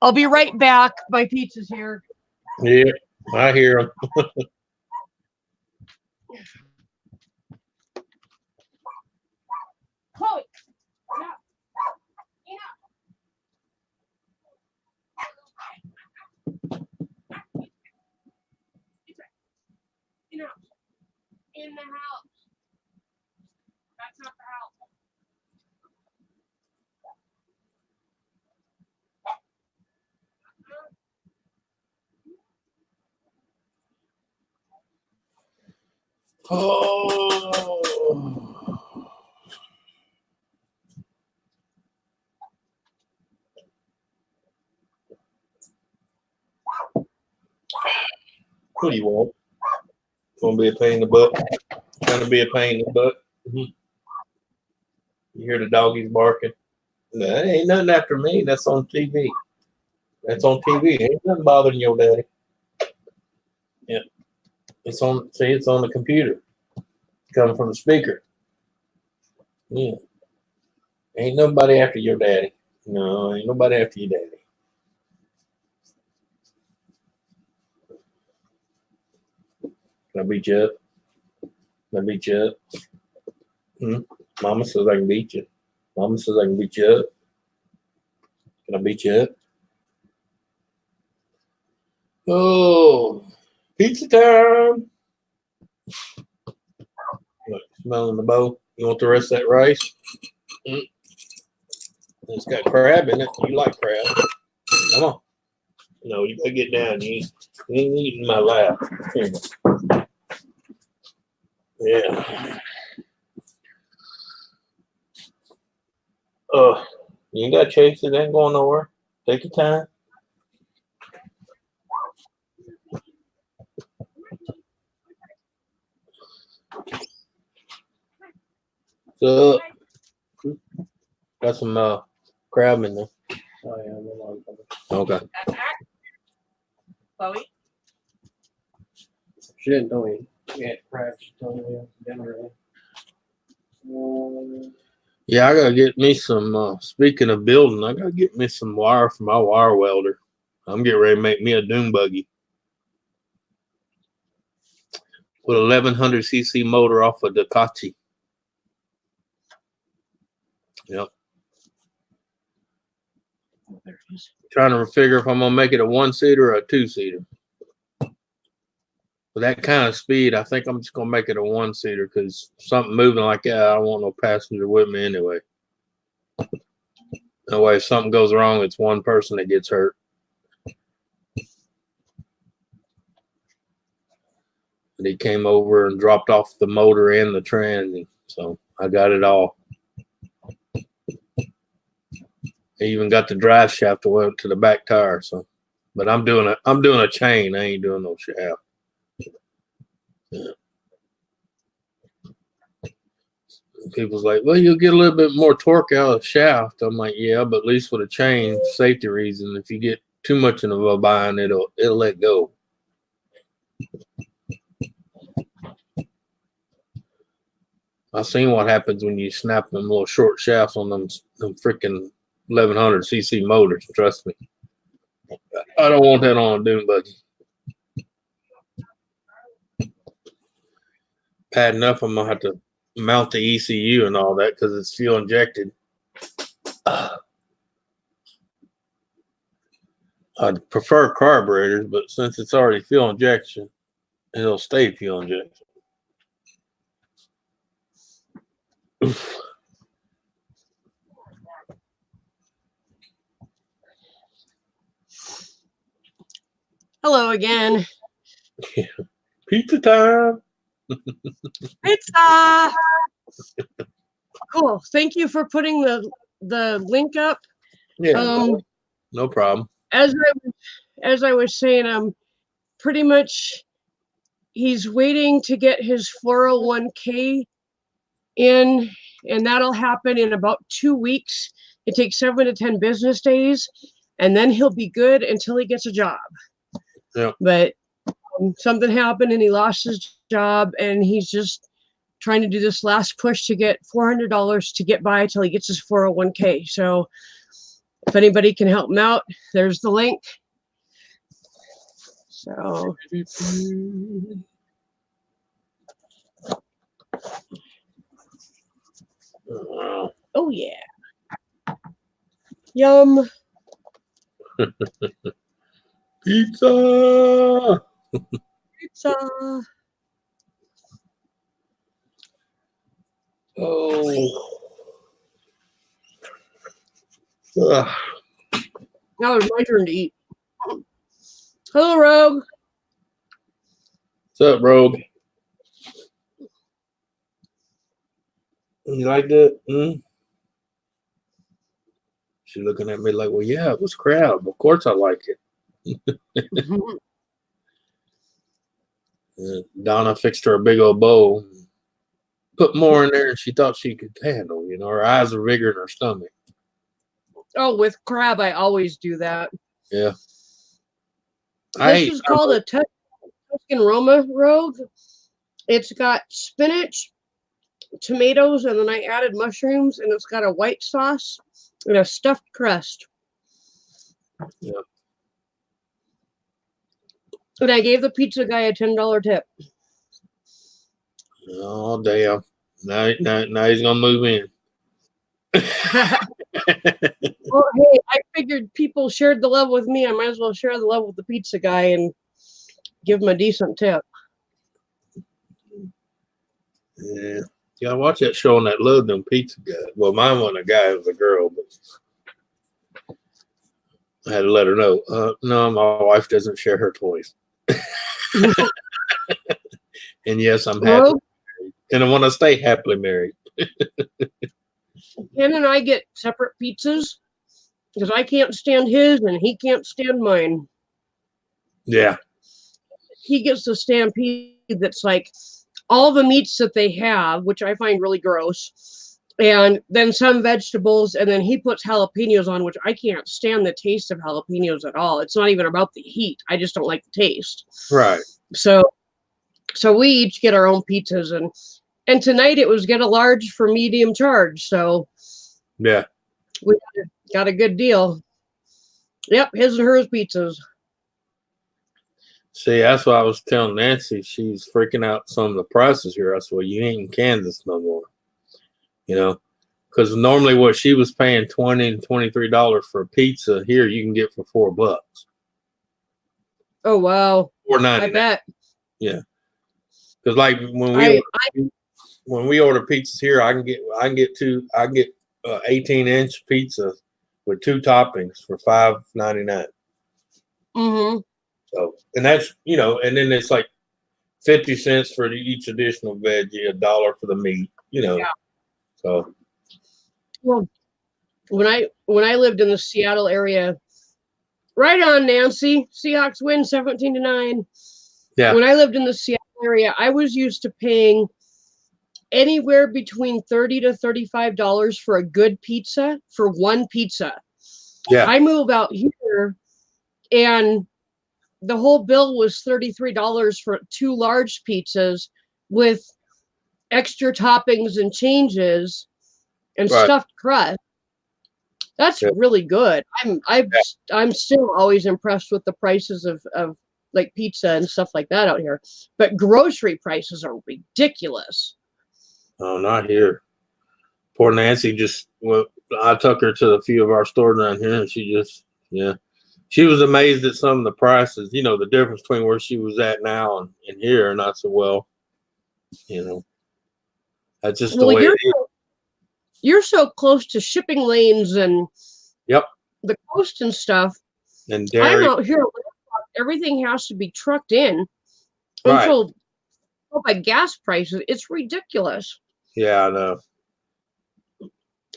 I'll be right back. My pizza's here. Yeah, I hear him. Chloe, in the house. That's not the house. Oh. What do you want? Gonna be a pain in the butt. Trying to be a pain in the butt. You hear the doggies barking? No, that ain't nothing after me. That's on TV. That's on TV. Ain't nothing bothering your daddy. Yeah. It's on the computer. Coming from the speaker. Yeah. Ain't nobody after your daddy. No, ain't nobody after your daddy. Can I beat you up? Can I beat you up? Mama says I can beat you. Mama says I can beat you up. Can I beat you up? Oh, pizza time. Look, smelling the bowl. You want the rest of that rice? It's got crab in it. You like crab. Come on. No, you gotta get down. You ain't eating my lap. Here you go. Yeah. You ain't gotta chase it. It ain't going nowhere. Take your time. So, got some crab in there. Oh, yeah. Okay. Chloe? She didn't tell me we had crab. She told me we had dinner. Yeah, I gotta get me some. Speaking of building, I gotta get me some wire for my wire welder. I'm getting ready to make me a dune buggy with 1100cc motor off of Ducati. Yep. Oh, there it is. Trying to figure if I'm gonna make it a 1-seater or a 2-seater. With that kind of speed, I think I'm just gonna make it a 1-seater because something moving like that, I don't want no passenger with me anyway. That way, if something goes wrong, it's one person that gets hurt. And he came over and dropped off the motor and the tranny, so I got it all. I even got the drive shaft that went to the back tire. So, but I'm doing a chain. I ain't doing no shaft. Yeah. People's like, well, you'll get a little bit more torque out of the shaft. I'm like, yeah, but at least with a chain, safety reason, if you get too much of a bind, it'll let go. I've seen what happens when you snap them little short shafts on them freaking 1100cc motors. Trust me. I don't want that on a dune buggy. Bad enough, I'm gonna have to mount the ECU and all that because it's fuel injected. I'd prefer carburetors, but since it's already fuel injection, it'll stay fuel injection. Oof. Hello again. Pizza time. Pizza. Cool. Thank you for putting the link up. Yeah, no problem. As I was saying, pretty much he's waiting to get his 401k in, and that'll happen in about 2 weeks. It takes 7 to 10 business days, and then he'll be good until he gets a job. Yeah. But something happened and he lost his job, and he's just trying to do this last push to get $400 to get by till he gets his 401k. So if anybody can help him out, there's the link. So oh yeah. Yum. Pizza. Pizza. Oh. Now it's my turn to eat. Hello, Rogue. What's up, Rogue? You like that? She's looking at me like, well, yeah, it was crab. Of course I like it. Donna fixed her a big old bowl. Put more in there than she thought she could handle. You know, her eyes are bigger than her stomach. Oh, with crab, I always do that. Yeah. This is called a Tuscan Roma, Rogue. It's got spinach, tomatoes, and then I added mushrooms, and it's got a white sauce and a stuffed crust. Yeah. And I gave the pizza guy a $10 tip. Oh, damn. Now he's going to move in. Well, hey, I figured people shared the love with me. I might as well share the love with the pizza guy and give him a decent tip. Yeah. Yeah, I watched that show on that Love Them Pizza guy. Well, mine wasn't a guy, it was a girl, but I had to let her know. No, my wife doesn't share her toys. And yes, I'm happy. Well, And I want to stay happily married. Ken and I get separate pizzas because I can't stand his and he can't stand mine. Yeah. He gets the Stampede that's like all the meats that they have, which I find really gross, and then some vegetables, and then he puts jalapenos on, which I can't stand the taste of jalapenos at all. It's not even about the heat. I just don't like the taste. Right. So we each get our own pizzas, and tonight it was get a large for medium charge. So yeah, we got a good deal. Yep, his and hers pizzas. See, that's what I was telling Nancy. She's freaking out some of the prices here. I said, well, you ain't in Kansas no more. You know, because normally what she was paying $20 and $23 for a pizza here, you can get for $4. Oh wow! $4.99. I bet. Yeah, because like when we order pizzas here, I can get 18-inch pizza with 2 toppings for $5.99. Mm-hmm. So, and that's, you know, and then it's like 50 cents for each additional veggie, $1 for the meat, you know. Yeah. So, well, when I lived in the Seattle area, right on, Nancy. Seahawks win 17-9. yeah. When I lived in the Seattle area, I was used to paying anywhere between $30 to $35 for a good pizza for one pizza. Yeah. I move out here, and the whole bill was $33 for 2 large pizzas with extra toppings and changes and Right. stuffed crust. That's really good. I'm still always impressed with the prices of like pizza and stuff like that out here. But grocery prices are ridiculous. Oh, not here. Poor Nancy I took her to a few of our stores around here, and she was amazed at some of the prices, you know, the difference between where she was at now and here. And I said, well, you know, that's just the way it is. You're so close to shipping lanes and the coast and stuff. And dairy. I'm out here. Everything has to be trucked in. Right. Until by gas prices, it's ridiculous. Yeah, I know.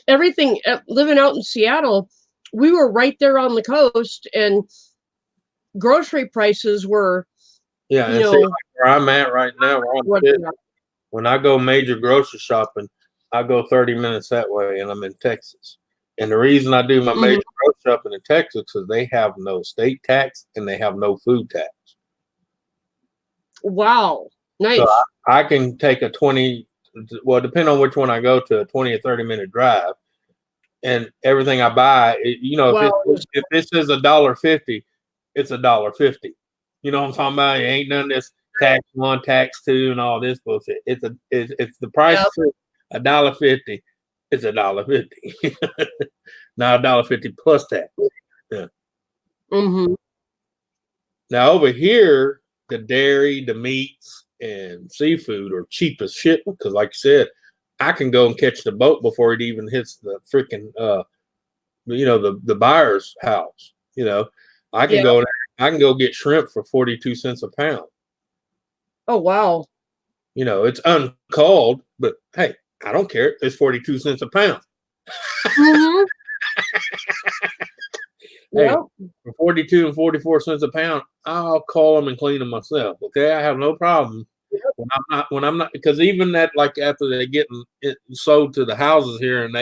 Everything living out in Seattle, we were right there on the coast, and grocery prices were. Yeah, and see, like where I'm at right now, when I go major grocery shopping, I go 30 minutes that way, and I'm in Texas. And the reason I do my major grocery shopping in Texas is they have no state tax and they have no food tax. Wow, nice. So I can take a 20, well, depending on which one I go to, a 20 or 30-minute drive, and everything I buy, you know, if this is $1.50, it's $1.50. You know what I'm talking about? It ain't none of this tax 1, tax 2, and all this bullshit. It's the price is $1.50. It's $1.50. Not $1.50 plus tax. Yeah. Mm-hmm. Now over here, the dairy, the meats, and seafood are cheap as shit because, like you said, I can go and catch the boat before it even hits the freaking, you know, the buyer's house. You know, I can go there. I can go get shrimp for 42 cents a pound. Oh wow! You know, it's uncalled, but hey, I don't care. It's 42 cents a pound. Mm-hmm. Hey, for 42 and 44 cents a pound, I'll call them and clean them myself. Okay, I have no problem. When I'm not, because even that, like after they get it sold to the houses here and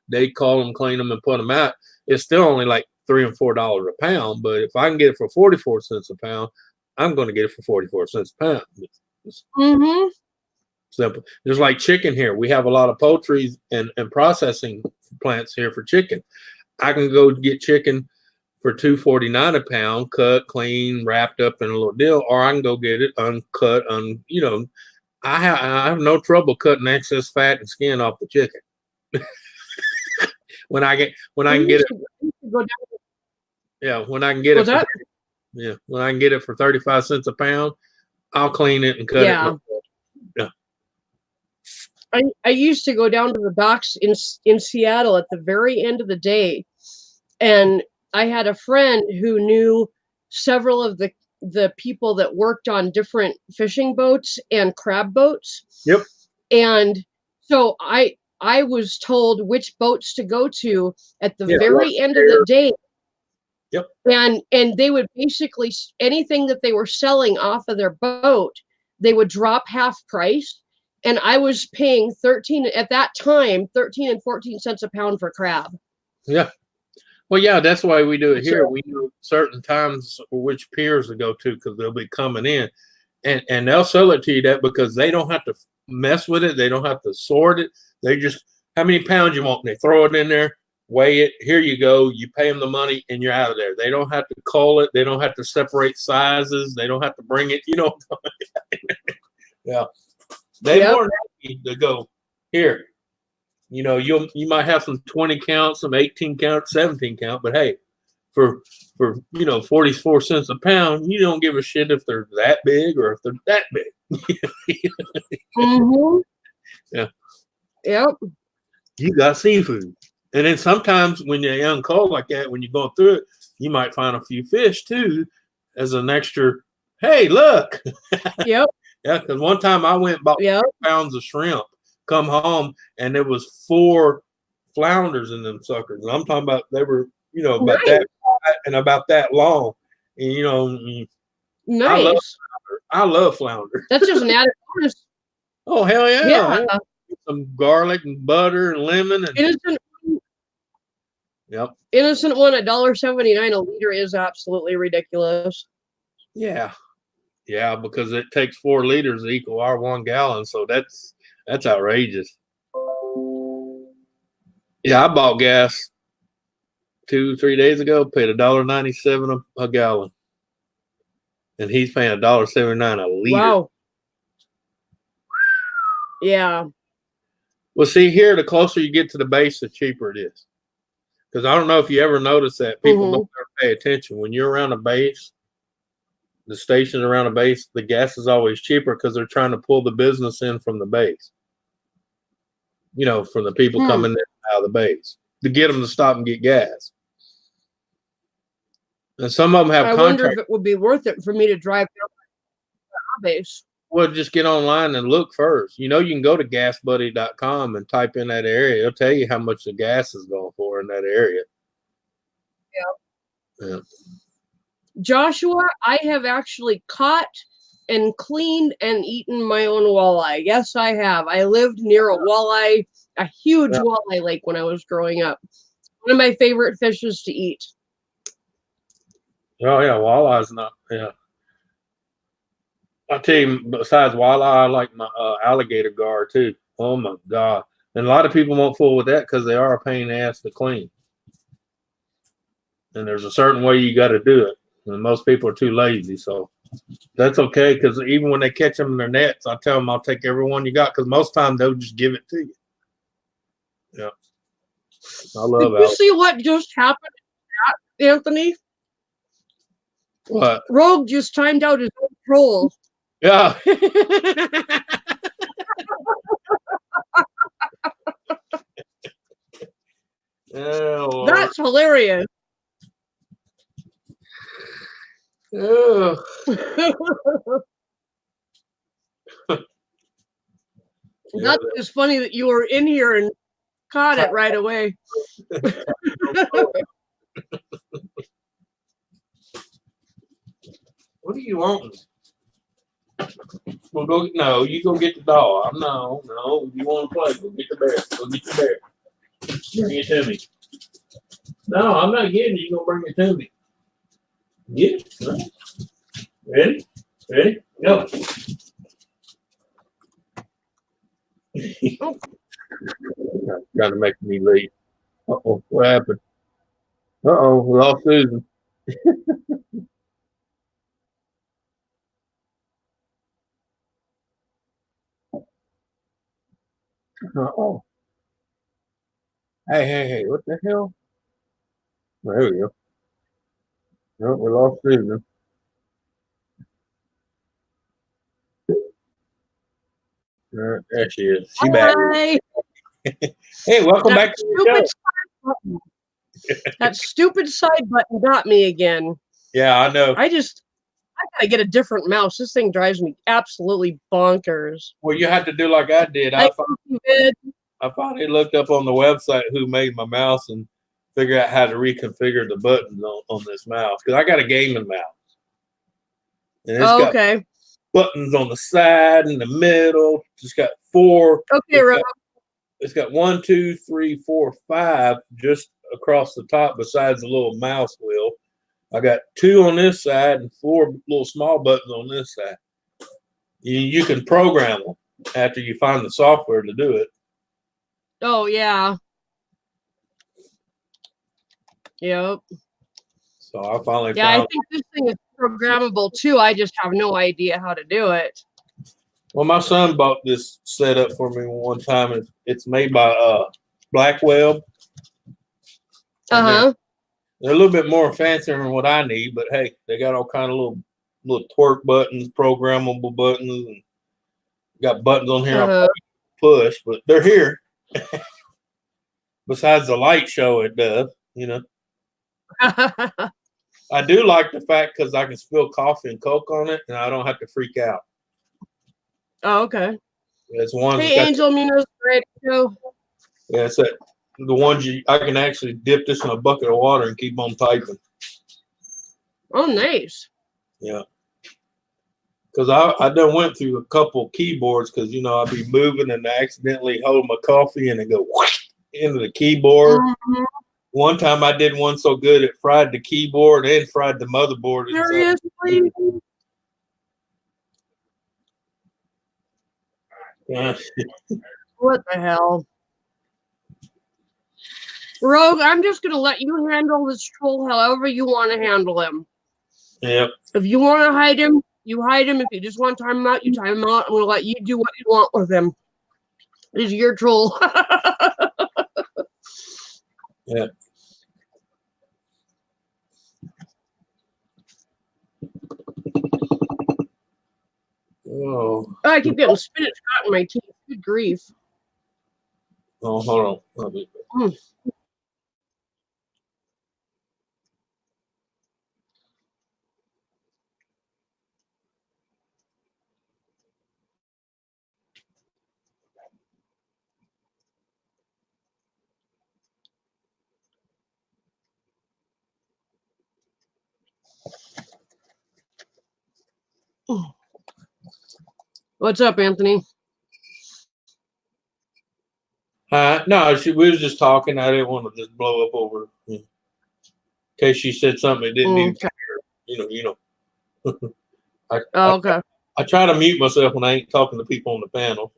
they call them, clean them, and put them out, it's still only like $3 and $4 a pound. But if I can get it for 44 cents a pound, I'm going to get it for 44 cents a pound. It's simple. Just like chicken here, we have a lot of poultry and processing plants here for chicken. I can go get chicken for $2.49 a pound, cut, clean, wrapped up in a little deal, or I can go get it uncut. You know, I have no trouble cutting excess fat and skin off the chicken. when I can get it. Yeah, when I can get it. When I can get it for 35 cents a pound, I'll clean it and cut it. Yeah. I used to go down to the docks in Seattle at the very end of the day, and I had a friend who knew several of the people that worked on different fishing boats and crab boats. Yep. And so I was told which boats to go to at the very end of the day. Yep. And they would basically, anything that they were selling off of their boat, they would drop half price. And I was paying 13 at that time, 13 and 14 cents a pound for crab. Yeah. Well, yeah, that's why we do it here. We know certain times which piers to go to because they'll be coming in, and they'll sell it to you that because they don't have to mess with it. They don't have to sort it. They just, how many pounds you want? They throw it in there, weigh it. Here you go. You pay them the money, and you're out of there. They don't have to cull it. They don't have to separate sizes. They don't have to bring it. You know. Yeah. They more happy to go here. You know, you might have some 20 count, some 18 count, 17 count, but hey, for 44 cents a pound, you don't give a shit if they're that big or if they're that big. Mm-hmm. Yeah. Yep. You got seafood. And then sometimes when you're young cold like that, when you're going through it, you might find a few fish too as an extra, hey, look. Yep. Yeah, because one time I went and bought 2 pounds of shrimp, come home, and there was 4 flounders in them suckers. And I'm talking about they were, about that wide and about that long. And nice. I love flounder. That's just an added bonus. Oh hell yeah! Yeah. Some garlic and butter and lemon and innocent. Yep. Innocent one at $1.79 a liter is absolutely ridiculous. Yeah. Yeah, because it takes 4 liters to equal our 1 gallon, so that's outrageous. Yeah, I bought gas 2-3 days ago, paid $1.97 a gallon, and he's paying $1.79 a liter. Wow. Yeah. Well, see here, the closer you get to the base, the cheaper it is. Because I don't know if you ever notice that people don't ever pay attention when you're around a base. The station around a base, the gas is always cheaper because they're trying to pull the business in from the base. From the people coming in out of the base to get them to stop and get gas. And some of them have contracts. I wonder if it would be worth it for me to drive down to our base. Well, just get online and look first. You can go to gasbuddy.com and type in that area. It'll tell you how much the gas is going for in that area. Yeah. Joshua, I have actually caught and cleaned and eaten my own walleye. Yes, I have. I lived near a huge walleye lake when I was growing up. One of my favorite fishes to eat. Oh, yeah. Walleye's not, yeah. I'll tell you, besides walleye, I like my alligator gar too. Oh, my God. And a lot of people won't fool with that because they are a pain in the ass to clean. And there's a certain way you got to do it. And most people are too lazy, so that's okay. Because even when they catch them in their nets, I tell them I'll take every one you got. Because most times they'll just give it to you. Yeah, I love Did you see what just happened, Anthony? What? Rogue just timed out his own troll. Yeah. Oh, that's hilarious. Oh. That's just funny that you were in here and caught it right away. What do you want? We'll go. No, you go get the doll. No. You want to play? Go get the bear. Go get the bear. Bring it to me. No, I'm not getting it. You gonna bring it to me? Get it. Ready? Ready? Go. Trying to make me leave. Uh-oh, what happened? Uh-oh, we lost Susan. Uh-oh. Hey, what the hell? There we go. No, we lost Susan. There she is. She back. Hey, welcome back to the show. That stupid side button got me again. Yeah, I know. I gotta get a different mouse. This thing drives me absolutely bonkers. Well, you have to do like I did. I finally looked up on the website who made my mouse and figure out how to reconfigure the buttons on this mouse because I got a gaming mouse. And it's got okay. buttons on the side and the middle. Just got 4. Okay, Rob. It's got 1, 2, 3, 4, 5 just across the top besides the little mouse wheel. I got 2 on this side and 4 little small buttons on this side. You can program them after you find the software to do it. Oh, yeah. Yep. So I finally Yeah, I found. think this thing is programmable too. I just have no idea how to do it. Well, my son bought this setup for me one time. It's made by Blackwell. Uh-huh. They're a little bit more fancy than what I need, but hey, they got all kind of little twerk buttons, programmable buttons, and got buttons on here I push, but they're here. Besides the light show, it does, you know. I do like the fact because I can spill coffee and Coke on it, and I don't have to freak out. Oh, okay. It's one. Hey, Angel Munoz Radio. Yeah, it's that. The ones I can actually dip this in a bucket of water and keep on typing. Oh, nice. Yeah. Because I done went through a couple keyboards because, you know, I'd be moving and I accidentally hold my coffee and it go whoosh into the keyboard. Mm-hmm. One time I did one so good it fried the keyboard and fried the motherboard. Seriously? What the hell? Rogue, I'm just going to let you handle this troll however you want to handle him. Yep. If you want to hide him, you hide him. If you just want to time him out, you time him out. I'm going to let you do what you want with him. He's your troll. Yeah. Oh. I keep getting spinach caught in my teeth. Good grief. Oh, hold on. What's up, Anthony? No, we was just talking. I didn't want to just blow up over in case she said something that didn't need to hear. You know. Okay. I try to mute myself when I ain't talking to people on the panel.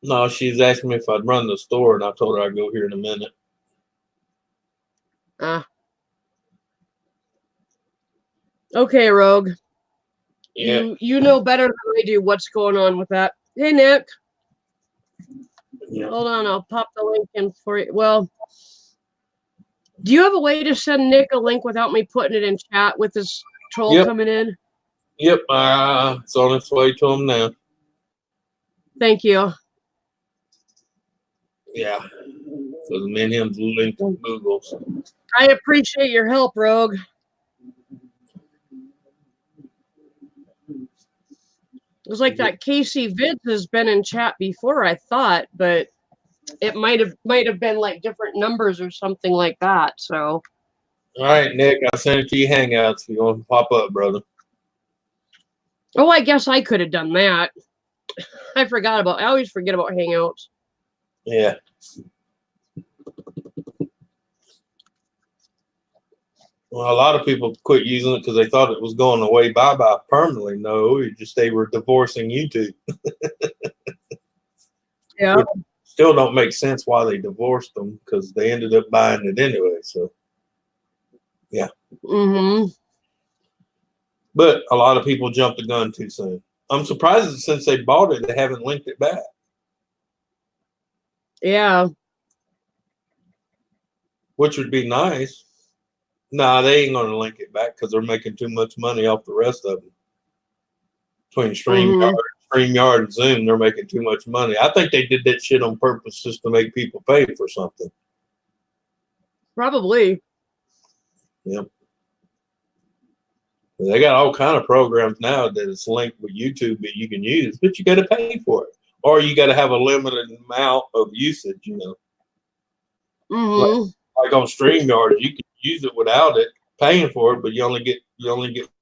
No, she's asking me if I'd run the store, and I told her I'd go here in a minute. Okay, Rogue. Yeah. You know better than I do what's going on with that. Hey, Nick. Yeah. Hold on, I'll pop the link in for you. Well, do you have a way to send Nick a link without me putting it in chat with this troll coming in? Yep. It's on its way to him now. Thank you. Yeah. Because me and him's linked on Google. So. I appreciate your help, Rogue. It was like that Casey Vids has been in chat before, I thought, but it might have been like different numbers or something like that. So, all right, Nick, I sent it to you Hangouts. You're going to pop up, brother. Oh, I guess I could have done that. I always forget about Hangouts. Yeah. Well, a lot of people quit using it because they thought it was going away bye-bye permanently. No, it just they were divorcing YouTube. Yeah. It still don't make sense why they divorced them because they ended up buying it anyway. So, yeah. Mm-hmm. But a lot of people jumped the gun too soon. I'm surprised that since they bought it, they haven't linked it back. Yeah. Which would be nice. Nah, they ain't going to link it back because they're making too much money off the rest of them. Between StreamYard and Zoom, they're making too much money. I think they did that shit on purpose just to make people pay for something. Probably. Yep. They got all kind of programs now that it's linked with YouTube that you can use, but you got to pay for it, or you got to have a limited amount of usage. You know, Mm-hmm. like on StreamYard, you can use it without it paying for it, but you only get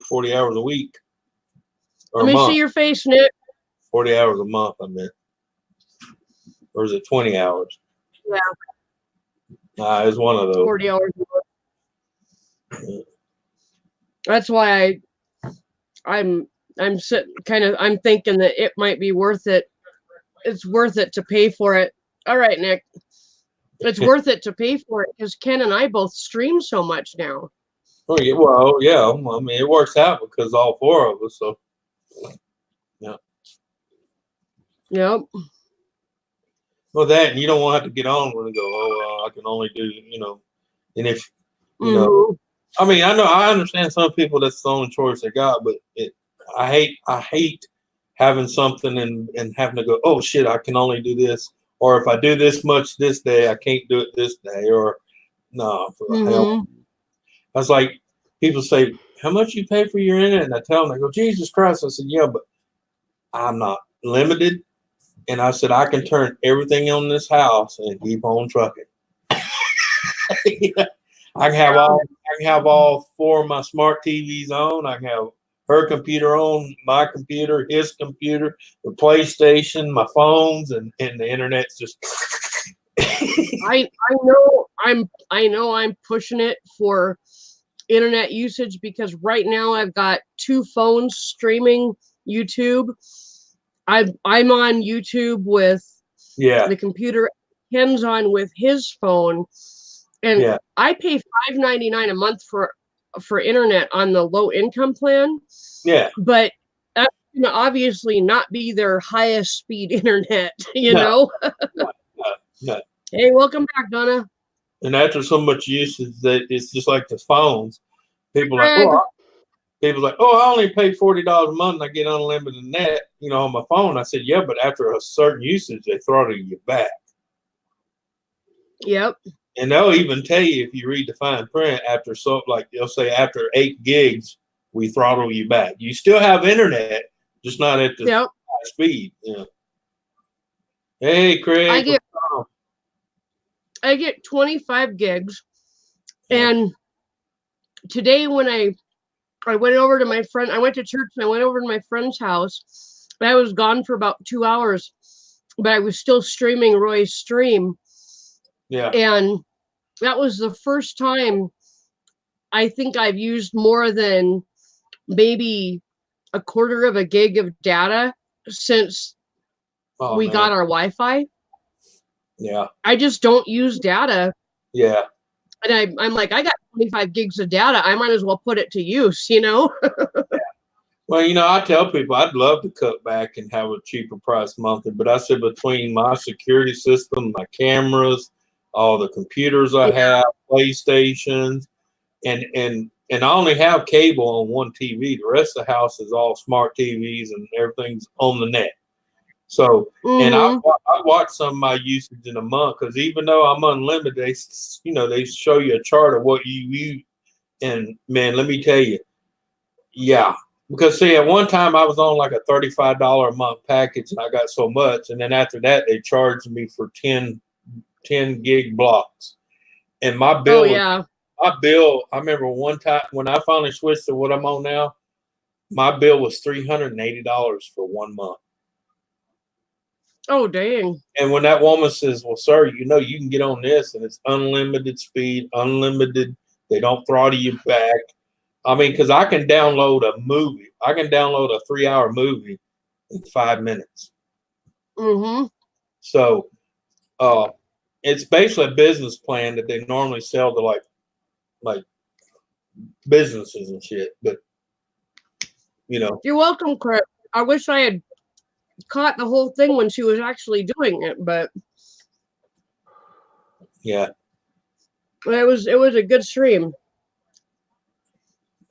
40 hours a week or Let a me month. see your face, Nick. 40 hours a month, I meant. Or is it 20 hours? Yeah. Nah, it's one of those. 40 hours a month. That's why I'm sitting I'm thinking that it might be worth it. It's worth it to pay for it. All right, Nick. It's worth it to pay for it because Ken and I both stream so much now. Oh yeah, well, yeah. I mean, it works out because all four of us. So, yeah. Yep. Well, that, and you don't want to have to get on when you go, oh, I can only do, you know, and if you know, I mean, I understand some people that's the only choice they got, but I hate having something and having to go, oh shit, I can only do this, or if I do this much this day, I can't do it this day, or no, for the hell. I was like, people say, how much you pay for your internet? And I tell them, they go, Jesus Christ. I said, yeah, but I'm not limited. And I said, I can turn everything on this house and keep on trucking. I can have all four of my smart TVs on. I can have her computer on, my computer, his computer, the PlayStation, my phones, and the internet's just. I know I'm pushing it for internet usage because right now I've got two phones streaming YouTube. I'm on YouTube with the computer. Ken's on with his phone, and I pay $5.99 a month for internet on the low income plan. Yeah, but that's gonna obviously not be their highest speed internet. You know. No. Hey, welcome back, Donna. And after so much usage that it's just like the phones. People are like, oh, I only pay $40 a month and I get unlimited net, you know, on my phone. I said, yeah, but after a certain usage, they throttle you back. Yep. And they'll even tell you if you read the fine print after they'll say after 8 gigs, we throttle you back. You still have internet, just not at the high speed. Yeah. Hey, Craig. I get 25 gigs. And today when I went over to my friend, I went to church and I went over to my friend's house. I was gone for about 2 hours, but I was still streaming Roy's stream. Yeah. And that was the first time I think I've used more than maybe a quarter of a gig of data since we got our Wi-Fi. Yeah. I just don't use data. Yeah. And I'm like, I got 25 gigs of data. I might as well put it to use, you know? Well, you know, I tell people I'd love to cut back and have a cheaper price monthly, but I said between my security system, my cameras, all the computers I have, PlayStations, and I only have cable on one TV. The rest of the house is all smart TVs and everything's on the net. So, and I watch some of my usage in a month because even though I'm unlimited, they show you a chart of what you use. And man, let me tell you, yeah, because see, at one time I was on like a $35 a month package and I got so much. And then after that, they charged me for 10 gig blocks. And my bill, I remember one time when I finally switched to what I'm on now, my bill was $380 for 1 month. Oh, dang. And when that woman says, well, sir, you know, you can get on this and it's unlimited speed, unlimited. They don't throttle you back. I mean, because I can download a movie. I can download a 3-hour movie in 5 minutes. Mm-hmm. So it's basically a business plan that they normally sell to like businesses and shit. But, you know. You're welcome, Chris. I wish I had caught the whole thing when she was actually doing it, but yeah, it was a good stream.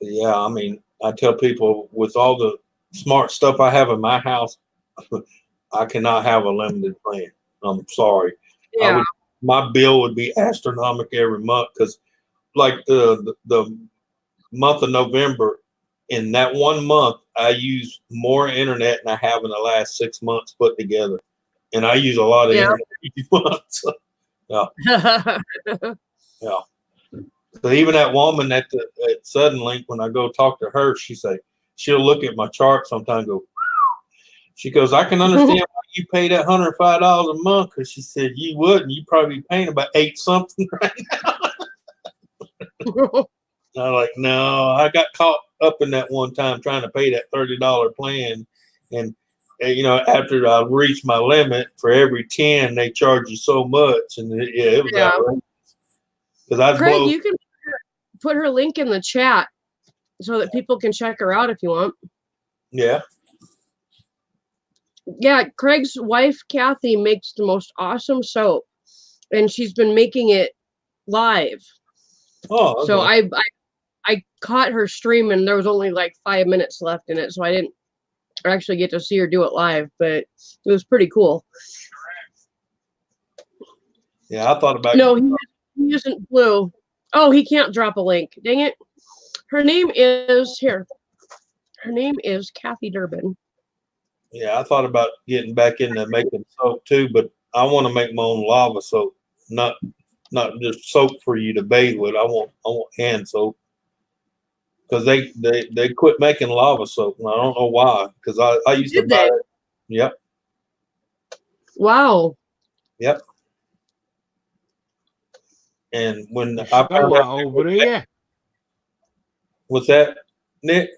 Yeah, I mean, I tell people with all the smart stuff I have in my house, I cannot have a limited plan. I'm sorry. Yeah. my bill would be astronomical every month because, like the month of November, in that 1 month, I use more internet than I have in the last 6 months put together, and I use a lot of internet each month. So, yeah. So even that woman at Suddenlink, when I go talk to her, she'll look at my chart sometimes. She goes, I can understand why you pay that $105 a month, because she said you wouldn't. You probably be paying about 8 something right now. I'm like, no, I got caught up in that one time trying to pay that $30 plan, and after I reached my limit, for every 10 they charge you so much, and it was outrageous. Because Craig, you can put her link in the chat so that people can check her out if you want. Yeah. Yeah, Craig's wife Kathy makes the most awesome soap, and she's been making it live. Oh, okay. So I caught her stream, and there was only like 5 minutes left in it, so I didn't actually get to see her do it live, but it was pretty cool. Yeah, I thought about. No, he isn't blue. Oh, he can't drop a link. Dang it. Her name is here. Her name is Kathy Durbin. Yeah, I thought about getting back into making soap too, but I want to make my own lava soap, not just soap for you to bathe with. I want hand soap, because they quit making lava soap, and I don't know why. Because I used to buy it. Yep. Wow. Yep. And when I found out over there, what's that, Nick?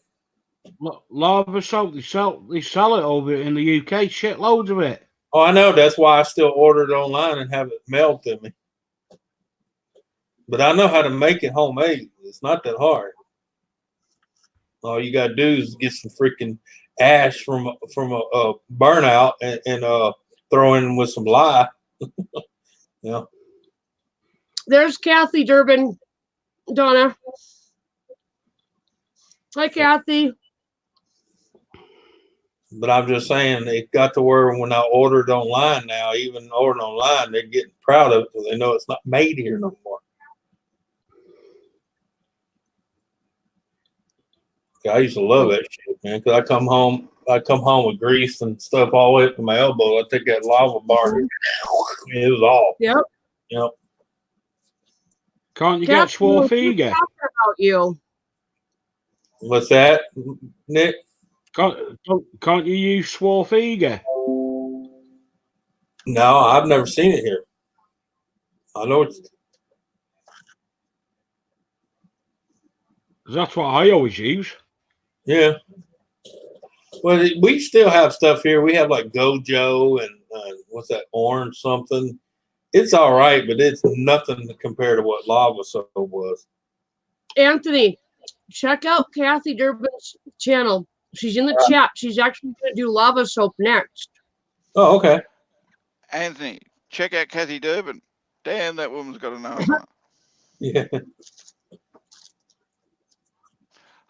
Lava soap, they sell it over in the UK, shitloads of it. Oh, I know. That's why I still order it online and have it mailed to me. But I know how to make it homemade. It's not that hard. All you gotta do is get some freaking ash from a burnout and throw in with some lye. Yeah. There's Kathy Durbin, Donna. Hi, Kathy. But I'm just saying, it got to where when I ordered online now, even ordering online, they're getting proud of it because they know it's not made here no more. I used to love that shit, man, because I come home with grease and stuff all the way up to my elbow. I take that lava bar, it was all. Yep. Yep. Can't you get Swarfiga? About you. What's that, Nick? Can't you use Swarfiga? No, I've never seen it here. I know it's. That's what I always use. Yeah. Well, we still have stuff here. We have like Gojo and what's that, orange something. It's all right, but it's nothing compared to what lava soap was. Anthony, check out Kathy Durbin's channel. She's in the chat. She's actually going to do lava soap next. Oh, okay. Anthony, check out Kathy Durbin. Damn, that woman's got to know. Yeah.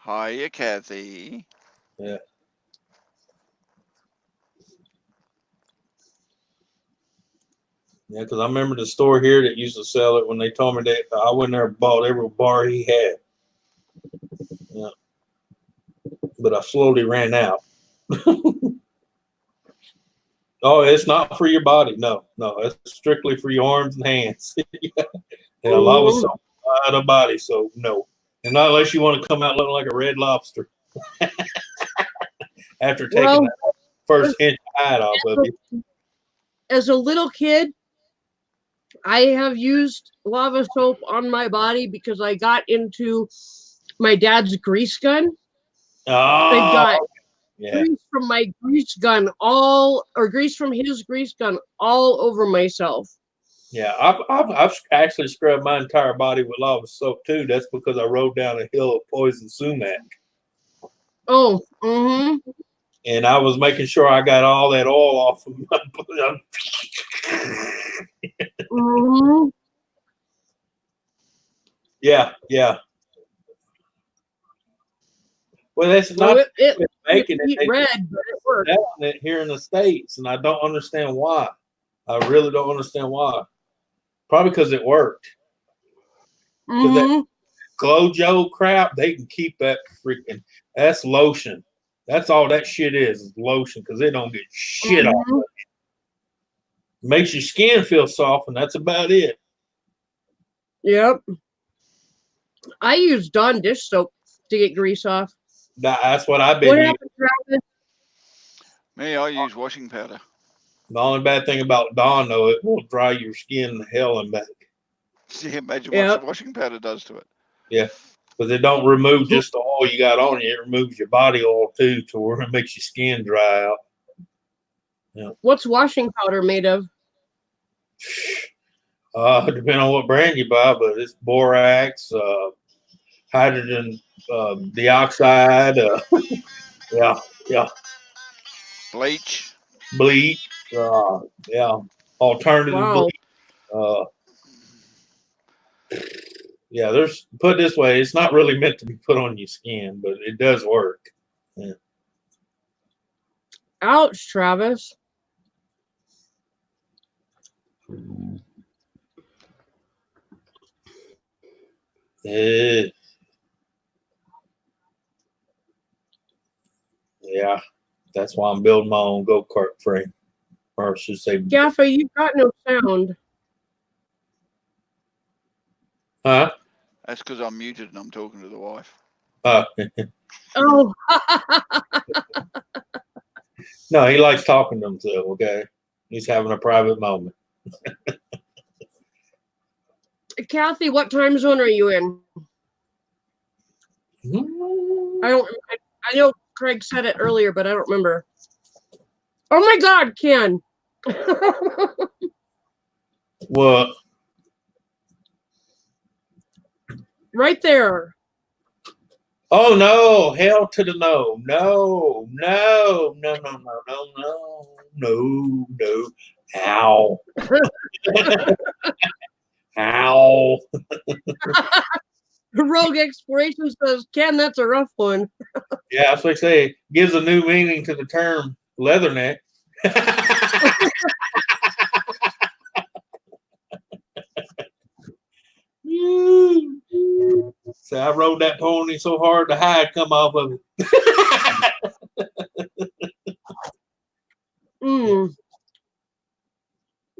Hiya, Kathy. Yeah. Yeah, because I remember the store here that used to sell it when they told me that I went there and bought every bar he had. Yeah. But I slowly ran out. Oh, it's not for your body. No, it's strictly for your arms and hands. And a lot of soap out of body, so no. And not unless you want to come out looking like a red lobster after taking that first inch hide off of you. As a little kid, I have used lava soap on my body because I got into my dad's grease gun. Oh, I got yeah. grease from my grease gun grease from his grease gun all over myself. Yeah, I've actually scrubbed my entire body with lava soap too. That's because I rode down a hill of poison sumac. Oh, mm-hmm. And I was making sure I got all that oil off of my body. Mm-hmm. Yeah. Well, that's not making it red, but it works. It here in the States, and I don't understand why. I really don't understand why. Probably because it worked. Mhm. Glow Joe crap, they can keep that freaking. That's lotion. That's all that shit is lotion because they don't get shit off of it. Makes your skin feel soft, and that's about it. Yep. I use Dawn dish soap to get grease off. That's what I've been What using. happened, Travis? Me, I use washing powder. The only bad thing about Dawn, though, it will dry your skin to hell and back. See, imagine Yep. what the washing powder does to it. Yeah. But they don't remove just the oil you got on you. It removes your body oil, too, to where it makes your skin dry out. Yeah. What's washing powder made of? Depending on what brand you buy, but it's borax, hydrogen dioxide, yeah, Bleach. bleach, yeah, alternative Wow. bleach. Yeah, there's put it this way, it's not really meant to be put on your skin, but it does work. Yeah. Ouch, Travis. Yeah, that's why I'm building my own go-kart frame. Or I should say, Gaffa, you've got no sound. huh? That's because I'm muted and I'm talking to the wife. Oh. No, he likes talking to himself, okay? He's having a private moment. Kathy, what time zone are you in? I know Craig said it earlier, but I don't remember. Oh my God, Ken. What? Right there. Oh no, hell to the no. No. Ow. Ow. Rogue Exploration says, Ken, that's a rough one. Yeah, that's what they say. Gives a new meaning to the term leatherneck. So I rode that pony so hard the hide come off of it.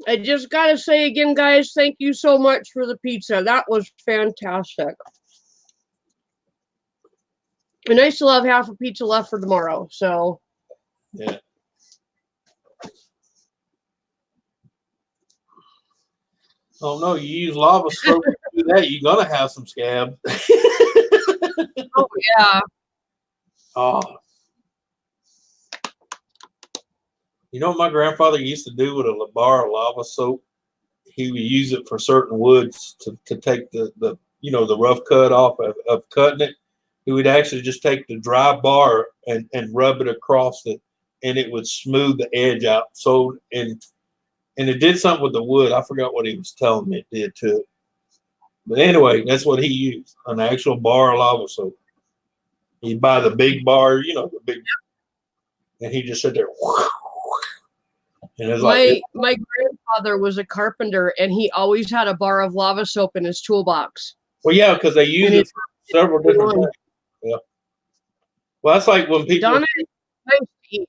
I just gotta say again, guys, thank you so much for the pizza. That was fantastic. And I still have half a pizza left for tomorrow, so yeah. Oh no, you use lava soap to do that, you're gonna have some scab. Oh yeah. Oh. You know what my grandfather used to do with a bar of lava soap? He would use it for certain woods to take the rough cut off of cutting it. He would actually just take the dry bar and rub it across it, and it would smooth the edge out. So and it did something with the wood. I forgot what he was telling me it did to it. But anyway, that's what he used, an actual bar of lava soap. He'd buy the big bar, the big, and he just sit there. And it's my grandfather was a carpenter, and he always had a bar of lava soap in his toolbox. Well, yeah, because they use it for several different things. Yeah. Well, that's like when people. Donna, nice to eat.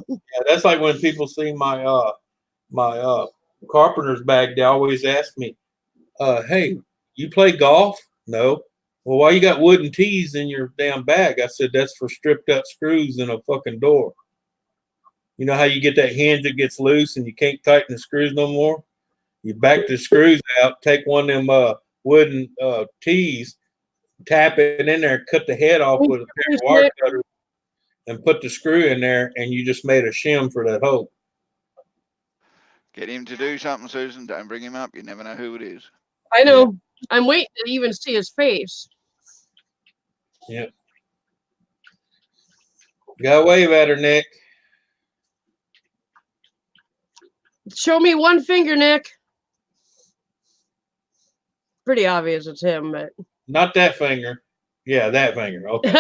Yeah, that's like when people see my carpenter's bag. They always ask me, "Hey, you play golf?" No. Well, why you got wooden tees in your damn bag? I said that's for stripped up screws in a fucking door. You know how you get that hinge that gets loose and you can't tighten the screws no more? You back the screws out, take one of them wooden tees, tap it in there, cut the head off with a pair of wire cutters, and put the screw in there, and you just made a shim for that hole. Get him to do something, Susan. Don't bring him up. You never know who it is. I know. Yeah. I'm waiting to even see his face. Yep. Got a wave at her, Nick. Show me one finger, Nick. Pretty obvious it's him, but not that finger. Yeah, that finger. Okay.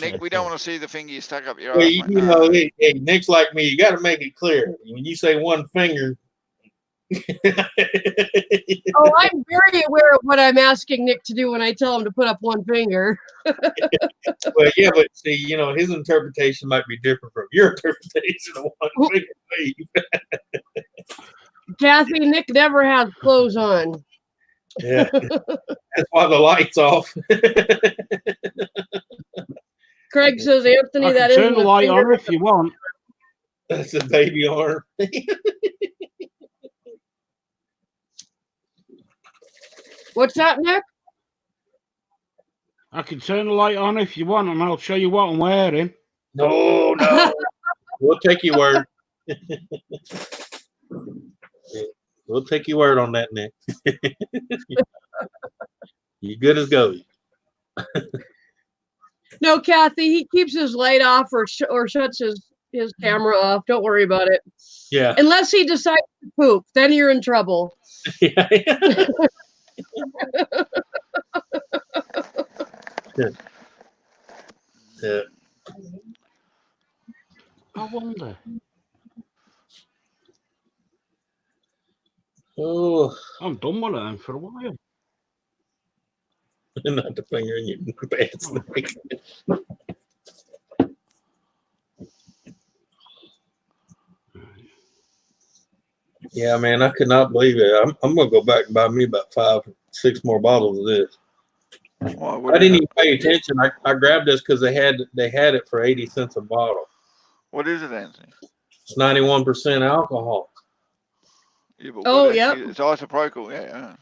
Nick, we don't want to see the finger you stuck up your Well, ass. you mate. know, hey, Nick's like me. You got to make it clear. When you say one finger. Oh, I'm very aware of what I'm asking Nick to do when I tell him to put up one finger. Well, yeah, but see, you know, his interpretation might be different from your interpretation of one finger wave. Kathy, Nick never has clothes on. Yeah, that's why the light's off. Craig says, Anthony, I that can isn't turn the a light finger. on if you want. That's a baby arm. What's that, Nick? I can turn the light on if you want, and I'll show you what I'm wearing. No, we'll take your word. We'll take your word on that, Nick. You good as gold. No, Kathy, he keeps his light off or shuts his camera off. Don't worry about it. Yeah. Unless he decides to poop, then you're in trouble. Yeah. Yeah. I wonder. Oh, I'm done with them for a while. not the finger in your pants. Yeah, man, I could not believe it. I'm gonna go back and buy me about 5-6 more bottles of this. Well, I didn't even pay attention. I grabbed this because they had it for 80 cents a bottle. What is it, Anthony? It's 91% alcohol. Yeah, but Oh, what yeah. actually- It's isopropyl, yeah.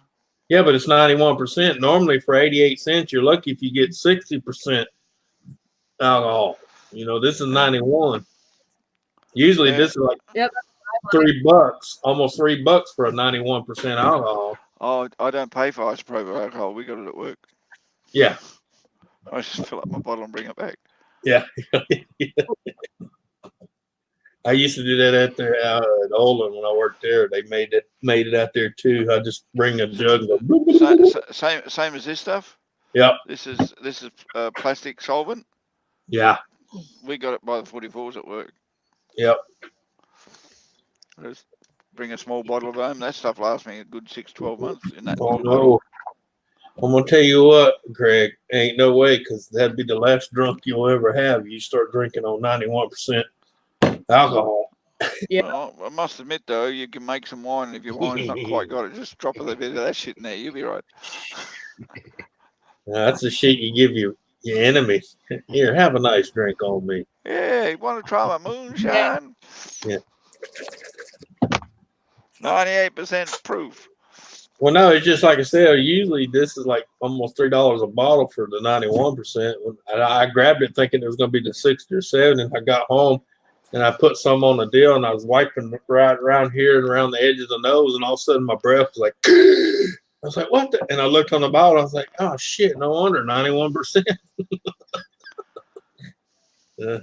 Yeah, but it's 91%. Normally for 88 cents, you're lucky if you get 60% alcohol. You know, this is 91. Usually Yeah. this is like Yep. $3, almost $3 for a 91% alcohol. Oh, I don't pay for isopropyl alcohol. We got it at work. Yeah. I just fill up my bottle and bring it back. Yeah. I used to do that at Olin when I worked there. They made it out there too. I just bring a jug and go. Boop, boop, boop, boop. Same as this stuff. Yep. This is plastic solvent. Yeah. We got it by the 44s at work. Yep. Just bring a small bottle of home. That stuff lasts me a good 6-12 months in that. Oh no. I'm gonna tell you what, Craig. Ain't no way, because that'd be the last drunk you'll ever have. You start drinking on 91% alcohol. Yeah. Well, I must admit though, you can make some wine. If your wine's not quite got it, just drop a little bit of that shit in there. You'll be right. Now, that's the shit you give your enemy. Here, have a nice drink on me. Yeah, you want to try my moonshine? Yeah. 98% proof. Well, no, it's just like I said. Usually, this is like almost $3 a bottle for the 91%. I grabbed it thinking it was going to be the 60 or 70, and I got home and I put some on the deal, and I was wiping right around here and around the edge of the nose, and all of a sudden my breath was like, I was like, what the? And I looked on the bottle. I was like, oh shit, no wonder 91%. Yeah.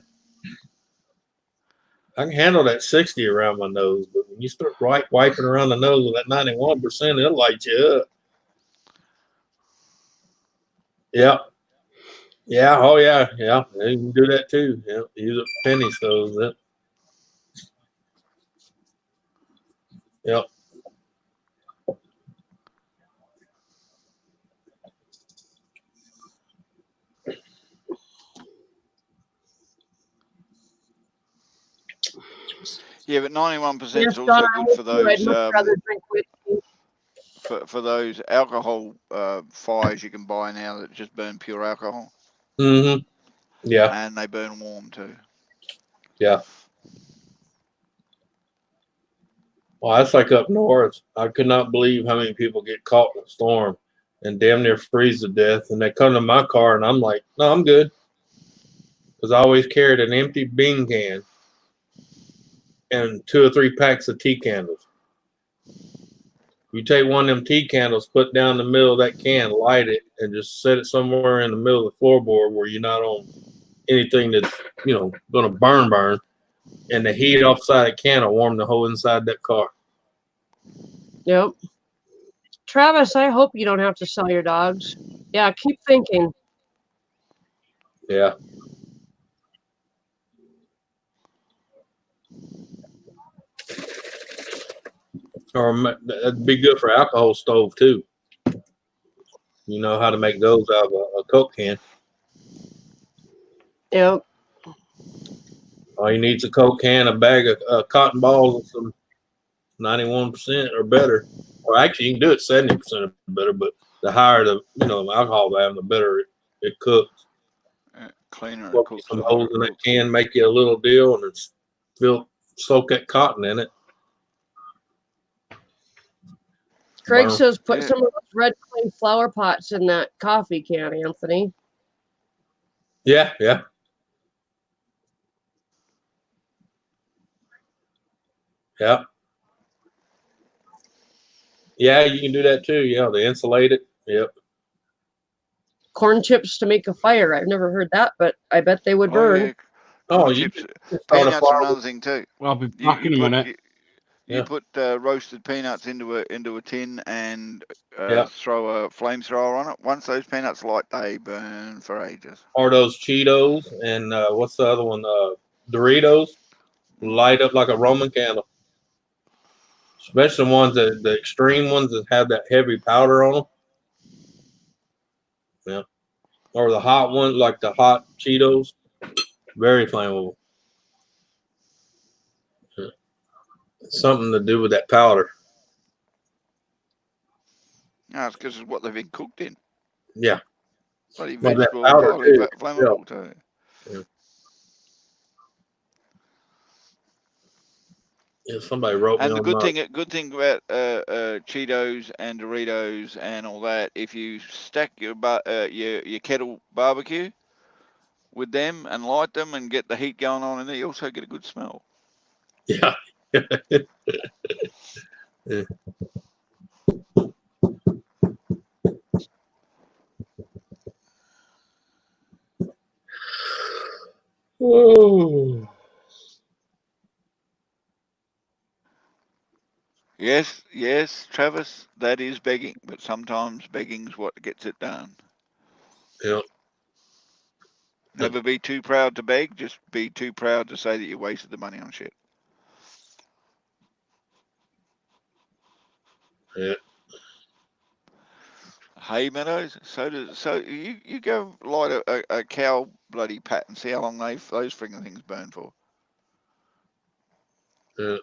I can handle that 60 around my nose, but when you start wiping around the nose with that 91%, it'll light you up. Yeah. Yeah. Oh, yeah. Yeah. You can do that too. Yeah. Use a penny stoves. Yep. Yep. Yeah, but 91% is Yes, also Don, good for those I'd much rather drink whiskey. for those alcohol fires you can buy now that just burn pure alcohol. Mm-hmm. Yeah. And they burn warm too. Yeah. Well, that's like up north. I could not believe how many people get caught in a storm and damn near freeze to death. And they come to my car, and I'm like, no, I'm good. Because I always carried an empty bean can and 2 or 3 packs of tea candles. You take one of them tea candles, put down the middle of that can, light it, and just set it somewhere in the middle of the floorboard where you're not on anything that's, going to burn. And the heat off the side of the can will warm the whole inside of that car. Yep. Travis, I hope you don't have to sell your dogs. Yeah, keep thinking. Yeah. Or that'd be good for alcohol stove too. You know how to make those out of a Coke can. Yep. All you need is a Coke can, a bag of cotton balls, and some 91% or better. Or actually, you can do it 70% or better, but the higher the alcohol value, the better it cooks. Cleaner it Put cooks. some holes in that can, make you a little deal, and it's soak that cotton in it. Craig Burn. says put some of those red clay flower pots in that coffee can, Anthony. Yeah. Yeah, you can do that too. Yeah, they insulate it. Yep. Corn chips to make a fire. I've never heard that, but I bet they would burn. Yeah. Oh, Chips. Peanuts are another thing too. I'll be back in a minute. You put roasted peanuts into a tin and Yeah. throw a flamethrower on it. Once those peanuts light, they burn for ages. Or those Cheetos and what's the other one? Doritos. Light up like a Roman candle. Especially the ones the extreme ones that have that heavy powder on them. Yeah. Or the hot ones, like the hot Cheetos. Very flammable. Yeah. Something to do with that powder. No, it's because of what they've been cooked in. Yeah. Bloody Well, that vegetable powder highly too. flammable too. Yeah. Yeah, somebody wrote me And the on good thing about Cheetos and Doritos and all that, if you stack your kettle barbecue with them and light them and get the heat going on in there, you also get a good smell. Yeah. Yeah. Oh. Yes, Travis, that is begging, but sometimes begging's what gets it done. Yeah. Never be too proud to beg, just be too proud to say that you wasted the money on shit. Yeah. Hay Meadows, so you go light a cow bloody pat and see how long those frigging things burn for. Yeah.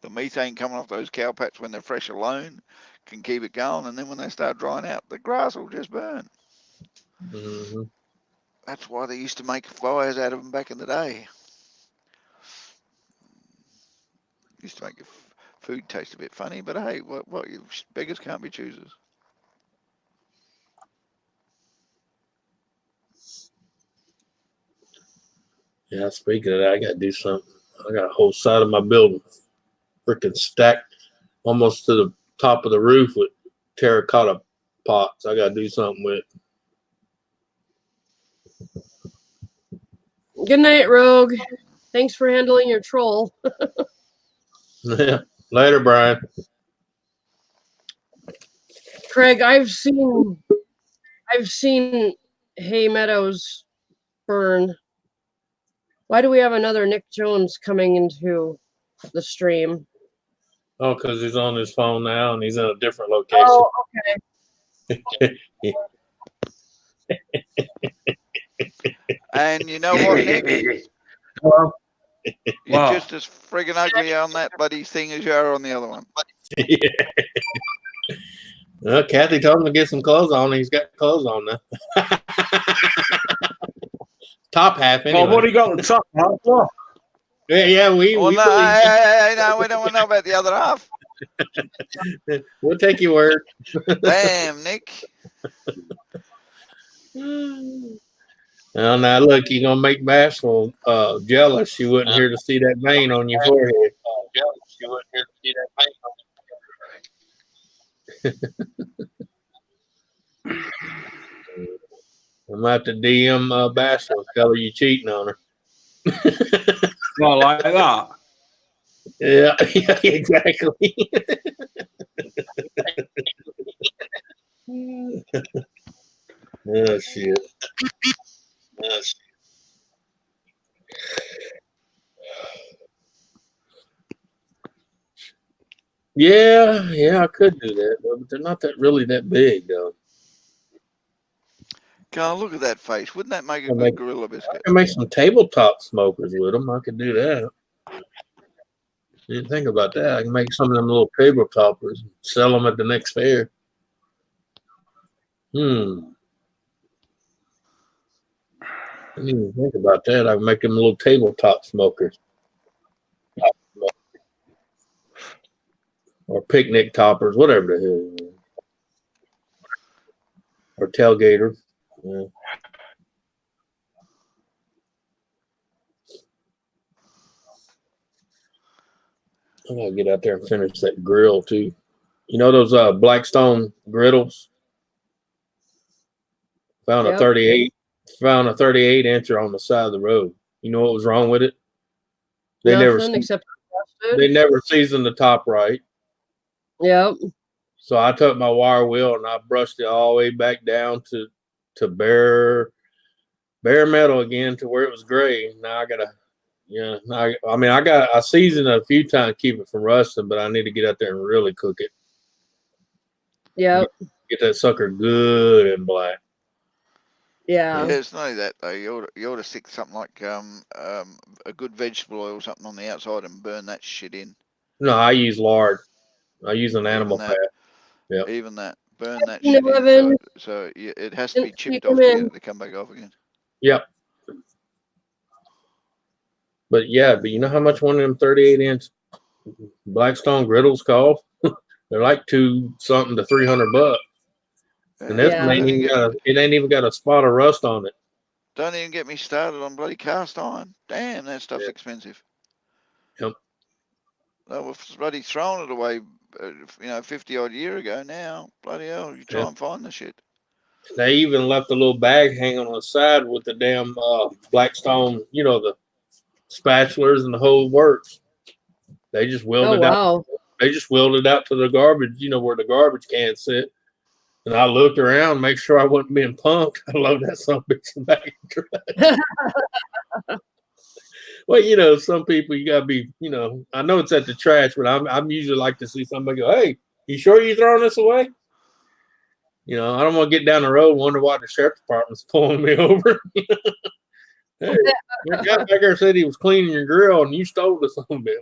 The methane coming off those cow pats when they're fresh alone can keep it going, and then when they start drying out, the grass will just burn. Mm-hmm. That's why they used to make fires out of them back in the day. Used to make your food taste a bit funny, but hey, what you beggars can't be choosers. Yeah, speaking of that, I got to do something. I got a whole side of my building freaking stacked almost to the top of the roof with terracotta pots. I got to do something with. Good night, Rogue. Thanks for handling your troll. Yeah. Later, Brian. Craig, I've seen Hay Meadows burn. Why do we have another Nick Jones coming into the stream? Oh, because he's on his phone now and he's in a different location. Oh, okay. And you know what, Nick? You're just as friggin' ugly on that bloody thing as you are on the other one. Yeah. Well, Kathy told him to get some clothes on. He's got clothes on now. Top half, anyway. Well, what do you got the top half for? Yeah, no, we don't want to know about the other half. We'll take your word. Damn, Nick. Well, now look, you're gonna make Bashful jealous. She wasn't here to see that vein on your forehead. She wasn't here to see that vein on your I'm gonna have to DM Bashful, tell her you cheating on her. Not like that. Yeah, yeah, exactly. Oh shit. Yeah, I could do that, but they're not really that big though. God, look at that face. Wouldn't that make a I'll good make- gorilla I biscuit? can make some tabletop smokers with them. I could do that. Didn't think about that. I can make some of them little tabletoppers and sell them at the next fair. I didn't even think about that. I can make them little tabletop smokers. Or picnic toppers, whatever the hell. Or tailgaters. Yeah. I gotta get out there and finish that grill too. You know those Blackstone griddles? Found a 38 incher on the side of the road. You know what was wrong with it? Nothing except they never seasoned the top right. Yep. So I took my wire wheel and I brushed it all the way back down to bare metal again to where it was gray. Now I gotta, I seasoned it a few times to keep it from rusting, but I need to get out there and really cook it. Yep. Get that sucker good and black. Yeah. Yeah, it's not only that though. You ought to stick something like a good vegetable oil or something on the outside and burn that shit in. No, I use lard. I use an animal fat. Yeah. Even that. Burn that shit in. So it has to be chipped off to get it to come back off again. Yep. But you know how much one of them 38-inch Blackstone griddles cost? They're like $200 to $300. And that's it ain't even got a spot of rust on it. Don't even get me started on bloody cast iron. Damn, that stuff's expensive. Yep. They were bloody throwing it away, 50 odd year ago. Now, bloody hell, you try and find the shit. They even left a little bag hanging on the side with the damn Blackstone, the spatulas and the whole works. They just wheeled it out. They just wheeled it out to the garbage, where the garbage can sit. And I looked around, make sure I wasn't being punked. I load that son of a bitch in the back of the trash. Well, some people you gotta be, I know it's at the trash, but I'm usually like to see somebody go, "Hey, you sure you throwing this away?" I don't want to get down the road and wonder why the sheriff department's pulling me over. Hey, the guy back there said he was cleaning your grill and you stole this a bit.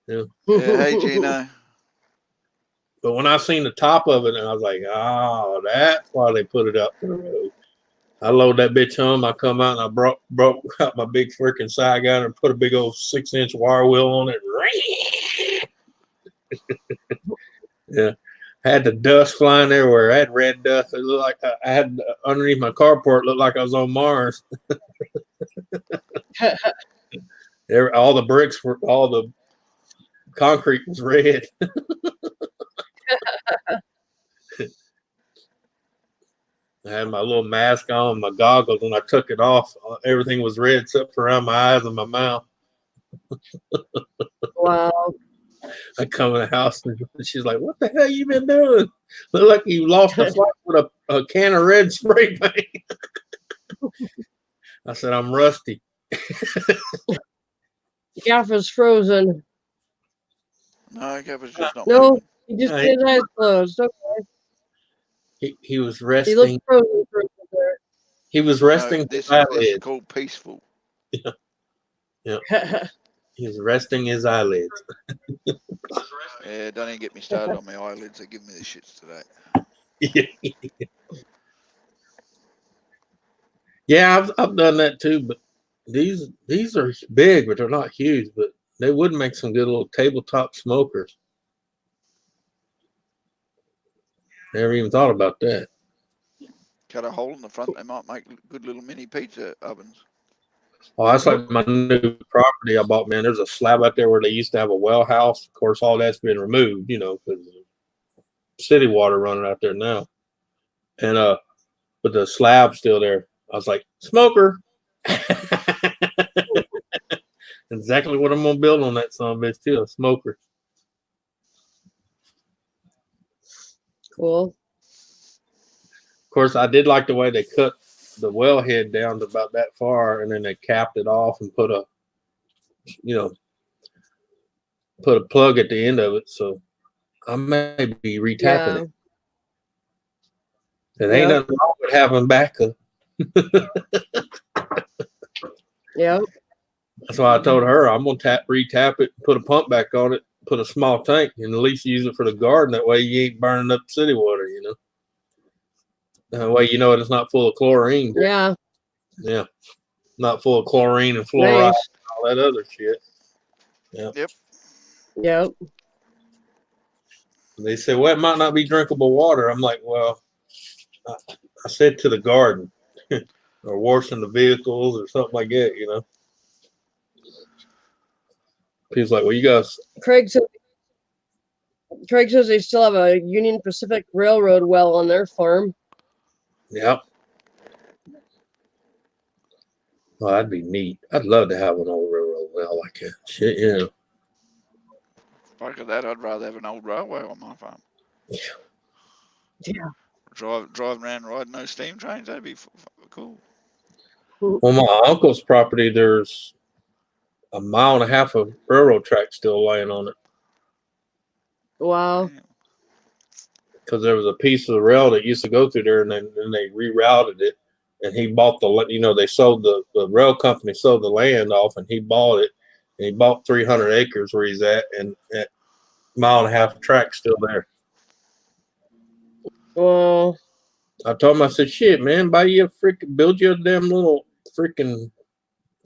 No. Hey, Gino. But when I seen the top of it, and I was like, "Oh, that's why they put it up to the road." I load that bitch home. I come out and I broke out my big freaking side gun and put a big old 6-inch wire wheel on it. Yeah, had the dust flying everywhere. I had red dust. It looked like I had underneath my carport. Looked like I was on Mars. All the bricks all the concrete was red. I had my little mask on, my goggles, and I took it off. Everything was red except for around my eyes and my mouth. Wow. I come in the house and she's like, "What the hell you been doing? Look like you lost a flight with a can of red spray paint." I said, "I'm rusty." Gaffer's frozen. No, Gaffer's just not. No, he just had his eyes closed. Okay. He was resting. He looked frozen for a minute. He was resting. No, this is called peaceful. Yeah. He was resting his eyelids. Yeah, don't even get me started on my eyelids. They give me the shits today. Yeah, I've done that too, but these are big, but they're not huge. But they would make some good little tabletop smokers. Never even thought about that. Cut a hole in the front. They might make good little mini pizza ovens. Oh, that's like my new property I bought, man. There's a slab out there where they used to have a well house. Of course, all that's been removed, because city water running out there now. And but the slab's still there. I was like, smoker. Exactly what I'm gonna build on that son of a bitch too, a smoker. Cool. Of course, I did like the way they cut the wellhead down to about that far, and then they capped it off and put a put a plug at the end of it, so I may be retapping Yeah. it. It ain't nothing wrong with having backup. Yep. That's why I told her I'm gonna retap it, put a pump back on it, put a small tank, and at least use it for the garden. That way you ain't burning up city water, you know. That way you know it's not full of chlorine. Yeah. Yeah. Not full of chlorine and fluoride Nice. and all that other shit. Yeah. Yep. Yep. They say, well, it might not be drinkable water. I'm like, well, I said to the garden or washing the vehicles or something like that, you know. He's like, well, you guys. Craig says they still have a Union Pacific Railroad well on their farm. Yep. Well, that'd be neat. I'd love to have an old railroad well like that. Shit, yeah. Like that, I'd rather have an old railway on my farm. Yeah. Driving around riding those steam trains, that'd be cool. On my uncle's property, there's a mile and a half of railroad track still laying on it. Wow. Because there was a piece of the rail that used to go through there, and then they rerouted it. And he bought they sold the rail company sold the land off, and he bought it. And he bought 300 acres where he's at, and that mile and a half of track still there. Well, I told him, I said, shit, man, build you a damn little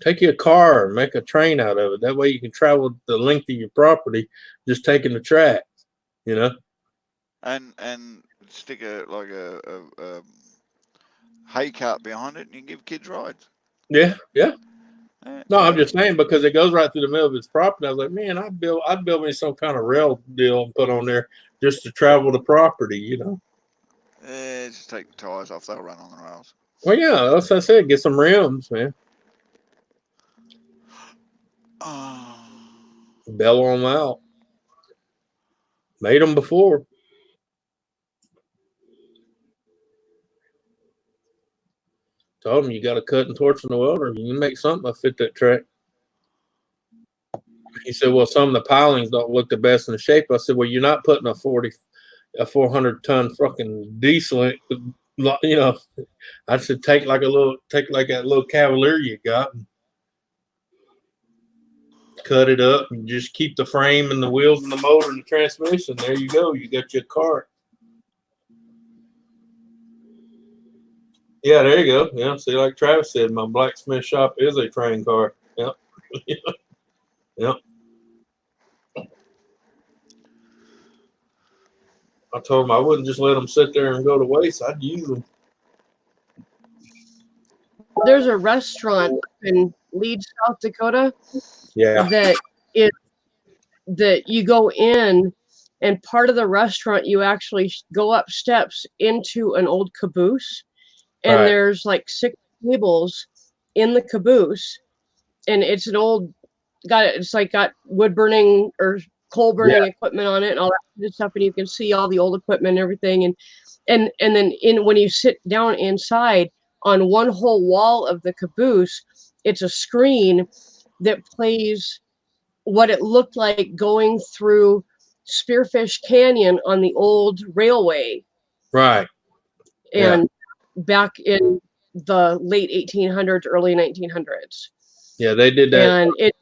take you a car and make a train out of it. That way you can travel the length of your property just taking the track, you know? And stick a hay cart behind it and you give kids rides. Yeah. No, I'm just saying because it goes right through the middle of his property. I was like, man, I'd build me some kind of rail deal and put on there just to travel the property, you know? Just take the tires off. They'll run on the rails. Well, yeah, that's what I said. Get some rims, man. Bellow them out. Made them before. Told him you got to cut and torch in the welder. You can make something that fit that track. He said, well, some of the pilings don't look the best in the shape. I said, well, you're not putting a 400-ton fucking diesel, you know. I said, take like that little Cavalier you got, and cut it up, and just keep the frame and the wheels and the motor and the transmission. There you go. You got your cart. Yeah, there you go. Yeah, see, like Travis said, my blacksmith shop is a train car. Yep. Yep. I told him I wouldn't just let them sit there and go to waste. I'd use them. there's a restaurant in Leeds, South Dakota. Yeah. That you go in, and part of the restaurant you actually go up steps into an old caboose, and Right. there's like 6 tables in the caboose, and it's an old got wood burning or coal burning equipment on it and all that good stuff, and you can see all the old equipment and everything, and then when you sit down inside, on one whole wall of the caboose, it's a screen that plays what it looked like going through Spearfish Canyon on the old railway. Right. And back in the late 1800s, early 1900s. Yeah, they did that. And it's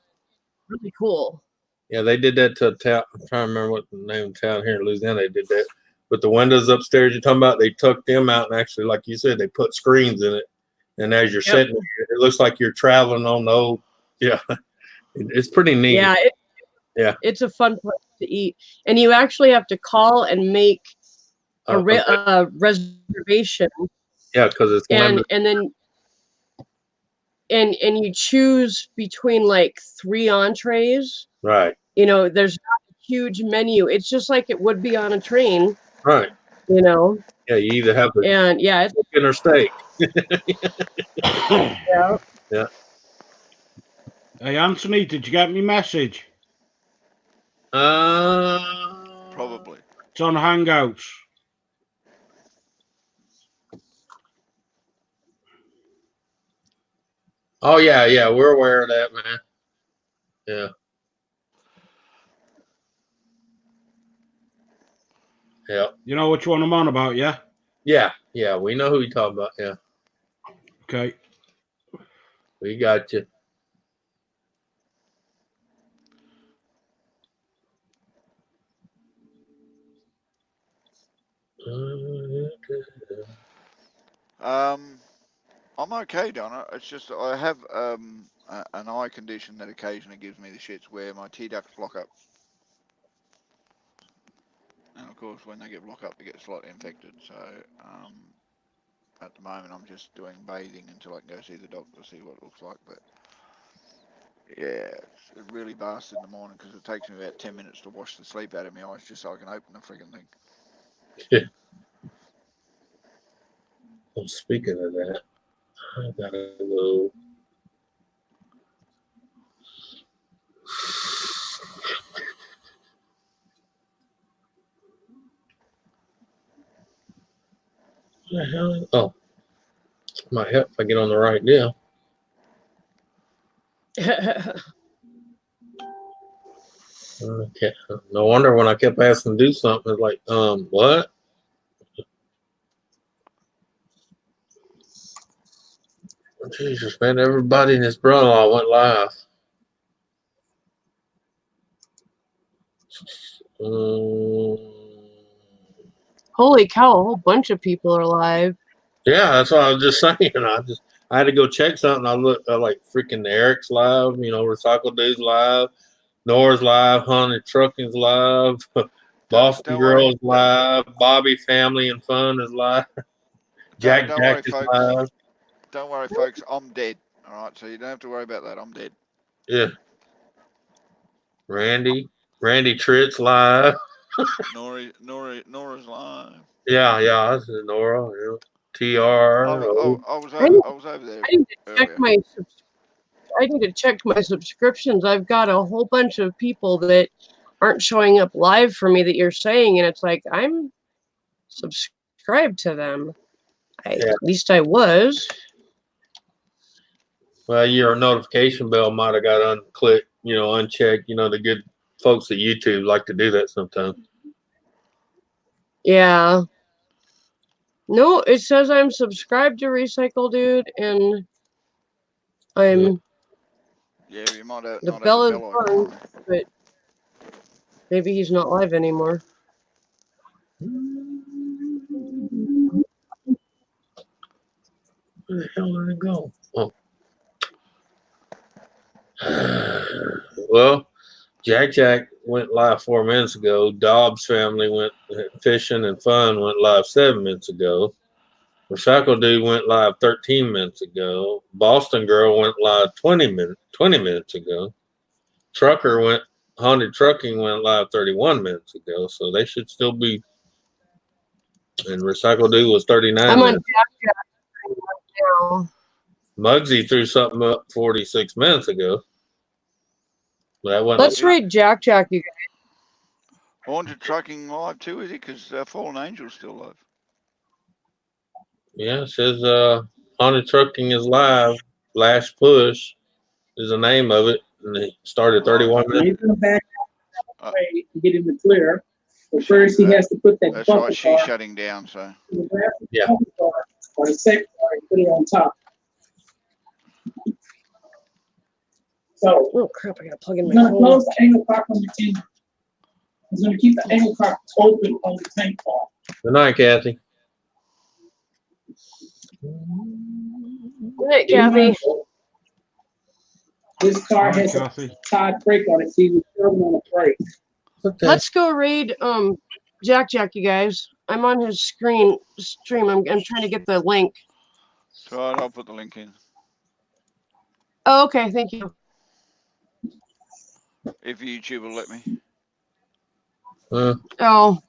really cool. Yeah, they did that to a town. I'm trying to remember what the name of the town here in Louisiana. They did that. But the windows upstairs you're talking about, they took them out and actually, like you said, they put screens in it. And as you're sitting here, it looks like you're traveling on the old, it's pretty neat. Yeah, it's a fun place to eat. And you actually have to call and make a reservation. Yeah, because it's and then you choose between like 3 entrees. Right. You know, there's not a huge menu. It's just like it would be on a train. Right. You know. Yeah, you either have the it's chicken or steak. Yeah. Yeah. Hey Anthony, did you get me message? Probably. It's on Hangouts. Oh yeah, we're aware of that, man. Yeah. Yeah. You know which one I'm on about, yeah? Yeah. Yeah. We know who you're talking about. Yeah. Okay. We got you. I'm okay, Donna. It's just I have an eye condition that occasionally gives me the shits where my tear ducts block up. And of course, when they get blocked up, they get slightly infected. So at the moment, I'm just doing bathing until I can go see the doctor to see what it looks like. But yeah, it really bastards in the morning because it takes me about 10 minutes to wash the sleep out of my eyes just so I can open the friggin' thing. Yeah. Well, speaking of that, I gotta go. What the hell? Oh, might help if I get on the right deal. Okay. No wonder when I kept asking to do something, it's like, what? Jesus, man, everybody and his brother-in-law went live. Holy cow, a whole bunch of people are live. Yeah, that's what I was just saying. I had to go check something. I looked like freaking Eric's live, Recycle Dude's live, Nora's live, Haunted Trucking's live, Boston Girls live, Bobby Family and Fun is live, Jack worry, is folks. live. Don't worry, folks. I'm dead. All right, so you don't have to worry about that. I'm dead. Yeah. Randy Tritt's live. Nora's live. Yeah, this is Nora. Yeah. TR. I was over there. I need to check my subscriptions. I've got a whole bunch of people that aren't showing up live for me that you're saying, and it's like I'm subscribed to them. At least I was. Well, your notification bell might have got unclicked, unchecked. The good folks at YouTube like to do that sometimes. Yeah. No, it says I'm subscribed to Recycle Dude, and I'm. Yeah, you might have The not bell have is the bell on, icon. but maybe he's not live anymore. Where the hell did it go? Oh. Well, Jack went live 4 minutes ago. Dobbs Family went fishing and fun went live 7 minutes ago. Recycle Dude went live 13 minutes ago. Boston Girl went live 20 minutes ago. Haunted Trucking went live 31 minutes ago. So they should still be. And Recycle Dude was 39 I'm on minutes. Jack right now. Muggsy threw something up 46 minutes ago. Let's rate Jack, you guys. Haunted Trucking live too, is it? Because Fallen Angel's still live. Yeah, it says Haunted Trucking is live. Last Push is the name of it. And they started 31 minutes. He's going to back up to get him to clear. But first, he has to put that That's bumper right, she's car shutting down, so. Yeah. Or the second car and put it on top. So, oh crap, I gotta plug in he's my going to phone. close the angle cock on the engine. He's going to keep the angle cock open on the tank car. Good night, Kathy. Good night, Kathy. This car has a Todd brake on it, so he was throwing on a brake. Let's go raid Jack, you guys. I'm on his stream. I'm trying to get the link. So I'll put the link in. Oh, okay, thank you. If YouTube will let me. Oh,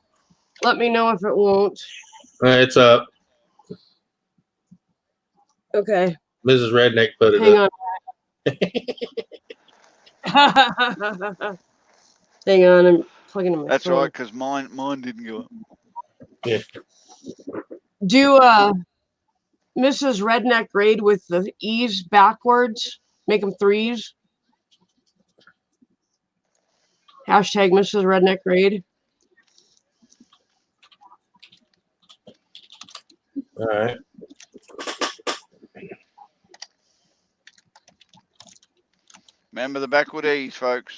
let me know if it won't. It's up. Okay. Mrs. Redneck put it Hang up. on. Hang on, I'm plugging in my That's phone. right, because mine didn't go up. Yeah. Do Mrs. Redneck raid with the E's backwards? Make them 3s. Hashtag Mrs. Redneck raid. All right. Remember the backward ease, folks.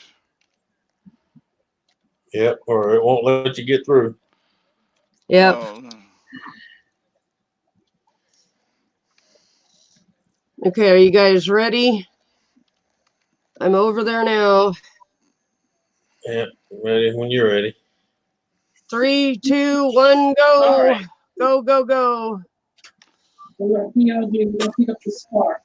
Yep, or it won't let you get through. Yep. Oh, Okay, are you guys ready? I'm over there now. Yeah, ready when you're ready. 3, 2, 1, go. All right. Go, go, go. We're gonna pick up the star.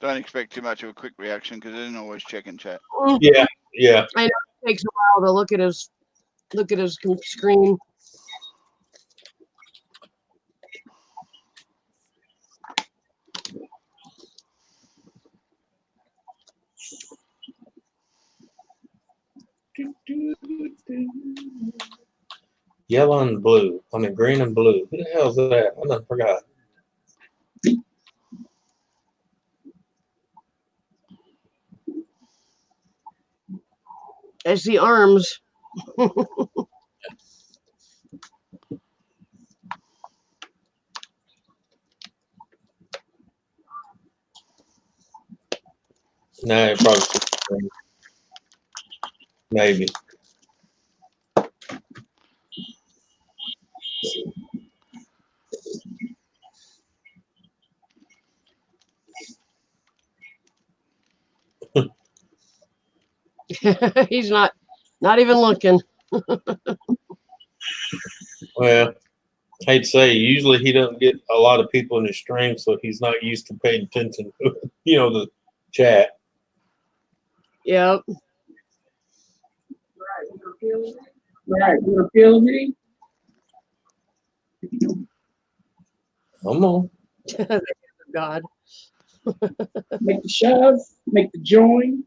don't expect too much of a quick reaction because they didn't always check and chat. Yeah, yeah. I know it takes a while to look at his screen. Yellow and blue. I mean, green and blue. Who the hell's that? I done forgot. I see arms. Nah, it probably maybe. He's not even looking. Well, hate to say, usually he doesn't get a lot of people in his stream, so he's not used to paying attention to, the chat. Yep. Right, you gonna feel me? Come on. God. Make the shove, make the join.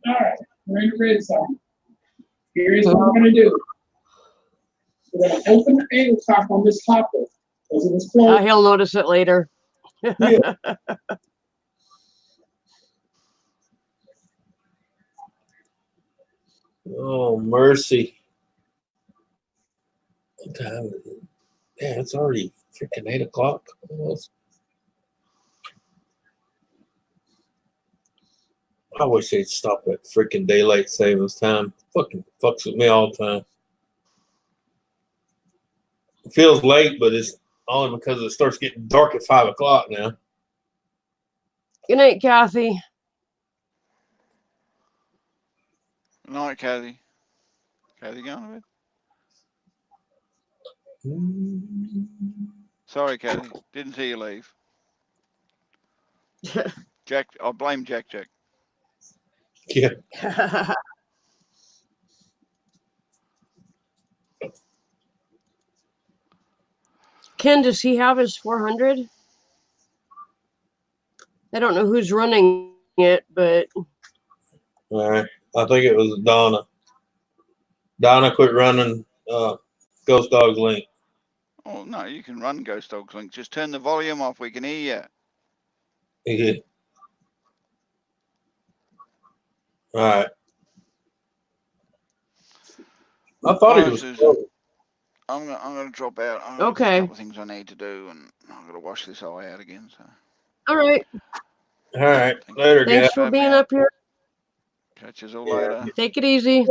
All right, we're in the red zone. Here's what we're gonna do. We're gonna open the angle top on this hopper. Because it was closed. He'll notice it later. Yeah. Oh, mercy. What time is it? Yeah, it's already freaking 8 o'clock. Almost. I wish they'd stop that freaking daylight savings time. Fucking fucks with me all the time. It feels late, but it's only because it starts getting dark at 5 o'clock now. Good night, Kathy. Good night, Kathy. Kathy going to bed? Sorry, Kathy. Didn't see you leave. Jack, I blame Jack. Yeah. Ken, does he have his 400? I don't know who's running it, but All right. I think it was Donna. Donna quit running Ghost Dogs Link. Oh, no, you can run Ghost Dogs Link. Just turn the volume off. We can hear you. Yeah. All right. I thought it was. Susan, I'm gonna drop out. I've got okay. a couple of things I need to do, and I'm gonna wash this eye out again. So. All right. All right. Later, guys. Thanks for being up here. Catch us all later. Take it easy.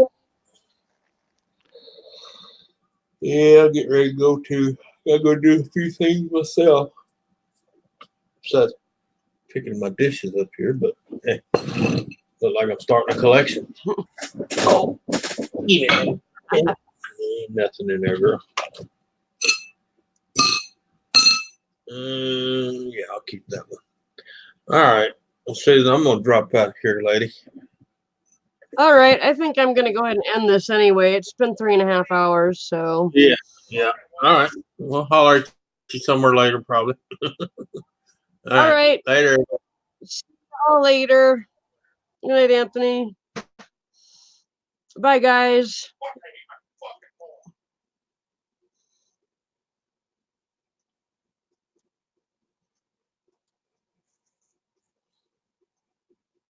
Yeah, I'll get ready to go too. Gotta go do a few things myself. Besides picking my dishes up here, but hey, look like I'm starting a collection. Oh, yeah. Ain't nothing in there, girl. Yeah, I'll keep that one. All right. Well, Susan, I'm gonna drop out of here, lady. All right. I think I'm going to go ahead and end this anyway. It's been 3.5 hours, so. Yeah. All right. We'll holler at you somewhere later, probably. All right. Later. See you all later. Good night, Anthony. Bye, guys.